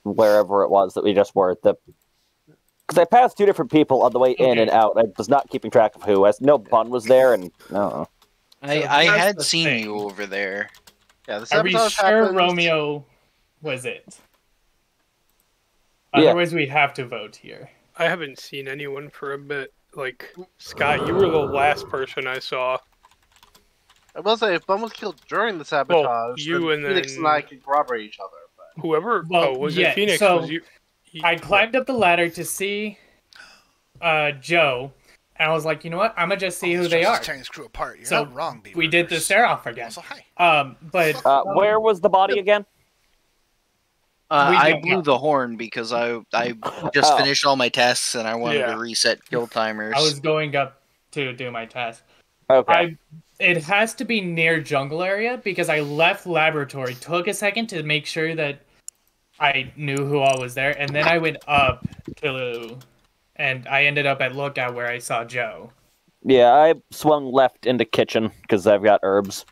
wherever it was that we just were. Because I passed 2 different people on the way in Okay. and out. I was not keeping track of who. I know Bun was there, and no. I that's had the seen thing. you over there. Yeah, the Are we sabotage sure happens. Romeo was it? Yeah. Otherwise, we have to vote here. I haven't seen anyone for a bit. Like, Scott, you were the last person I saw. I will say, if Bum was killed during the sabotage, Well, you then and Phoenix then- and I could corroborate each other. But Whoever. Well, was yeah, it Phoenix? so Was you? I climbed up the ladder to see Joe, and I was like, you know what? I'm gonna just see who they are. Tearing this crew apart. You're So not wrong, Beaver. we did the stare off again. Also, hi. But Where was the body again? We I don't blew know. the horn because I just Oh. finished all my tests and I wanted Yeah. to reset kill timers. I was going up to do my task. Okay. It has to be near jungle area because I left laboratory, took a second to make sure that I knew who all was there, and then I went up to, and I ended up at lookout where I saw Joe. Yeah, I swung left into kitchen because I've got herbs.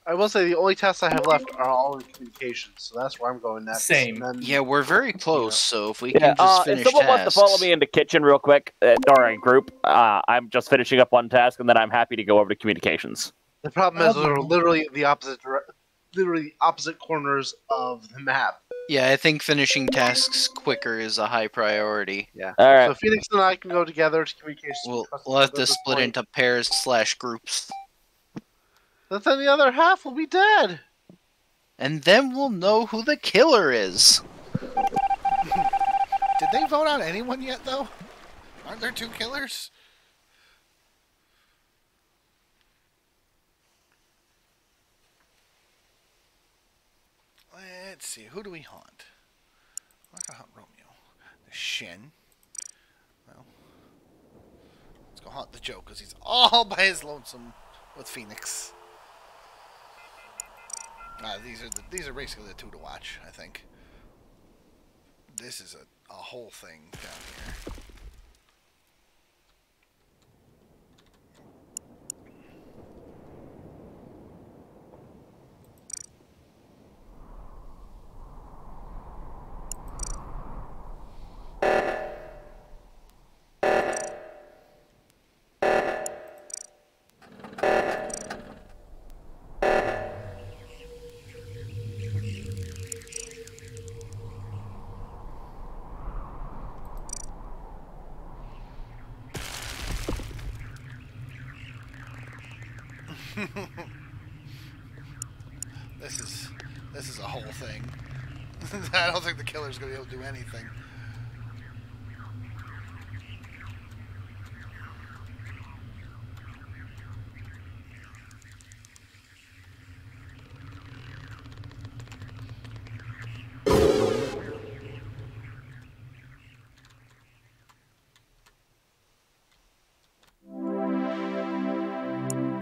I will say the only tests I have left are all in communications, so that's where I'm going next. Same. And then, Yeah, we're very close, so if we Yeah, can just if finish someone wants to follow tasks. me into kitchen real quick, or a group, I'm just finishing up one task, and then I'm happy to go over to communications. the problem is we're literally the opposite corners of the map. Yeah, I think finishing tasks quicker is a high priority. Yeah. All right. So Phoenix and I can go together to communications. We'll have to split into pairs/groups. But then the other half will be dead. And then we'll know who the killer is. Did they vote on anyone yet, though? Aren't there 2 killers? Let's see. Who do we haunt? I'm not gonna haunt Romeo. The Shen. Well, let's go haunt the Joe because he's all by his lonesome with Phoenix. These are basically the 2 to watch, I think. This is a whole thing down here. This is a whole thing. I don't think the killer's gonna be able to do anything.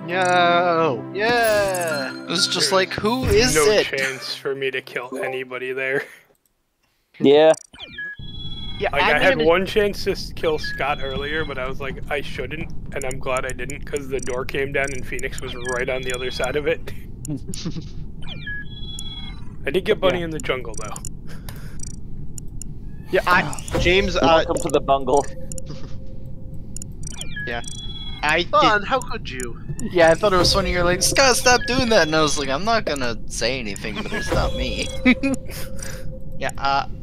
No. Yeah. It was just like, who is no it? chance for me to kill anybody there. Yeah. Yeah, Like, I made had a one chance to kill Scott earlier, but I was like, I shouldn't, and I'm glad I didn't, because the door came down and Phoenix was right on the other side of it. I did get Bunny in the jungle, though. Yeah, James, Welcome to the bungle. yeah. I Fun, did, how could you? Yeah, I thought it was funny. You're like, Scott, stop doing that. And I was like, I'm not gonna say anything, but it's not me. yeah,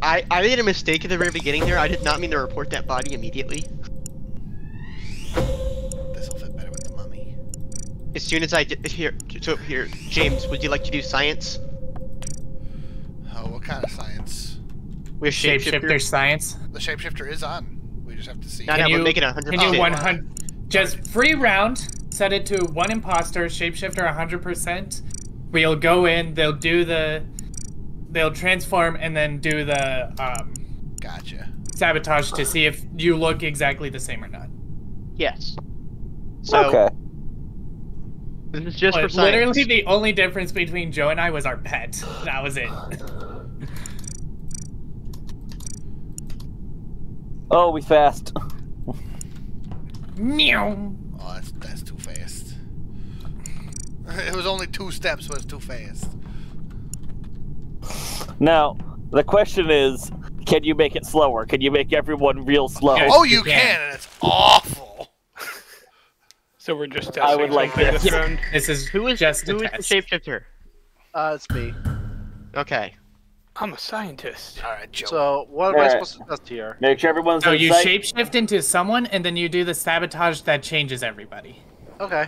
I made a mistake at the very beginning there. I did not mean to report that body immediately. This'll fit better with the mummy. As soon as I did, here, James, would you like to do science? Oh, what kind of science? We have Shapeshifter science. The shapeshifter is on. We just have to see. No, no, Can but you- make it 100%. Can you 100? Just free round. Set it to 1 imposter. Shapeshifter 100%. We'll go in. They'll transform and then do the Gotcha. sabotage to see if you look exactly the same or not. Yes. So, Okay. this is just for But science. literally, the only difference between Joe and I was our pet. That was it. Oh, we fast. Meow. Oh, that's too fast. It was only 2 steps, but it's too fast. Now, the question is, Can you make it slower? Can you make everyone real slow? Yes, Oh, you you can. can, and it's awful. So we're just testing I would like something this. this round. This is Who is just a the test. shapeshifter? It's me. Okay. I'm a scientist. All right, Joe. So what am I Alright. supposed to test here? Make sure everyone's So in you sight. shapeshift into someone, and then you do the sabotage that changes everybody. Okay,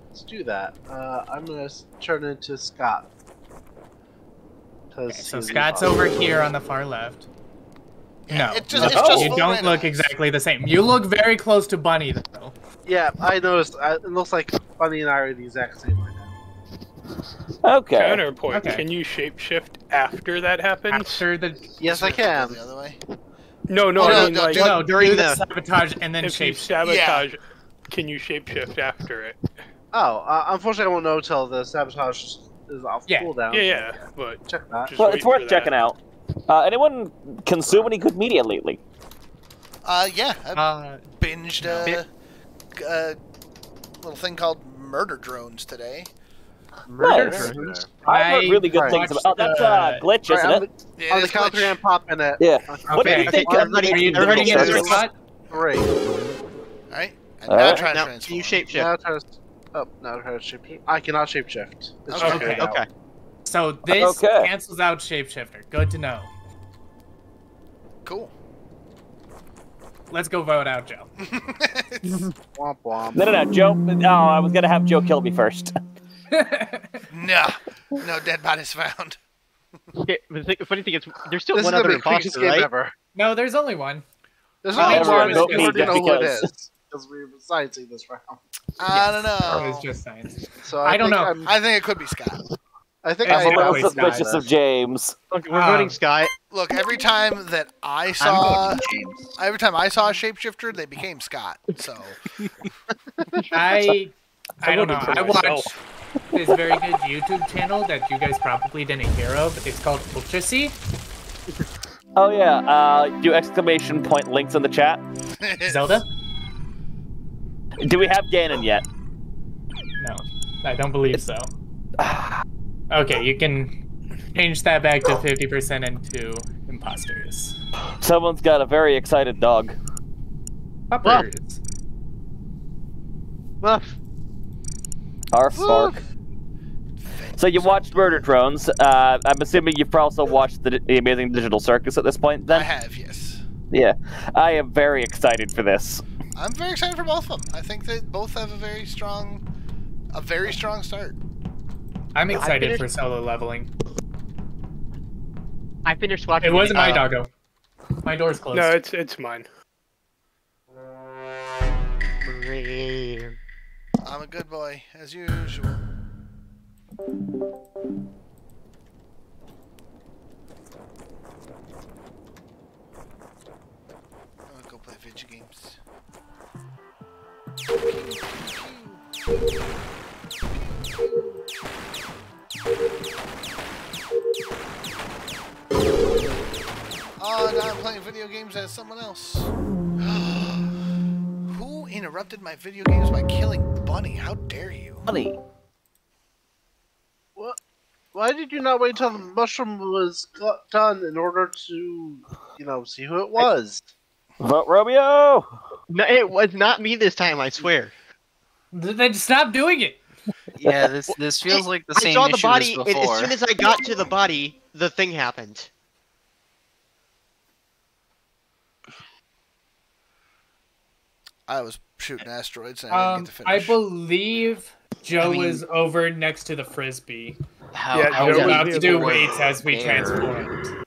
let's do that. I'm gonna turn into Scott. Okay, so Scott's over here on the far left. No, It's just you full don't randomized. look exactly the same. You look very close to Bunny, though. Yeah, I noticed. It looks like Bunny and I are the exact same right now. Okay. Counterpoint. Okay. Can you shapeshift after that happens? After the Yes, I Go can. the other way. No, Oh, I no, mean no, like do- no, during do the the- sabotage and then if you shapeshift. sabotage, can you shapeshift after it? Oh, unfortunately, I won't know until the sabotage is off Yeah. cooldown. Yeah, but Check that. just Well, wait it's for worth that. checking out. Anyone consume any good media lately? Yeah, I binged a little thing called Murder Drones today. Nice. Drones? I've heard really good Right. things about. Oh, that's glitch, Alright, isn't I'm it? Yeah, on the it's counter glitch. and popping it. Yeah. What do Okay, you think? okay, of everybody- Are you everybody turning into starts- Scott? 3. Alright, and All now right. try to Now, transform. can you shapeshift? Now try to. Oh, now try to shape. I cannot shapeshift. It's Okay. figured Okay. out. Okay. So this Okay. cancels out shapeshifter. Good to know. Cool. Let's go vote out Joe. Womp womp. No, Joe. Oh, I was gonna have Joe kill me first. No, no dead bodies found. Okay, but the funny thing is, there's still This is one gonna other be the quickest imposter, game right? ever. No, there's only one. There's Well, only everyone one. vote We me already just know who it because. is because we're sciencing this round. I don't It was know. just science. So I don't think know. I think it could be Scott. I think It's I'm a little probably suspicious Scott. of James. Okay, we're voting Scott. Look, every time that I I'm saw, voting James. every time I saw a shapeshifter, they became Scott. So I don't know. voted for I watched myself. this very good YouTube channel that you guys probably didn't hear of. It's called Ultrasea. Oh yeah. Do exclamation point links in the chat. Zelda? Do we have Ganon yet? No, I don't believe so. Okay, you can change that back to 50% into imposters. Someone's got a very excited dog. Puppers. Woof. Arf, bark. So you watched Murder Drones. I'm assuming you've also watched the Amazing Digital Circus at this point, then? I have, yes. Yeah. I am very excited for this. I'm very excited for both of them. I think they both have a very strong start. I'm excited finished- for solo leveling. I finished watching. It wasn't my the, doggo. My door's closed. No, it's mine. I'm a good boy, as usual. I'm gonna go play video games. Oh, now I'm playing video games as someone else. Who interrupted my video games by killing Bunny? How dare you? Funny. What? Why did you not wait till the mushroom was done in order to, see who it was? Vote Romeo! No, it was not me this time. I swear. Then stop doing it. Yeah, this feels like the I same saw the issue body, as and before. as soon as I got to the body, the thing happened. I was shooting asteroids and I didn't get to finish. I believe Joe was over next to the frisbee. How, Yeah, how We're Joe many about to do people were weights as we there? transformed.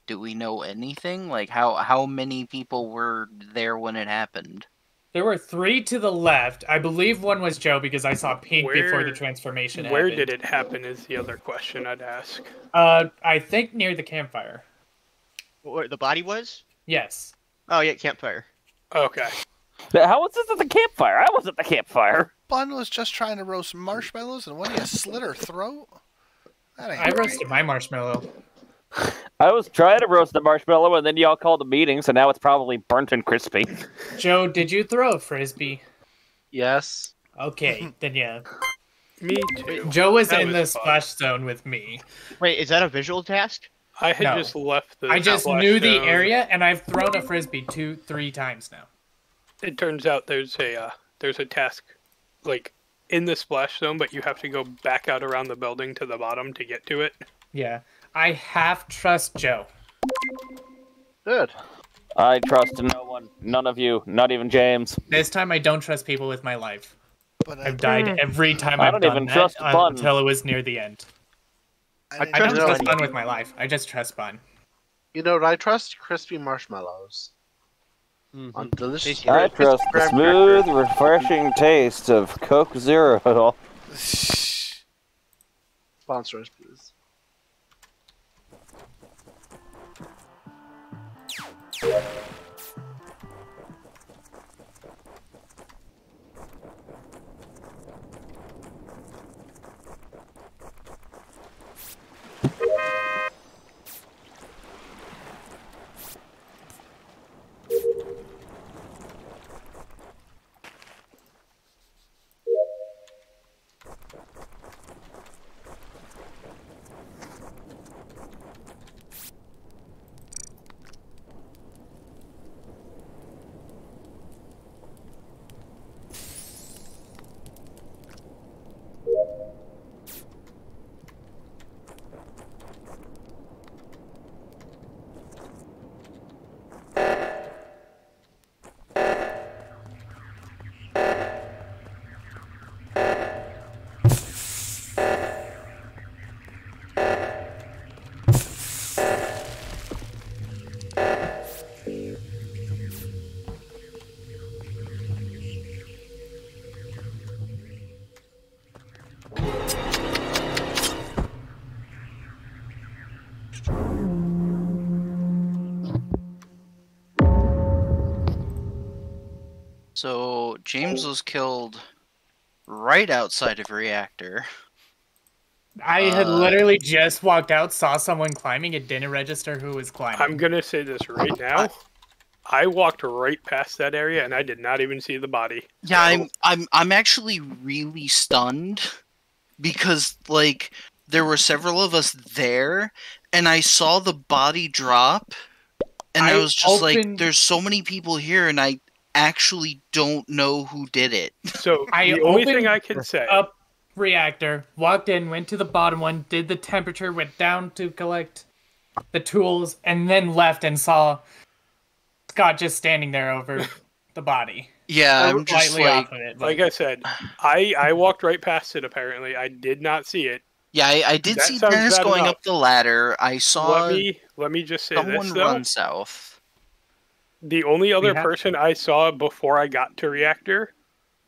Do we know anything? Like how many people were there when it happened? There were 3 to the left. I believe one was Joe because I saw pink before the Where- transformation Where happened. did it happen is the other question I'd ask. I think near the campfire. Where the body was? Yes. Oh yeah, campfire. Okay. How was this at the campfire? I was at the campfire. Bun was just trying to roast marshmallows and what do you slit her throat? That ain't I right. roasted my marshmallow. I was trying to roast the marshmallow, and then y'all called a meeting, so now it's probably burnt and crispy. Joe, did you throw a frisbee? Yes. Okay, then yeah. Me too. Joe was That in was the fun. splash zone with me. Wait, is that a visual task? I had No. just left the. I just splash knew the zone. area, and I've thrown a frisbee 3 times now. It turns out there's a task, like in the splash zone, but you have to go back out around the building to the bottom to get to it. Yeah. I half trust Joe. Good. I trust no one. None of you. Not even James. This time I don't trust people with my life. But I've died every time I I've don't done even that trust Bun. until it was near the end. I don't trust trust no Bun one. with my life. I just trust Bun. You know what? I trust crispy marshmallows on delicious. Tasty. I Krispy trust the Kreme smooth, crackers. refreshing taste of Coke Zero. Sponsor us, please. So James was killed right outside of reactor. I had literally just walked out, saw someone climbing, it didn't register who was climbing. I'm gonna say this right now. I walked right past that area and I did not even see the body. Yeah, I'm actually really stunned because like there were several of us there and I saw the body drop and I was just like there's so many people here and I actually don't know who did it. So I the only opened thing I can say, up reactor, walked in, went to the bottom one, did the temperature, went down to collect the tools, and then left and saw Scott just standing there over the body. Yeah, I'm just Slightly like off of it. like I said, I walked right past it. Apparently, I did not see it. yeah, I did That see sounds Dennis bad going enough. up the ladder. I saw Let me just say someone this though. run south. The only other have- person I saw before I got to reactor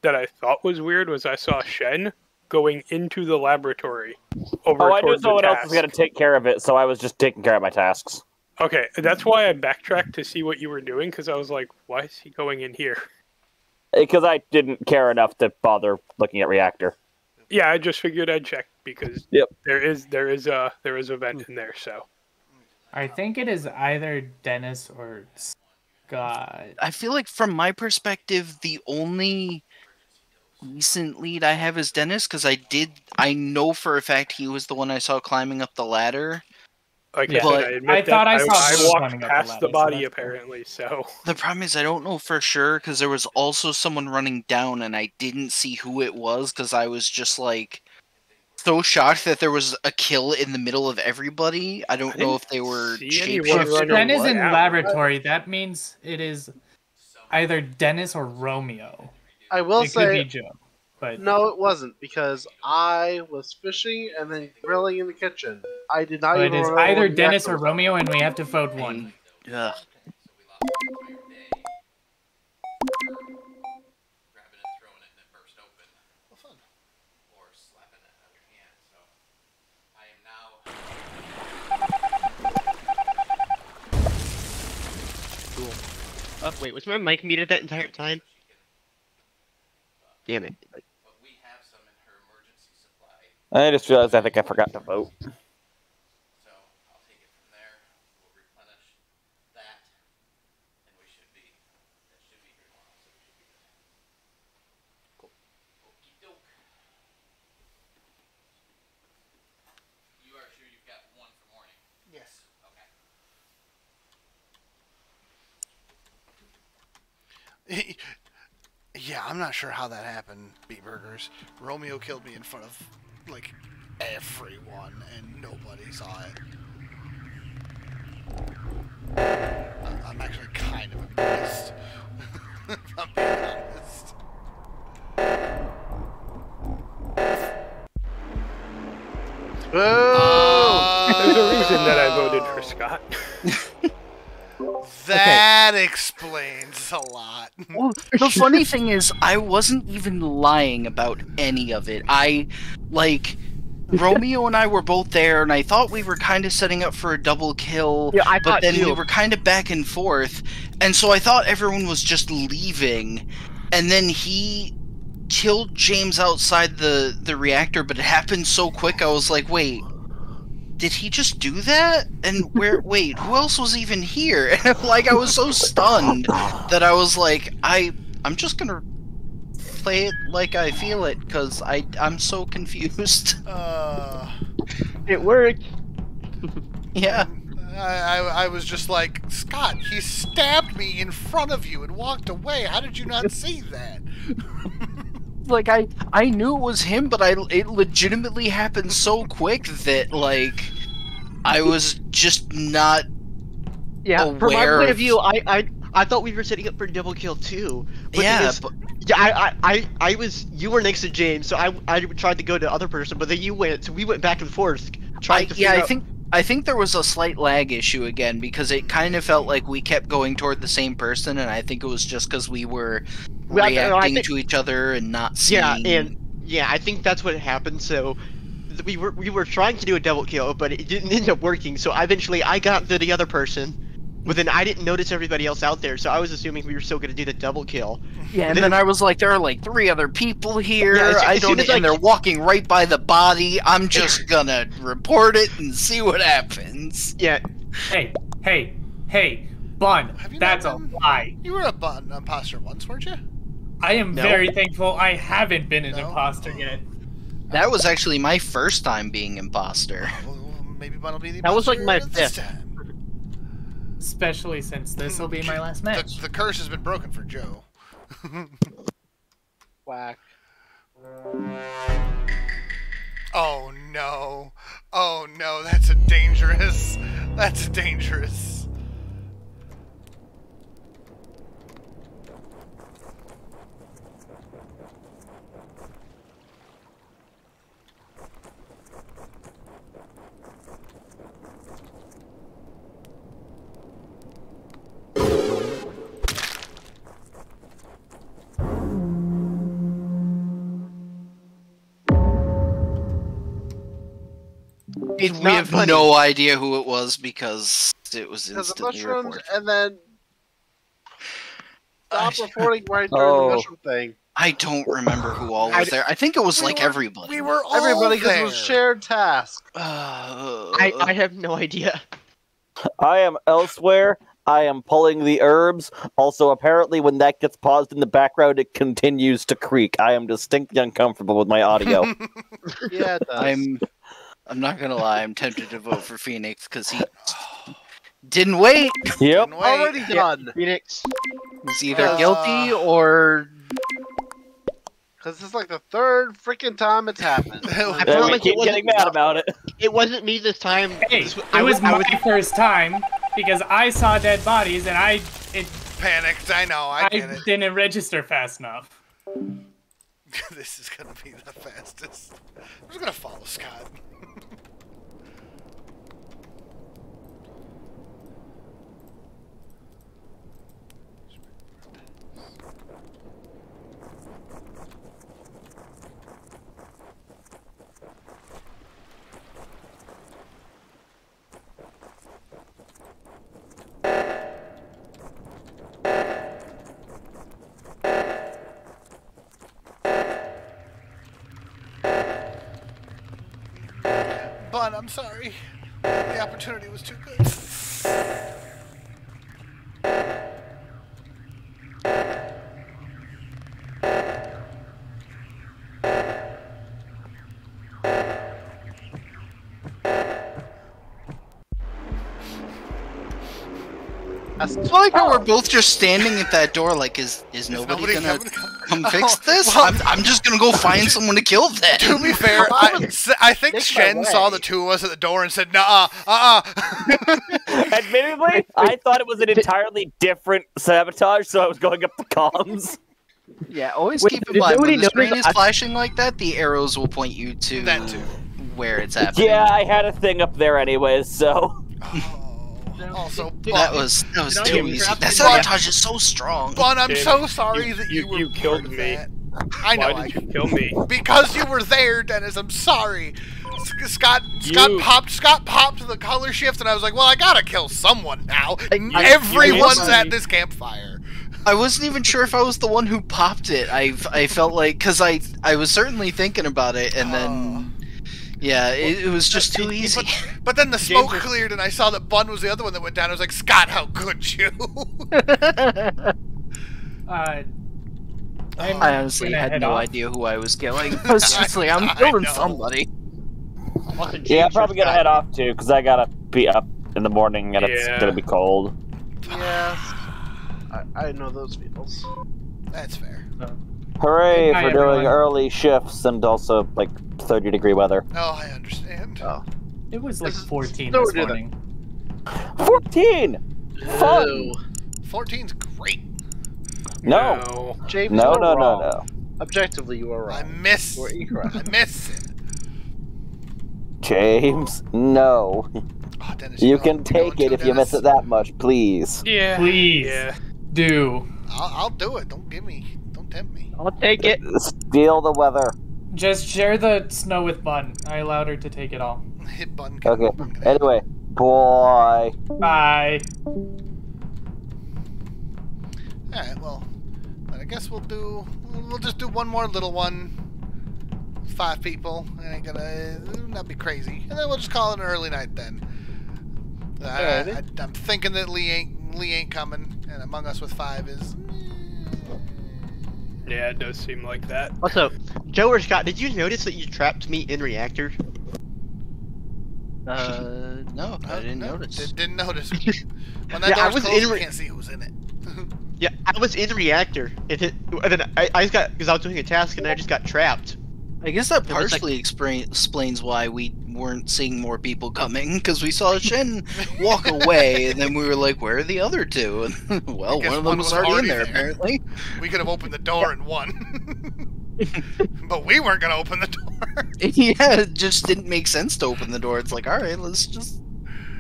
that I thought was weird was I saw Shen going into the laboratory over Oh, I knew towards the someone else was task. going to take care of it, so I was just taking care of my tasks. Okay, that's why I backtracked to see what you were doing because I was like, why is he going in here? Because I didn't care enough to bother looking at reactor. Yeah, I just figured I'd check because Yep. there is a vent in there. So I think it is either Dennis or Scott. I feel like from my perspective, the only recent lead I have is Dennis because I know for a fact he was the one I saw climbing up the ladder. like Yeah. I said, I admit I thought I saw I Bruce walked running up the past ladder, the so body that's cool. apparently. So The problem is I don't know for sure because there was also someone running down and I didn't see who it was because I was just like so shocked that there was a kill in the middle of everybody. I don't know if they were see anyone shapeshifters running or Ren is what. in down. laboratory. That means it is either Dennis or Romeo. I will It could be say, Joe. But no, it wasn't because I was fishing and then grilling in the kitchen. I did not but it even is remember either when the Dennis actor or was. Romeo, and we have to vote one. Ugh. Cool. Oh, wait, was my mic muted that entire time? Damn it. I just realized I think I forgot to vote. Yes. Yeah, I'm not sure how that happened, B-Burgers. Romeo killed me in front of, like, everyone, and nobody saw it. I'm actually kind of impressed, if I'm being honest. There's a reason that I voted for Scott. That explains a lot. Well, the funny thing is, I wasn't even lying about any of it. Romeo and I were both there, and I thought we were kind of setting up for a double kill, Yeah, I but thought then too. we were kind of back and forth, and so I thought everyone was just leaving, and then he killed James outside the reactor, but it happened so quick, I was like, wait, did he just do that? And wait, who else was even here? And I was so stunned that I was like, I'm just gonna play it like I feel it, because I'm so confused. It worked. Yeah. I was just like, Scott, he stabbed me in front of you and walked away. How did you not see that? I knew it was him, but it legitimately happened so quick that, I was just not aware from my point of view, I thought we were setting up for double kill too. But yeah, you were next to James, so I tried to go to the other person, but then you went, so we went back and forth trying to figure out... I think there was a slight lag issue again, because it kind of felt like we kept going toward the same person, and I think it was just because we were reacting to each other and not seeing... Yeah, I think that's what happened, so... We were trying to do a double kill, but it didn't end up working, so eventually I got to the other person, but then I didn't notice everybody else out there, so I was assuming we were still going to do the double kill. Yeah, and then I was like, there are 3 other people here, Yeah, and they're walking right by the body, I'm just gonna report it and see what happens. Yeah. Hey, Bun, that's a lie. You were a Bun imposter once, weren't you? I am very thankful I haven't been an imposter yet. That was actually my first time being imposter. Well, maybe Bun will be the That was like my this 5th. time. Especially since this will be my last match. The curse has been broken for Joe. Whack. Oh no. Oh no, that's dangerous. That's dangerous. We have no idea who it was because it was Because the instantly mushrooms, reported. and then stop reporting right during the mushroom thing. I don't remember who all was there. I think it was everybody. We were all Everybody, because there. it was shared task. I have no idea. I am elsewhere. I am pulling the herbs. Also, apparently, when that gets paused in the background, it continues to creak. I am distinctly uncomfortable with my audio. Yeah, it does. I'm not gonna lie. I'm tempted to vote for Phoenix because he didn't wait. Yep. Already done. Phoenix. He's either guilty or. Because this is like the 3rd freaking time it's happened. I Then we promise keep it wasn't getting mad about it. It wasn't me this time. Hey, it was my first time because I saw dead bodies and it Panicked, I know, I get it. didn't register fast enough. This is gonna be the fastest. I'm just gonna follow Scott. Bun, I'm sorry. The opportunity was too good. That's I like how we're both just standing at that door like, is nobody gonna come fix this? well- I'm just gonna go find someone to kill then. To be fair, I think Make my Shen saw way. the two of us at the door and said, Admittedly, I thought it was an entirely different sabotage, so I was going up the comms. Yeah, always Wait, keep in did mind nobody when the screen notice is I- flashing like that, the arrows will point you to That too. where it's happening. Yeah, I had a thing up there anyways, so. Also, That was Did I too get easy. trapped That in sabotage is so strong. Bun, I'm Jamie, so sorry that you were killed part of me. that. I know. Why did you kill me? Because you were there, Dennis. I'm sorry. Scott You- popped the color shift, and I was like, well, I gotta kill someone now. I Everyone's was- at this campfire. I wasn't even sure if I was the one who popped it. I felt like, because I was certainly thinking about it, and then yeah, it was just too easy. But then the smoke cleared, and I saw that Bun was the other one that went down. I was like, Scott, how could you? I honestly gonna had head no off. idea who I was killing. I was just like, I'm I killing know. somebody. Yeah, I'm probably gonna head off too, because I gotta be up in the morning and it's Yeah. gonna be cold. Yes. I know those feels. That's fair. Hooray Good night, for doing everyone. early shifts and also like 30-degree weather. Oh, I understand. Oh. It was like This is- 14 don't this do that. morning. 14! Fun! Ew. 14's great. No. James, No, you are no, no, wrong. no. Objectively, you are I wrong. miss. You are incorrect. I miss it. James, no. Oh, Dennis, You going- can going take it too, if you miss Dennis? it that much, please. Yeah. Please. Yeah. Do. I'll do it. Don't tempt me. I'll take it. Feel the weather. Just share the snow with Bun. I allowed her to take it all. Hit button. Okay. Anyway, boy. Bye. Alright, well, then I guess we'll just do one more little one. 5 people. It ain't gonna not be crazy. And then we'll just call it an early night then. I'm thinking that Lee ain't coming, and Among Us with 5 is. Yeah, it does seem like that. Also, Joe or Scott, did you notice that you trapped me in reactor? No, I didn't notice. Didn't notice. When that Yeah, I door's was closed, in you re- can't see who's in it. Yeah, I was in reactor, and then I just got, because I was doing a task, and I just got trapped. I guess that It was like- partially explains why we weren't seeing more people coming, because we saw Shen walk away, and then we were like, where are the other two? And, well, Because one of them one was was already in already there, there. apparently. We could have opened the door and won. But we weren't gonna open the door. Yeah, it just didn't make sense to open the door. It's like, alright, let's just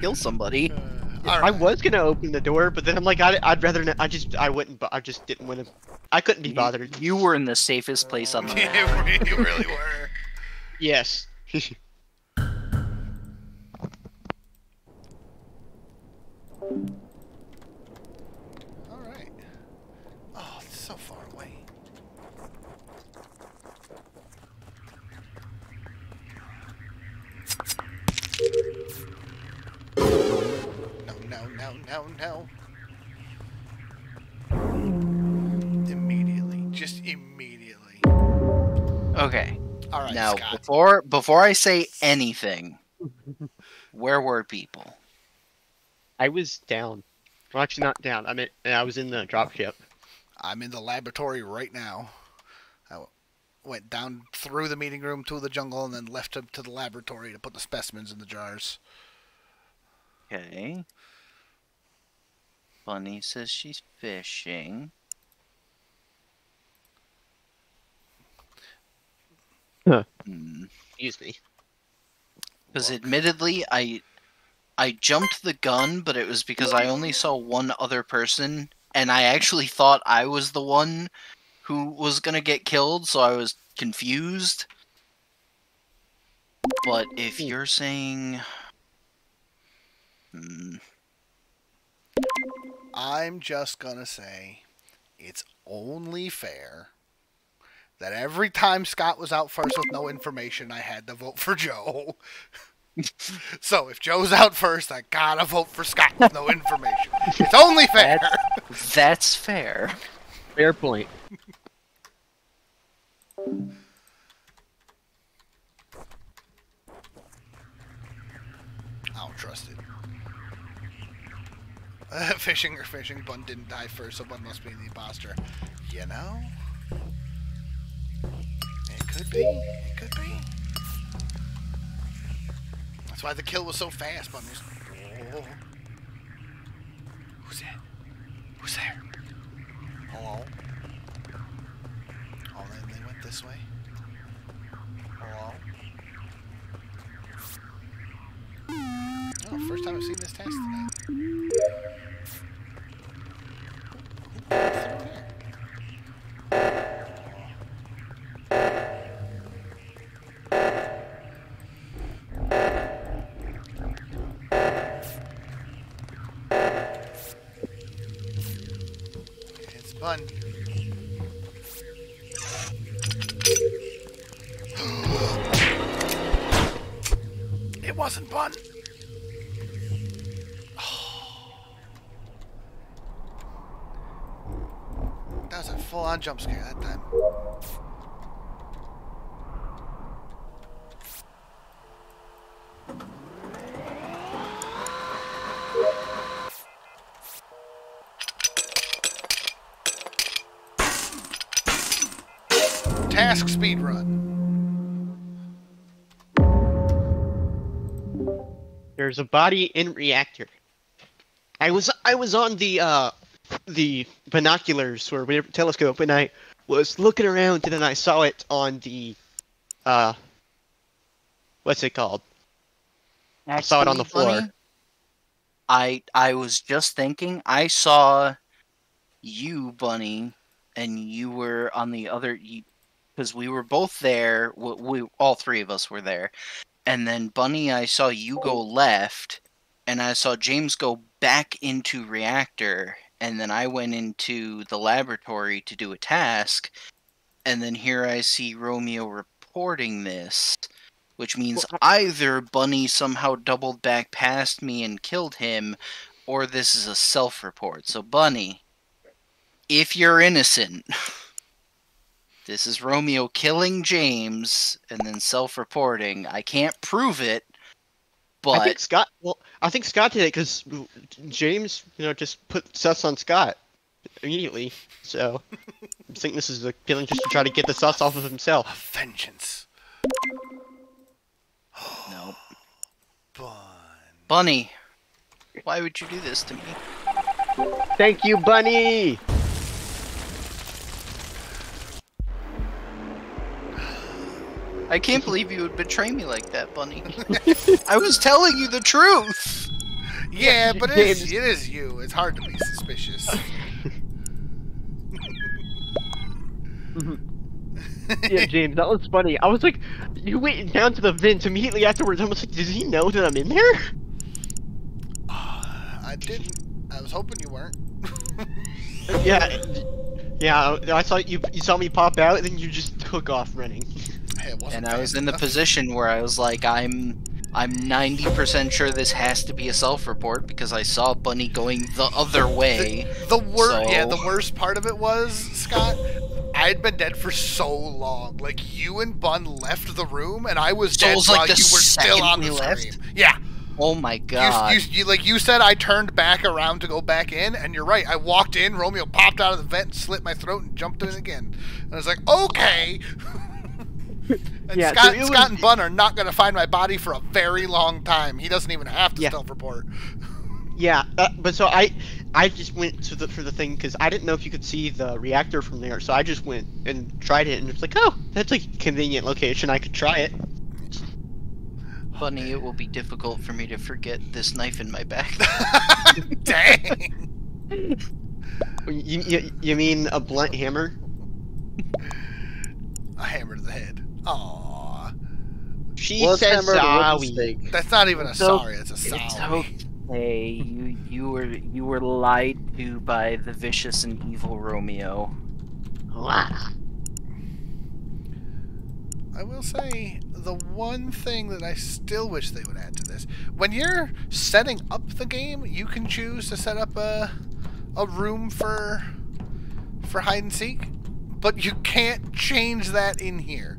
kill somebody. All I right. was gonna open the door, but then I'm like, I'd rather not, I wouldn't, but I just didn't want to, I couldn't be bothered. You were in the safest place on the map. You really were. Yes. All right. Oh, it's so far away. No. Immediately. Just immediately. Okay. All right, Now, Scott. before I say anything, where were people? I was down. Well, actually not down. I was in the dropship. I'm in the laboratory right now. I went down through the meeting room to the jungle and then left to the laboratory to put the specimens in the jars. Okay. Bunny says she's fishing. Huh. Hmm. Excuse me. Because admittedly, I jumped the gun, but it was because I only saw one other person, and I actually thought I was the one who was gonna get killed, so I was confused. But if you're saying... I'm just gonna say it's only fair that every time Scott was out first with no information, I had to vote for Joe. So if Joe's out first, I gotta vote for Scott with no information. It's only fair. That's fair. Fair point. I don't trust it. Fishing or fishing. Bun didn't die first, so Bun must be the imposter. You know? It could be. It could be. That's why the kill was so fast, Bun was... Oh. Who's that? Who's there? Hello? Oh, then they went this way. Hello? Oh, first time I've seen this test tonight. What's through here? It's Bun. It wasn't Bun. That was a full-on jump scare that time. Task speed run. There's a body in reactor. I was on the binoculars or whatever telescope, and I was looking around, and then I saw it on the what's it called? I saw it on the floor. Bunny, I was just thinking, I saw you, Bunny, and you were on the other, because we were both there. We all three of us were there, and then Bunny, I saw you go left, and I saw James go back into reactor. And then I went into the laboratory to do a task, and then here I see Romeo reporting this, which means either Bunny somehow doubled back past me and killed him, or this is a self-report. So Bunny, if you're innocent, this is Romeo killing James and then self-reporting. I can't prove it, but... I think Scott did it because James, just put sus on Scott immediately. So I think this is a killing just to try to get the sus off of himself. Vengeance. Nope. Bun. Bunny, why would you do this to me? Thank you, Bunny! I can't believe you would betray me like that, Bunny. I was telling you the truth! Yeah, but it is you. It's hard to be suspicious. Yeah, James, that was funny. I was like, you went down to the vents immediately afterwards. I was like, does he know that I'm in there? I didn't. I was hoping you weren't. Yeah, I saw you saw me pop out, and then you just took off running. Hey, and I was in the position where I was like, I'm 90% sure this has to be a self-report because I saw Bunny going the other way. The worst part of it was, Scott, I had been dead for so long. Like, you and Bun left the room, and I was dead while you were still on the screen. Yeah. Oh my god. You said I turned back around to go back in, and you're right. I walked in, Romeo popped out of the vent and slit my throat and jumped in again. And I was like, okay. And Yeah, Scott and Bun are not going to find my body for a very long time. He doesn't even have to self-report. Yeah, but so I just went for the thing because I didn't know if you could see the reactor from there, so I just went and tried it, and it's like, oh, that's a convenient location. I could try it. Bunny, it will be difficult for me to forget this knife in my back. Dang. You mean a blunt hammer? A hammer to the head. Aww. She says sorry. That's not even a sorry. It's a sorry. It's okay. You were lied to by the vicious and evil Romeo. I will say, the one thing that I still wish they would add to this, when you're setting up the game, you can choose to set up a room for hide and seek, but you can't change that in here.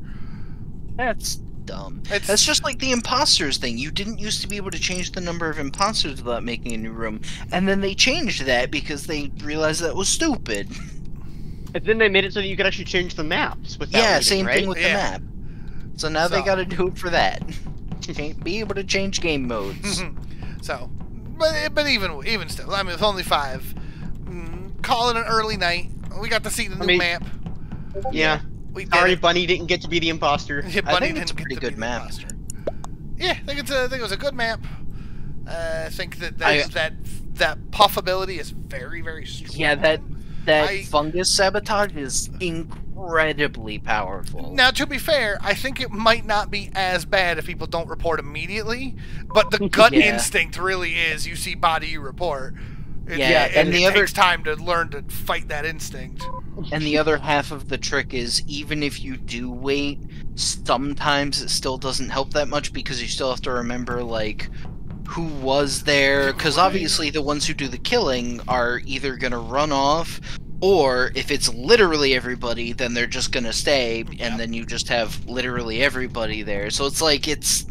That's dumb. It's- That's just like the imposters thing. You didn't used to be able to change the number of imposters without making a new room, and then they changed that because they realized that was stupid. And then they made it so that you could actually change the maps with that Yeah, reading, same right? thing with the Yeah. map. So now they So- got to do it for that. Can't be able to change game modes. So, but even still, I mean, it's only 5. Call it an early night. We got to see the new mean, map. Yeah. We did Sorry, it. Bunny didn't get to be the imposter. Yeah, I Bunny think it's a didn't get pretty to good be the map. imposter. Yeah, I think it was a good map. I think that puff ability is very, very strong. Yeah, that I- fungus sabotage is incredibly powerful. Now, to be fair, I think it might not be as bad if people don't report immediately, but the gut Yeah. instinct really is you see body, you report. And it the other takes time to learn to fight that instinct. and the other half of the trick is even if you do wait, sometimes it still doesn't help that much because you still have to remember like who was there, because obviously the ones who do the killing are either gonna run off, or if it's literally everybody, then they're just gonna stay, and then you just have literally everybody there. So it's like it's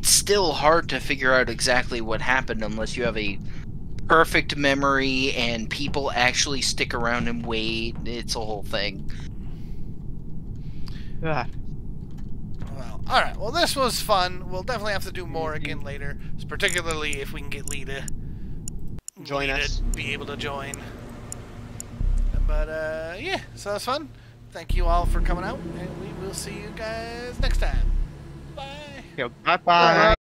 still hard to figure out exactly what happened unless you have a perfect memory and people actually stick around and wait. It's a whole thing. Ah. Well, alright, well this was fun. We'll definitely have to do more again later, particularly if we can get Lee to Join us. be able to join. But yeah, so that's fun. Thank you all for coming out, and we will see you guys next time. Bye. Bye-bye.